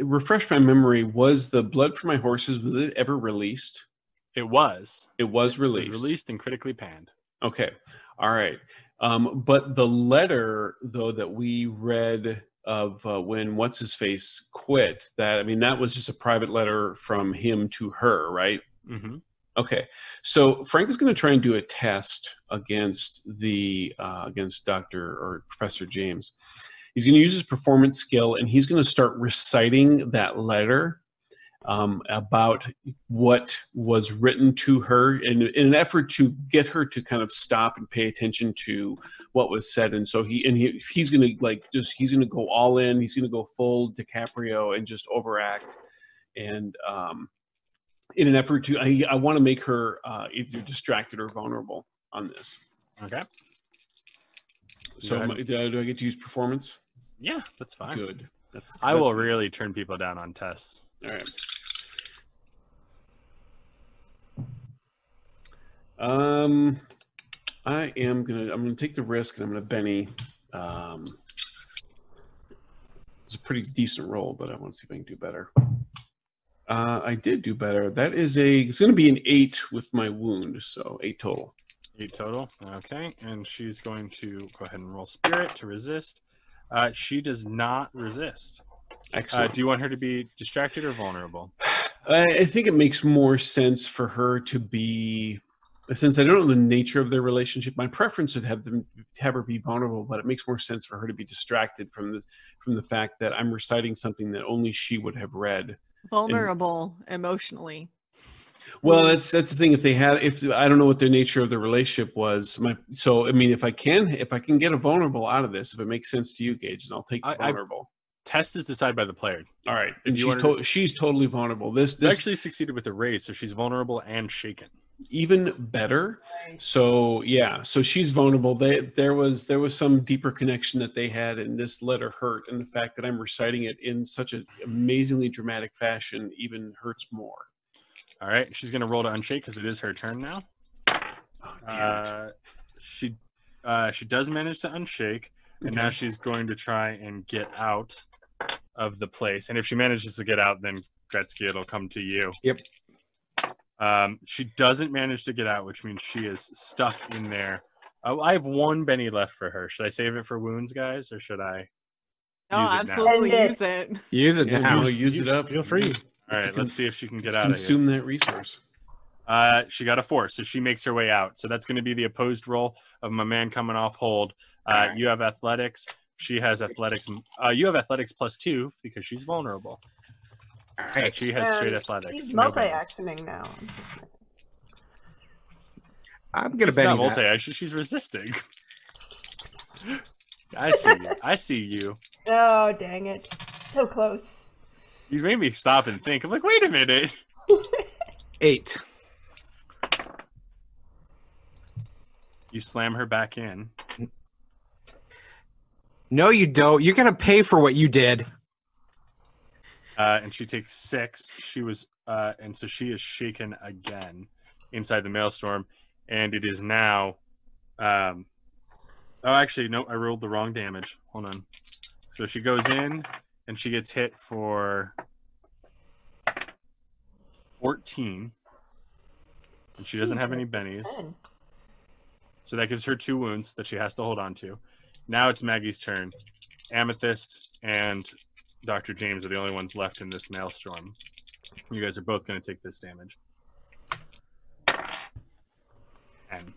refresh my memory. Was the blood for my horses, was it ever released? It was. It was It was released. released and critically panned. Okay, all right. But the letter, though, that we read of when what's his face quit, that was just a private letter from him to her, right? Mm-hmm. Okay, so Frank is going to try and do a test against against Dr. or Professor James. He's going to use his performance skill, and he's going to start reciting that letter about what was written to her in an effort to get her to kind of stop and pay attention to what was said. And so he's going to he's going to go all in. He's going to go full DiCaprio and just overact. And in an effort to, I want to make her either distracted or vulnerable on this. Okay. So do I get to use performance? Yeah, that's fine. Good. I will really turn people down on tests. All right. I'm gonna take the risk, and I'm gonna Benny. It's a pretty decent roll, but I want to see if I can do better. I did do better. It's gonna be an 8 with my wound, so 8 total. 8 total. Okay, and she's going to go ahead and roll Spirit to resist. She does not resist. Excellent. Do you want her to be distracted or vulnerable? I think it makes more sense for her to be, since I don't know the nature of their relationship, my preference would have her be vulnerable, but it makes more sense for her to be distracted from the fact that I'm reciting something that only she would have read. Vulnerable emotionally. Well, that's the thing. If I don't know what the nature of the relationship was, if I can get a vulnerable out of this, if it makes sense to you, Gage, then I'll take the vulnerable. Test is decided by the player. All right, and she's totally vulnerable. This actually succeeded with the raise, so she's vulnerable and shaken. even better. So yeah, so she's vulnerable. There was some deeper connection that they had, and this let her hurt. And the fact that I'm reciting it in such an amazingly dramatic fashion even hurts more. All right, she's gonna roll to unshake because it is her turn now. Oh, damn it. She does manage to unshake, and now she's going to try and get out of the place. And if she manages to get out, then Gretsky, it'll come to you. Yep. She doesn't manage to get out, which means she is stuck in there. Oh, I have one Benny left for her. Should I save it for wounds, guys, or should I No, use it absolutely now? use it. Use it Yeah, now. use it up. Feel free. All right, let's see if she can get out of here. Consume that resource. She got a 4, so she makes her way out. So that's going to be the opposed roll of my man coming off hold. You have athletics. She has athletics. You have athletics +2 because she's vulnerable. All Yeah, right. she has straight athletics. He's no bonus. multi-actioning now. I'm gonna She's bet not that. multi-action. She's resisting. I see you. I see you. Oh, dang it. So close. You made me stop and think. I'm like, wait a minute. 8. You slam her back in. No, you don't. You're gonna pay for what you did. And she takes 6. She was, and so she is shaken again inside the maelstrom, and it is now. Oh, actually, no, I rolled the wrong damage. Hold on. So she goes in, and she gets hit for 14, and she doesn't have any bennies. 10. So that gives her 2 wounds that she has to hold on to. Now it's Maggie's turn. Amethyst and Dr. James are the only ones left in this maelstrom. You guys are both going to take this damage. And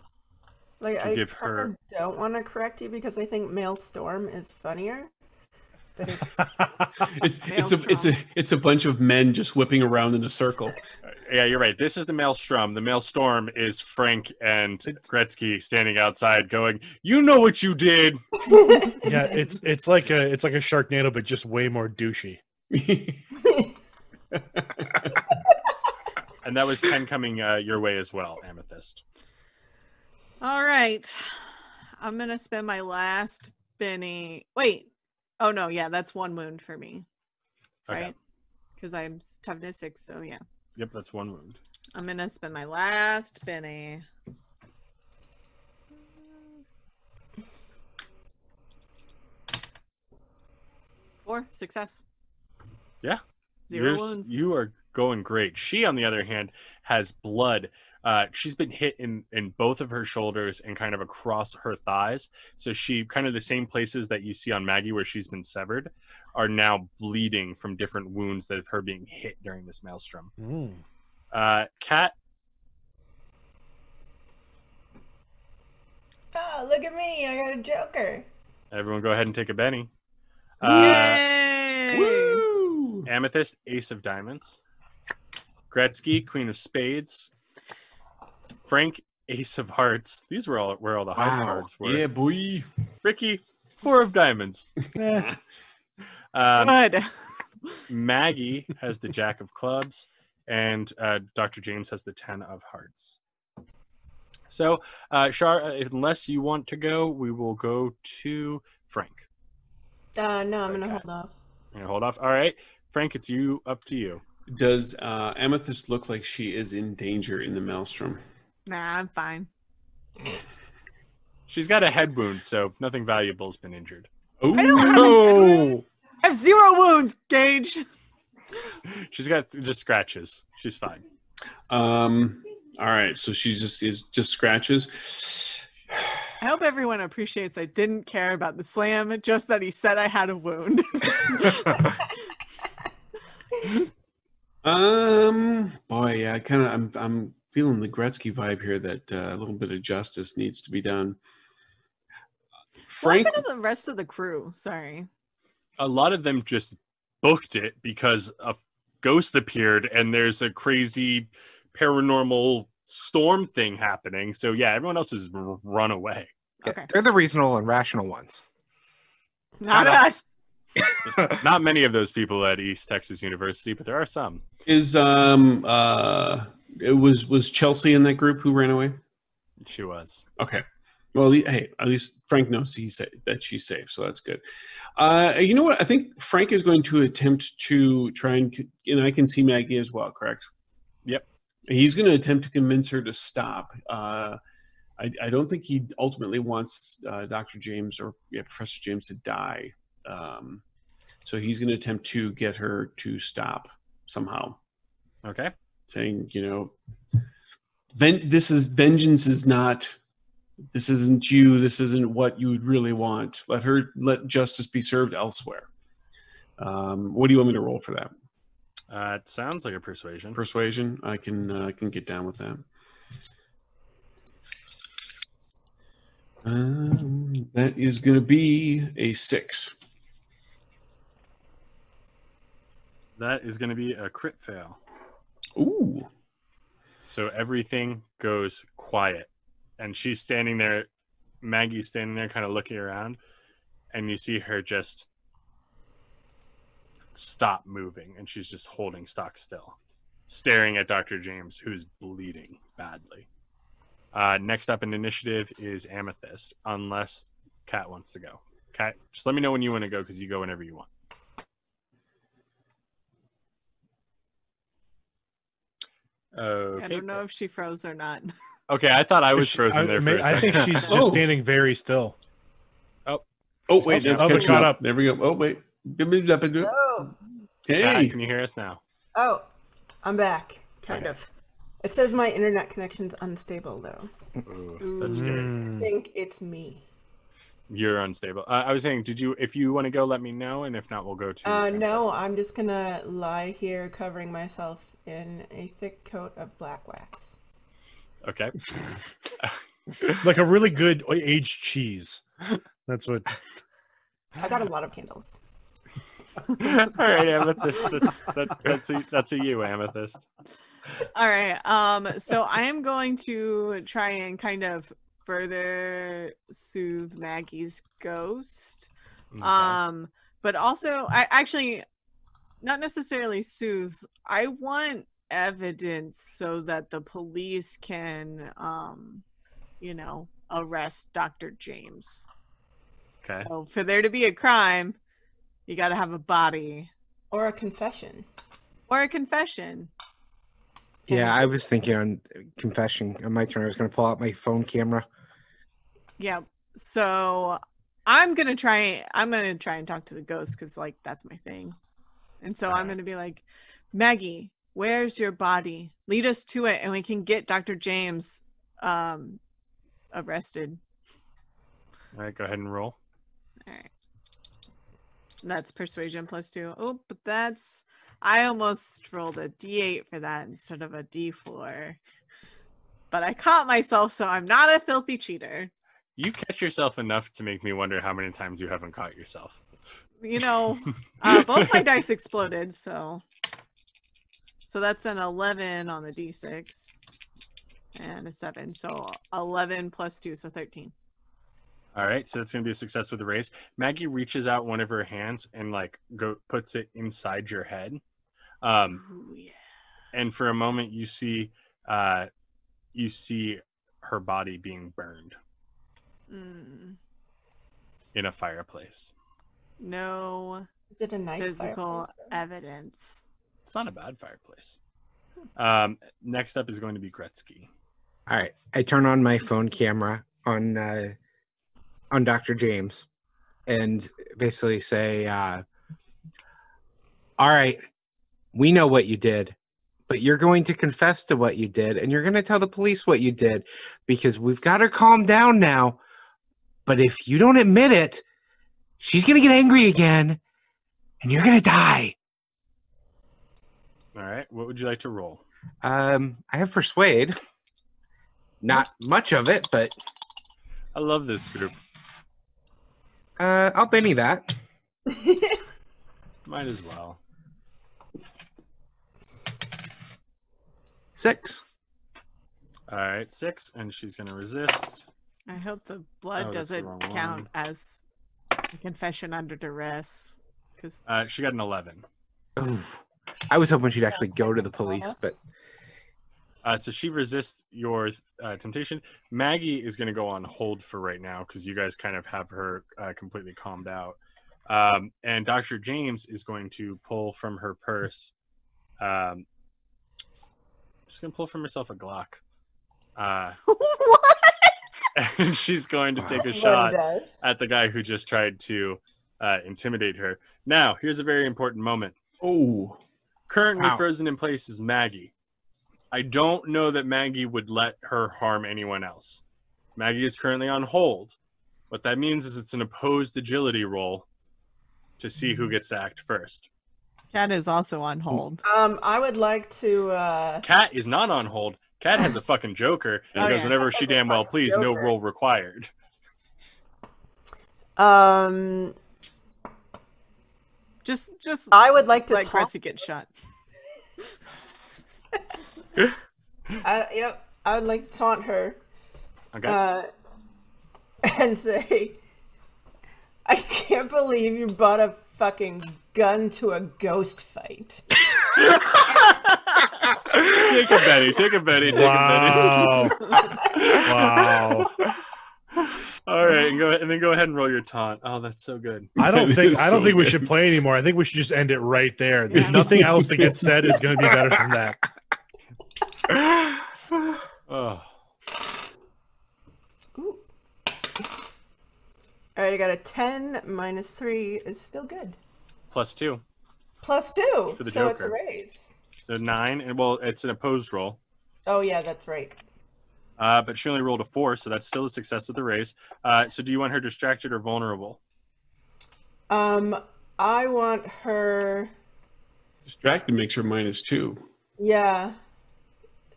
Like, to I give kinda her- don't want to correct you because I think Maelstrom is funnier. But It's a bunch of men just whipping around in a circle. yeah, you're right. This is the maelstrom. The maelstrom is Frank and Gretsky standing outside, going, "You know what you did." Yeah, it's like a Sharknado, but just way more douchey. And that was 10 coming your way as well, Amethyst. All right. I'm going to spend my last Benny. Wait. Oh, no. Yeah, that's 1 wound for me. Okay. Right? Because I'm toughness 6, so yeah. Yep, that's 1 wound. I'm going to spend my last Benny. Four. Success. Yeah. 0 wounds. You are going great. She, on the other hand, has blood. She's been hit in both of her shoulders and kind of across her thighs. So she, kind of the same places that you see on Maggie where she's been severed, are now bleeding from different wounds that of her being hit during this maelstrom. Kat. Oh, look at me. I got a Joker. Everyone go ahead and take a Benny. Yay! Woo! Amethyst, Ace of Diamonds. Gretsky, Queen of Spades. Frank, Ace of Hearts. These were all where all the hard Wow. cards were. Yeah, boy. Ricky, 4 of Diamonds. Eh, Good. Maggie has the Jack of Clubs, and Dr. James has the 10 of Hearts. So, Char, unless you want to go, we will go to Frank. No, I'm going to Okay. hold off. Yeah, hold off. All right, Frank, it's up to you. Does Amethyst look like she is in danger in the maelstrom? Nah, I'm fine. She's got a head wound, so nothing valuable has been injured. Oh, No. I have 0 wounds, Gage. She's got just scratches. She's fine. All right, so she's just scratches. I hope everyone appreciates I didn't care about the slam, just that he said I had a wound. Boy, yeah, I'm feeling the Gretsky vibe here that a little bit of justice needs to be done. What Frank, happened to the rest of the crew? Sorry. A lot of them just booked it because a ghost appeared and there's a crazy paranormal storm thing happening. So yeah, everyone else has run away. Okay. They're the reasonable and rational ones. Not us. Not many of those people at East Texas University, but there are some. is It was Chelsea in that group who ran away? She was. Okay. Well, hey, at least Frank knows that she's safe, so that's good. You know what? I think Frank is going to attempt to try and I can see Maggie as well, correct? Yep. He's going to attempt to convince her to stop. I don't think he ultimately wants Dr. James or Professor James to die. So he's going to attempt to get her to stop somehow. Okay. Saying, vengeance is not. This isn't you. This isn't what you would really want. Let justice be served elsewhere. What do you want me to roll for that? It sounds like a persuasion. Persuasion. I can get down with that. That is going to be a 6. That is going to be a crit fail. Ooh. So everything goes quiet. And she's standing there, Maggie's standing there kind of looking around, and you see her just stop moving, and she's just holding stock still, staring at Dr. James, who's bleeding badly. Next up in initiative is Amythest, unless Kat wants to go. Kat, just let me know when you want to go, because you go whenever you want. Okay. I don't know if she froze or not. Okay, I thought I was frozen there for a second. I think she's just standing very still. Oh, wait. That's but caught up. There we go. Oh, wait. Oh. Hey. Kat, can you hear us now? Oh, I'm back. Kind of. It says my internet connection's unstable, though. Ooh, that's scary. I think it's me. You're unstable. I was saying, if you want to go, let me know, and if not, we'll go to... No, I'm just gonna lie here covering myself in a thick coat of black wax. Okay. Like a really good aged cheese. That's what... I got a lot of candles. All right, Amythest. That's a you, Amythest. All right. So I am going to try and kind of further soothe Maggie's ghost. Okay. But also I actually not necessarily soothe. I want evidence so that the police can arrest Dr. James. Okay. So for there to be a crime, you got to have a body Or a confession. or a confession. Yeah, I was thinking on confession. On my turn, I was going to pull out my phone camera. Yeah. So I'm gonna try and talk to the ghost because that's my thing. And so I'm gonna be like, Maggie, where's your body? Lead us to it, and we can get Dr. James arrested. All right, go ahead and roll. All right. That's persuasion +2. Oh, but I almost rolled a D8 for that instead of a D4. But I caught myself, so I'm not a filthy cheater. You catch yourself enough to make me wonder how many times you haven't caught yourself. Both my dice exploded, so that's an 11 on the D6 and a 7. So 11 +2, so 13. All right, so it's going to be a success with the raise. Maggie reaches out one of her hands and puts it inside your head. Ooh, yeah. And for a moment you see her body being burned in a fireplace. No Is it a nice physical fireplace, evidence. It's not a bad fireplace. Next up is going to be Gretsky. All right, I turn on my phone camera on Dr. James and basically say, all right, we know what you did, but you're going to confess to what you did, and you're going to tell the police what you did, because we've got her calmed down now. But if you don't admit it, she's going to get angry again, and you're going to die. All right, what would you like to roll? I have Persuade. Not much of it, but... I love this group. I'll Benny that. Might as well. 6. All right, 6, and she's going to resist. I hope the blood Oh, that's the doesn't wrong count one. as a confession under duress. Because She got an 11. Ooh. I was hoping she'd actually go to the police, but So she resists your temptation. Maggie is going to go on hold for right now because you guys kind of have her completely calmed out. And Dr. James is going to pull from her purse. She's going to pull from herself a Glock. What? And she's going to take a shot at the guy who just tried to intimidate her. Now, here's a very important moment. Oh. Currently frozen in place is Maggie. I don't know that Maggie would let her harm anyone else. Maggie is currently on hold. What that means is it's an opposed agility roll to see who gets to act first. Kat is also on hold. I would like to. Kat is not on hold. Kat has a fucking joker because whenever she damn well please, no roll required. Just. I would like to let Gretsky get shot. Yep, I would like to taunt her. Okay. And say, I can't believe you brought a fucking gun to a ghost fight. Take a Betty. Take a Betty. Wow. Wow. All right, and then go ahead and roll your taunt. Oh, that's so good. I don't think we should play anymore. I think we should just end it right there. Yeah. Nothing else that gets said is going to be better than that. Oh. Ooh. All right, I got a 10 minus 3 is still good. +2 +2 for the so Joker. it's a raise. So 9, and well, it's an opposed roll. Oh yeah, that's right. But she only rolled a 4, so that's still a success with the raise. So do you want her distracted or vulnerable? I want her. Distracted makes her -2. Yeah,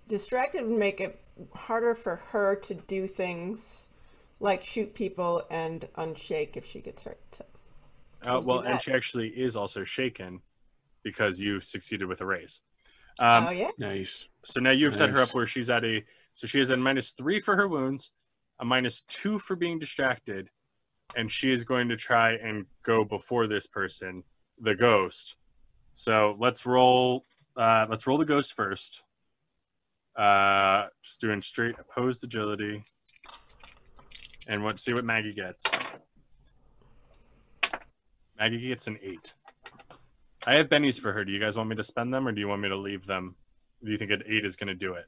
distracted would make it harder for her to do things like shoot people and unshake if she gets hurt. So Well, and she actually is also shaken because you succeeded with a raise. oh yeah. Nice. So now you've set her up where she's at so she has a -3 for her wounds, a -2 for being distracted, and she is going to try and go before this person, the ghost. So let's roll the ghost first. Just doing straight opposed agility. And see what Maggie gets. Maggie gets an 8. I have bennies for her. Do you guys want me to spend them or do you want me to leave them? Do you think an 8 is going to do it?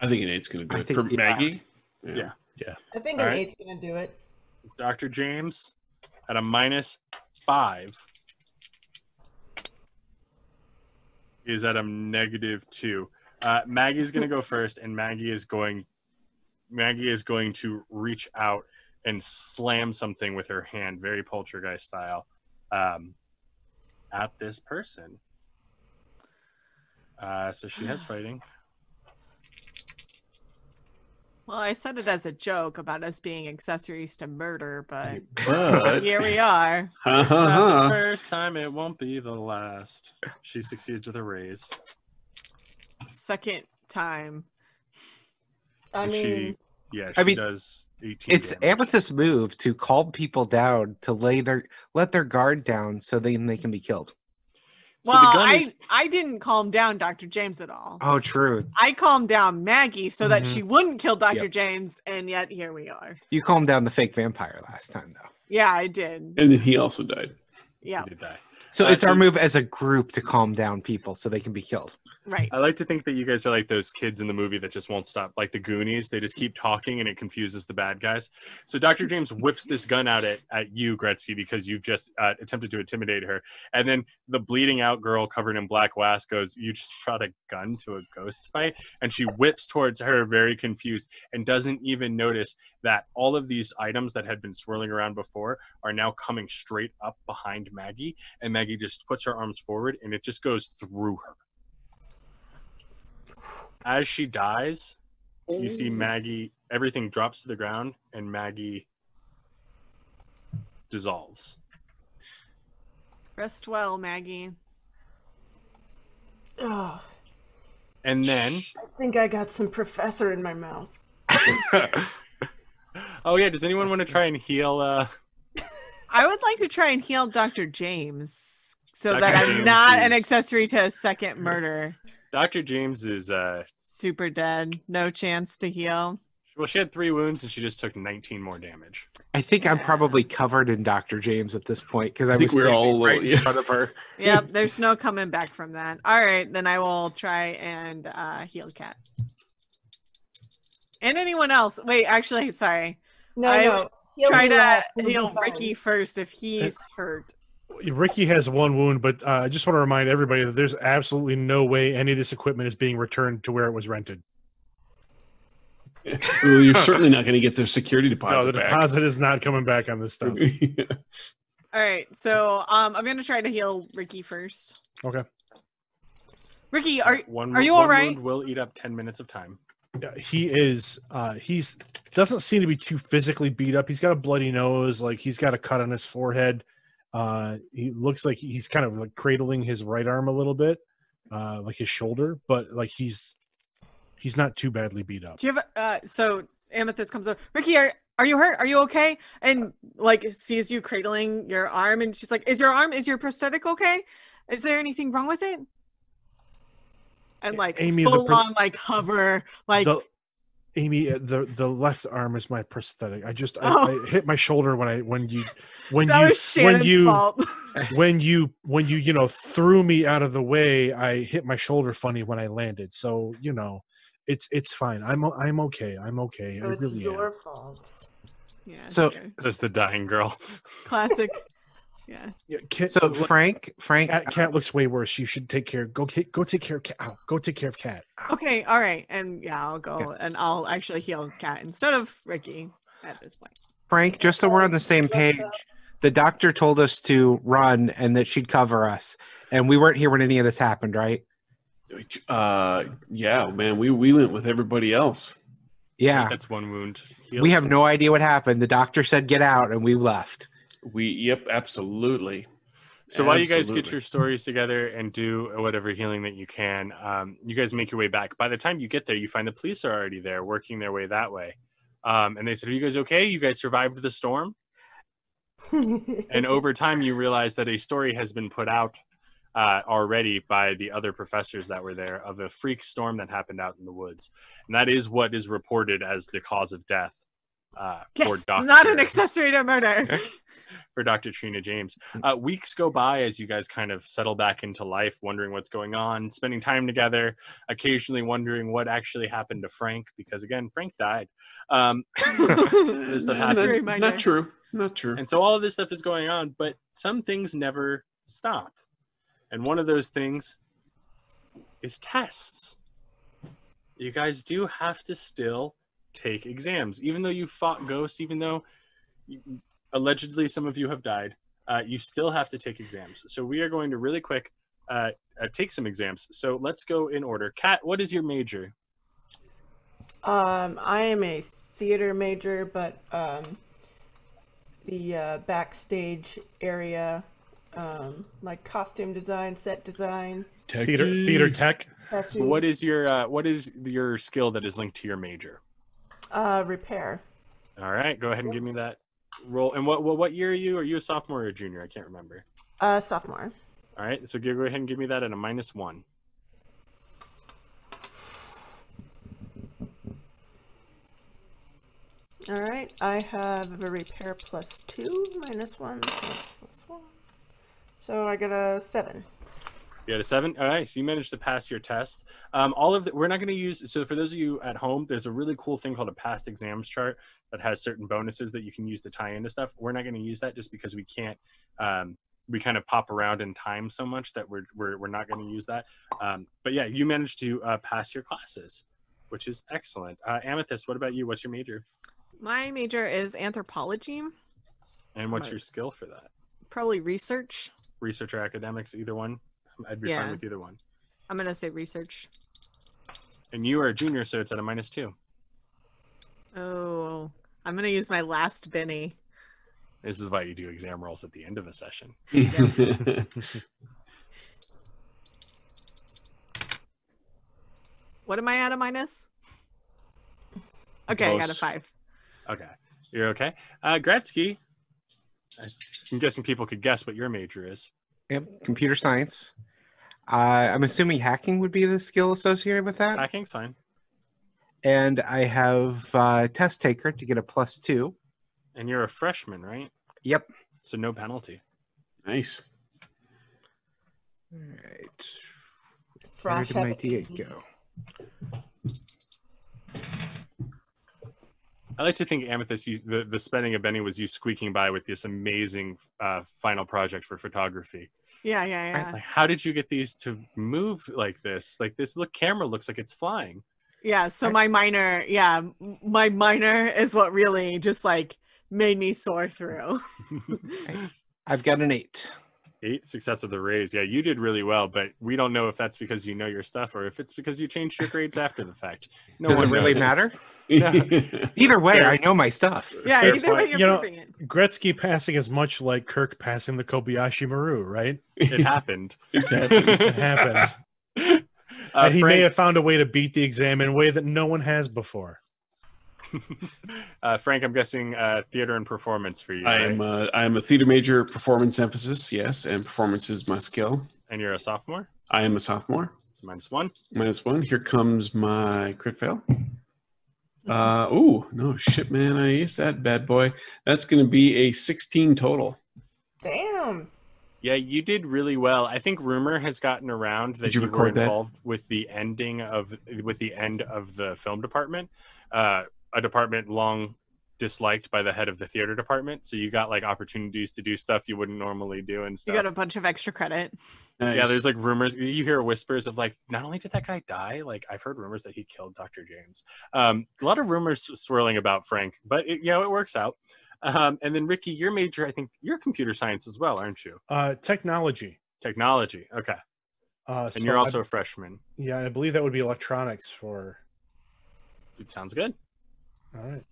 I think an 8's going to do it. think- For Maggie? Yeah. I think All an right. 8's gonna do it. Dr. James at a -5 is at a -2. Maggie's going to go first, and Maggie is going to reach out and slam something with her hand, very poltergeist style, at this person. So she has fighting. Well, I said it as a joke about us being accessories to murder, but But here we are. It's not the first time, it won't be the last. She succeeds with a raise. Second time. I mean, She does 18 It's damage. Amythest's move to calm people down to let their guard down so they can be killed. So Well, the gun is I didn't calm down Dr. James at all. Oh, true. I calmed down Maggie so that Mhm. she wouldn't kill Dr. Yep. James, and yet here we are. You calmed down the fake vampire last time, though. Yeah, I did. and then he also died. Yeah, did die. So it's so- our move as a group to calm down people so they can be killed. right. I like to think that you guys are like those kids in the movie that just won't stop, like the Goonies. They just keep talking and it confuses the bad guys. So Dr. James whips this gun out at you, Gretsky, because you've just attempted to intimidate her. And then the bleeding out girl covered in black wax goes, "You just brought a gun to a ghost fight?" And she whips towards her, very confused, and doesn't even notice that all of these items that had been swirling around before are now coming straight up behind Maggie. And Maggie just puts her arms forward and it just goes through her. As she dies, you see Maggie, everything drops to the ground and Maggie dissolves. Rest well, Maggie. oh, And then, I think I got some professor in my mouth. oh yeah, does anyone want to try and heal? I would like to try and heal Dr. James so Dr. that I'm James not an is- accessory to a second murder. Dr. James is super dead. No chance to heal. Well, she had 3 wounds and she just took 19 more damage. I think I'm probably covered in Dr. James at this point because I think was we're all right in front of her. Yep, there's no coming back from that. All right, then I will try and heal Kat. And anyone else. Wait, actually, sorry. No. Try to last, heal fine. Ricky first if he's hurt. Ricky has 1 wound, but I just want to remind everybody that there's absolutely no way any of this equipment is being returned to where it was rented. Well, you're certainly not going to get their security deposit No, the back. deposit is not coming back on this stuff. Yeah. All right, so I'm gonna try to heal Ricky first. Okay. Ricky, are One you all one right? wound will eat up 10 minutes of time. Yeah, he is. He's doesn't seem to be too physically beat up. He's got a bloody nose. Like he's got a cut on his forehead. He looks like he's kind of like cradling his right arm a little bit, like his shoulder. But like he's not too badly beat up. Do you have so Amythest comes over. Ricky, are you hurt? Are you okay? And like sees you cradling your arm, and she's like, is your prosthetic okay? Is there anything wrong with it? And like Amy, full on like hover, like Amy, the left arm is my prosthetic. I hit my shoulder when you fault. when you threw me out of the way. I hit my shoulder funny when I landed. So it's fine. I'm okay. I'm okay. So I it's really your am. fault. Yeah. So- okay. That's the dying girl. Classic. Yeah. Yeah, So Frank, Cat looks way worse. You should take care. Go take care of Cat. Ow, go take care of Cat. Ow. Okay. All right. And yeah, I'll go and I'll actually heal Cat instead of Ricky at this point. Frank, just so we're on the same page, the doctor told us to run and that she'd cover us, and we weren't here when any of this happened, right? Yeah, man, we went with everybody else. Yeah, That's 1 wound. Healed. we have no idea what happened. The doctor said get out, and we left. Yep, absolutely. So while you guys get Absolutely. your stories together and do whatever healing that you can, you guys make your way back. By the time you get there, you find the police are already there, working their way that way. And they said, "Are you guys okay? You guys survived the storm?" And over time, you realize that a story has been put out already by the other professors that were there of a freak storm that happened out in the woods, and that is what is reported as the cause of death. Yes, not an accessory to murder. For Dr. Trina James. Weeks go by as you guys kind of settle back into life, wondering what's going on, spending time together, occasionally wondering what actually happened to Frank, because again, Frank died. There's the That's passage. Not true. Not true. And so all of this stuff is going on, but some things never stop. And one of those things is tests. You guys do have to still take exams. Even though you fought ghosts, even though allegedly some of you have died, you still have to take exams. So we are going to really quick take some exams. So let's go in order. Kat, what is your major? I am a theater major, but the backstage area, like costume design, set design. Theater tech. So what is your skill that is linked to your major? Repair. All right, go ahead and give me that roll. And what year are you? Are you a sophomore or a junior? I can't remember. Sophomore. All right, so go ahead and give me that at a -1. All right, I have a repair +2, -1, +1. So I got a 7. You had a 7. All right, so you managed to pass your test. We're not going to use. So for those of you at home, there's a really cool thing called a past exams chart that has certain bonuses that you can use to tie into stuff. We're not going to use that just because we can't. We kind of pop around in time so much that we're not going to use that. But yeah, you managed to pass your classes, which is excellent. Amythest, what about you? What's your major? My major is anthropology. And what's your skill for that? Probably research. Research or academics, either one. I'd be fine with either one. I'm gonna say research. And you are a junior, so it's at a -2. Oh, I'm gonna use my last Benny. This is why you do exam rolls at the end of a session. What am I at a minus? Okay, I got a 5. Okay, you're okay. Gretsky, I'm guessing people could guess what your major is. Yep, computer science. I'm assuming hacking would be the skill associated with that. Hacking's fine. And I have test taker to get a +2. And you're a freshman, right? Yep. So no penalty. Nice. All right. Where Frosh did my have it D8 easy. go? I like to think Amythest, the spending of Benny was you squeaking by with this amazing final project for photography. Yeah. Like, how did you get these to move like this? Like this camera looks like it's flying. Yeah, so my minor is what really just like made me soar through. I've got an 8. 8 success with a raise. Yeah, you did really well, but we don't know if that's because you know your stuff or if it's because you changed your grades after the fact. No Does one it really knows. matter? Either way, I know my stuff. Yeah, Fair either way point. you're You know, proving it. Gretzky passing is much like Kirk passing the Kobayashi Maru, right? It happened. It happened. And he may Frank, have found a way to beat the exam in a way that no one has before. Frank, I'm guessing theater and performance for you. I right? am a theater major, performance emphasis, yes, and performance is my skill. And you're a sophomore? I am a sophomore. -1. -1. Here comes my crit fail. Oh no, shit, man! I aced that bad boy. That's going to be a 16 total. Damn. Yeah, you did really well. I think rumor has gotten around that Did you were record that? involved with the end of the film department, a department long disliked by the head of the theater department. So you got like opportunities to do stuff you wouldn't normally do and You stuff. got a bunch of extra credit. Nice. Yeah, there's like rumors. You hear whispers of like, not only did that guy die, like I've heard rumors that he killed Dr. James. A lot of rumors swirling about Frank, but it works out. And then Ricky, your major, I think you're computer science as well, aren't you? Technology. Technology. Okay. And So you're also a freshman. Yeah, I believe that would be electronics for. It sounds good. All right.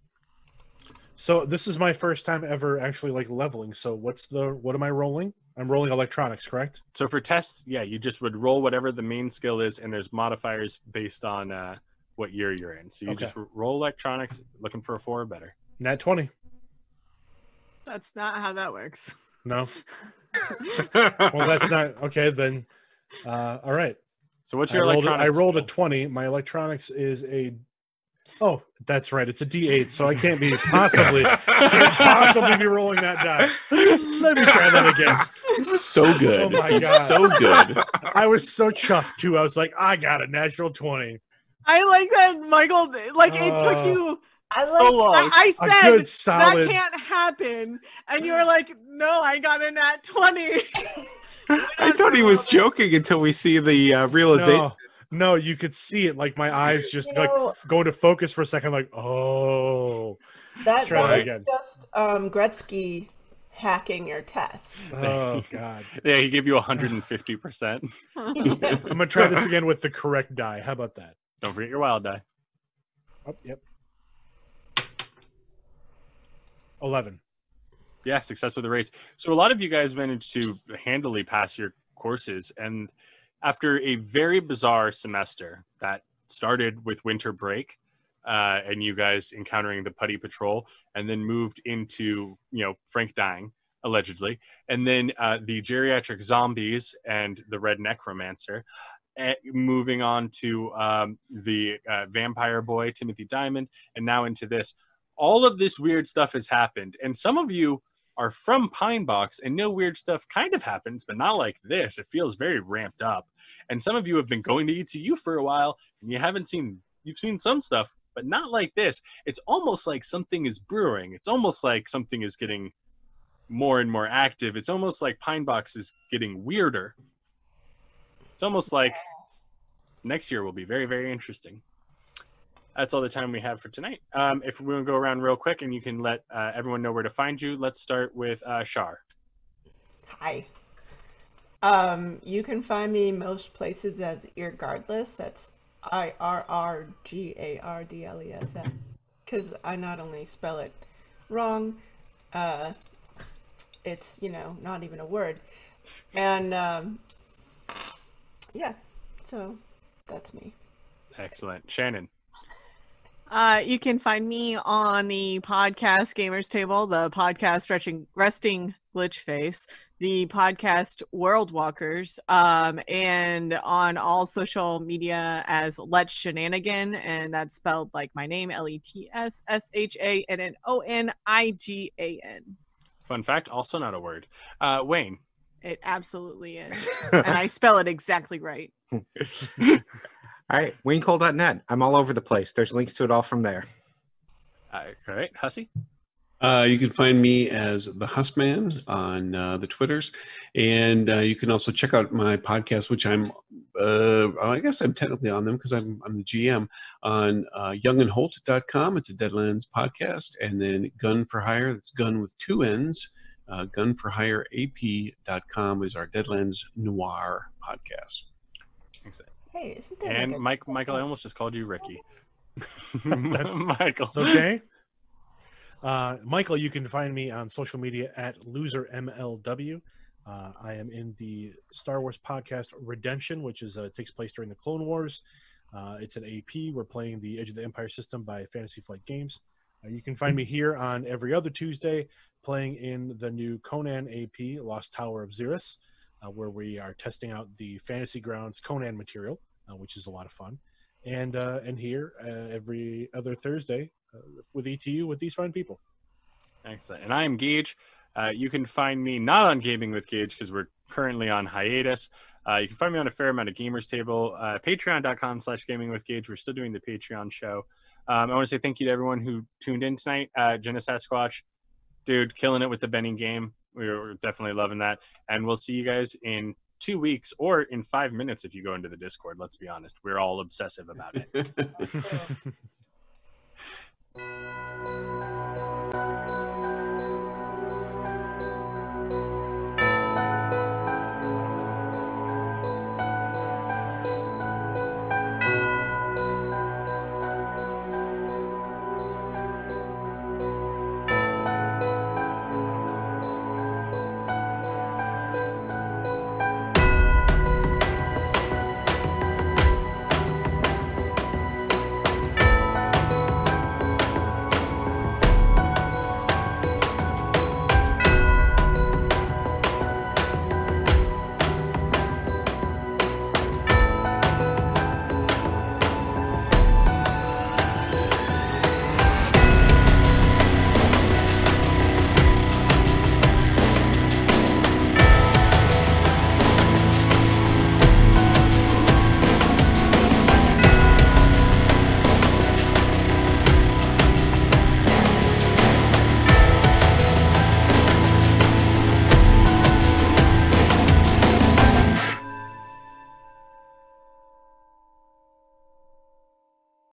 So this is my first time ever actually like leveling. So what am I rolling? I'm rolling electronics, correct? So for tests, yeah, you just would roll whatever the main skill is, and there's modifiers based on what year you're in. So you Okay. just roll electronics, looking for a 4 or better. Nat 20. That's not how that works. No. Well, that's not okay then. All right. So what's I your rolled, electronics? I rolled a 20. My electronics is a. Oh, that's right. It's a D8, so I can't possibly be rolling that die. Let me try that again. So good. Oh my God. So good. I was so chuffed too. I was like, I got a natural 20. I like that, Michael. Like it took you I so like long. I A said good solid. that can't happen, and you were like, "No, I got a nat 20." I thought he was joking until we see the realization. No, you could see it. Like my eyes just You know- go into focus for a second. Like, oh, that. try That that was again. just Gretsky hacking your test. oh God. Yeah, he gave you 150%. I'm gonna try this again with the correct die. How about that? Don't forget your wild die. Oh, yep. 11. Yeah, success with the race. So a lot of you guys managed to handily pass your courses, and after a very bizarre semester that started with winter break, and you guys encountering the Putty Patrol, and then moved into Frank dying allegedly, and then the geriatric zombies and the red necromancer, moving on to the vampire boy Timothy Diamond, and now into this. All of this weird stuff has happened, and some of you are from Pine Box and know weird stuff kind of happens, but not like this. It feels very ramped up. And some of you have been going to ETU for a while, and you've seen some stuff, but not like this. It's almost like something is brewing. It's almost like something is getting more and more active. It's almost like Pine Box is getting weirder. It's almost like next year will be very, very interesting. That's all the time we have for tonight. If we want to go around real quick and you can let everyone know where to find you, let's start with Char. Hi. You can find me most places as Irregardless. That's IRRGARDLESS. Because I not only spell it wrong, it's not even a word. And yeah, so that's me. Excellent. Shannon. You can find me on the podcast Gamers Table, the podcast Resting Glitch Face. the podcast World Walkers, and on all social media as Let's Shenanigan, and that's spelled like my name, LETSSHANNONIGAN. Fun fact, also not a word. Wayne. It absolutely is. And I spell it exactly right. All right, WayneCole.net. I'm all over the place. There's links to it all from there. All right, Hussy. You can find me as the Hussman on the Twitters, and you can also check out my podcast, which I guess I'm technically on them because I'm the GM on youngandholt.com. It's a Deadlands podcast, and then Gun for Hire. That's Gun with 2 N's. Gunforhireap.com is our Deadlands Noir podcast. Excellent. Hey, isn't there And like Michael, I almost just called you Ricky. That's Michael. It's okay. Michael, you can find me on social media at losermlw. I am in the Star Wars podcast Redemption, which is takes place during the Clone Wars. It's an AP. We're playing the Edge of the Empire system by Fantasy Flight Games. You can find me here on every other Tuesday playing in the new Conan AP, Lost Tower of Xeris, where we are testing out the Fantasy Grounds Conan material, which is a lot of fun. And here every other Thursday with ETU with these fine people. Excellent. And I am Gage. You can find me not on Gaming with Gage because we're currently on hiatus. You can find me on a fair amount of Gamers Table. Patreon.com/Gaming with Gage. We're still doing the Patreon show. I want to say thank you to everyone who tuned in tonight. Jenna Sasquatch, dude, killing it with the Benning game. We're definitely loving that. And we'll see you guys in 2 weeks or in 5 minutes if you go into the Discord. Let's be honest. We're all obsessive about it.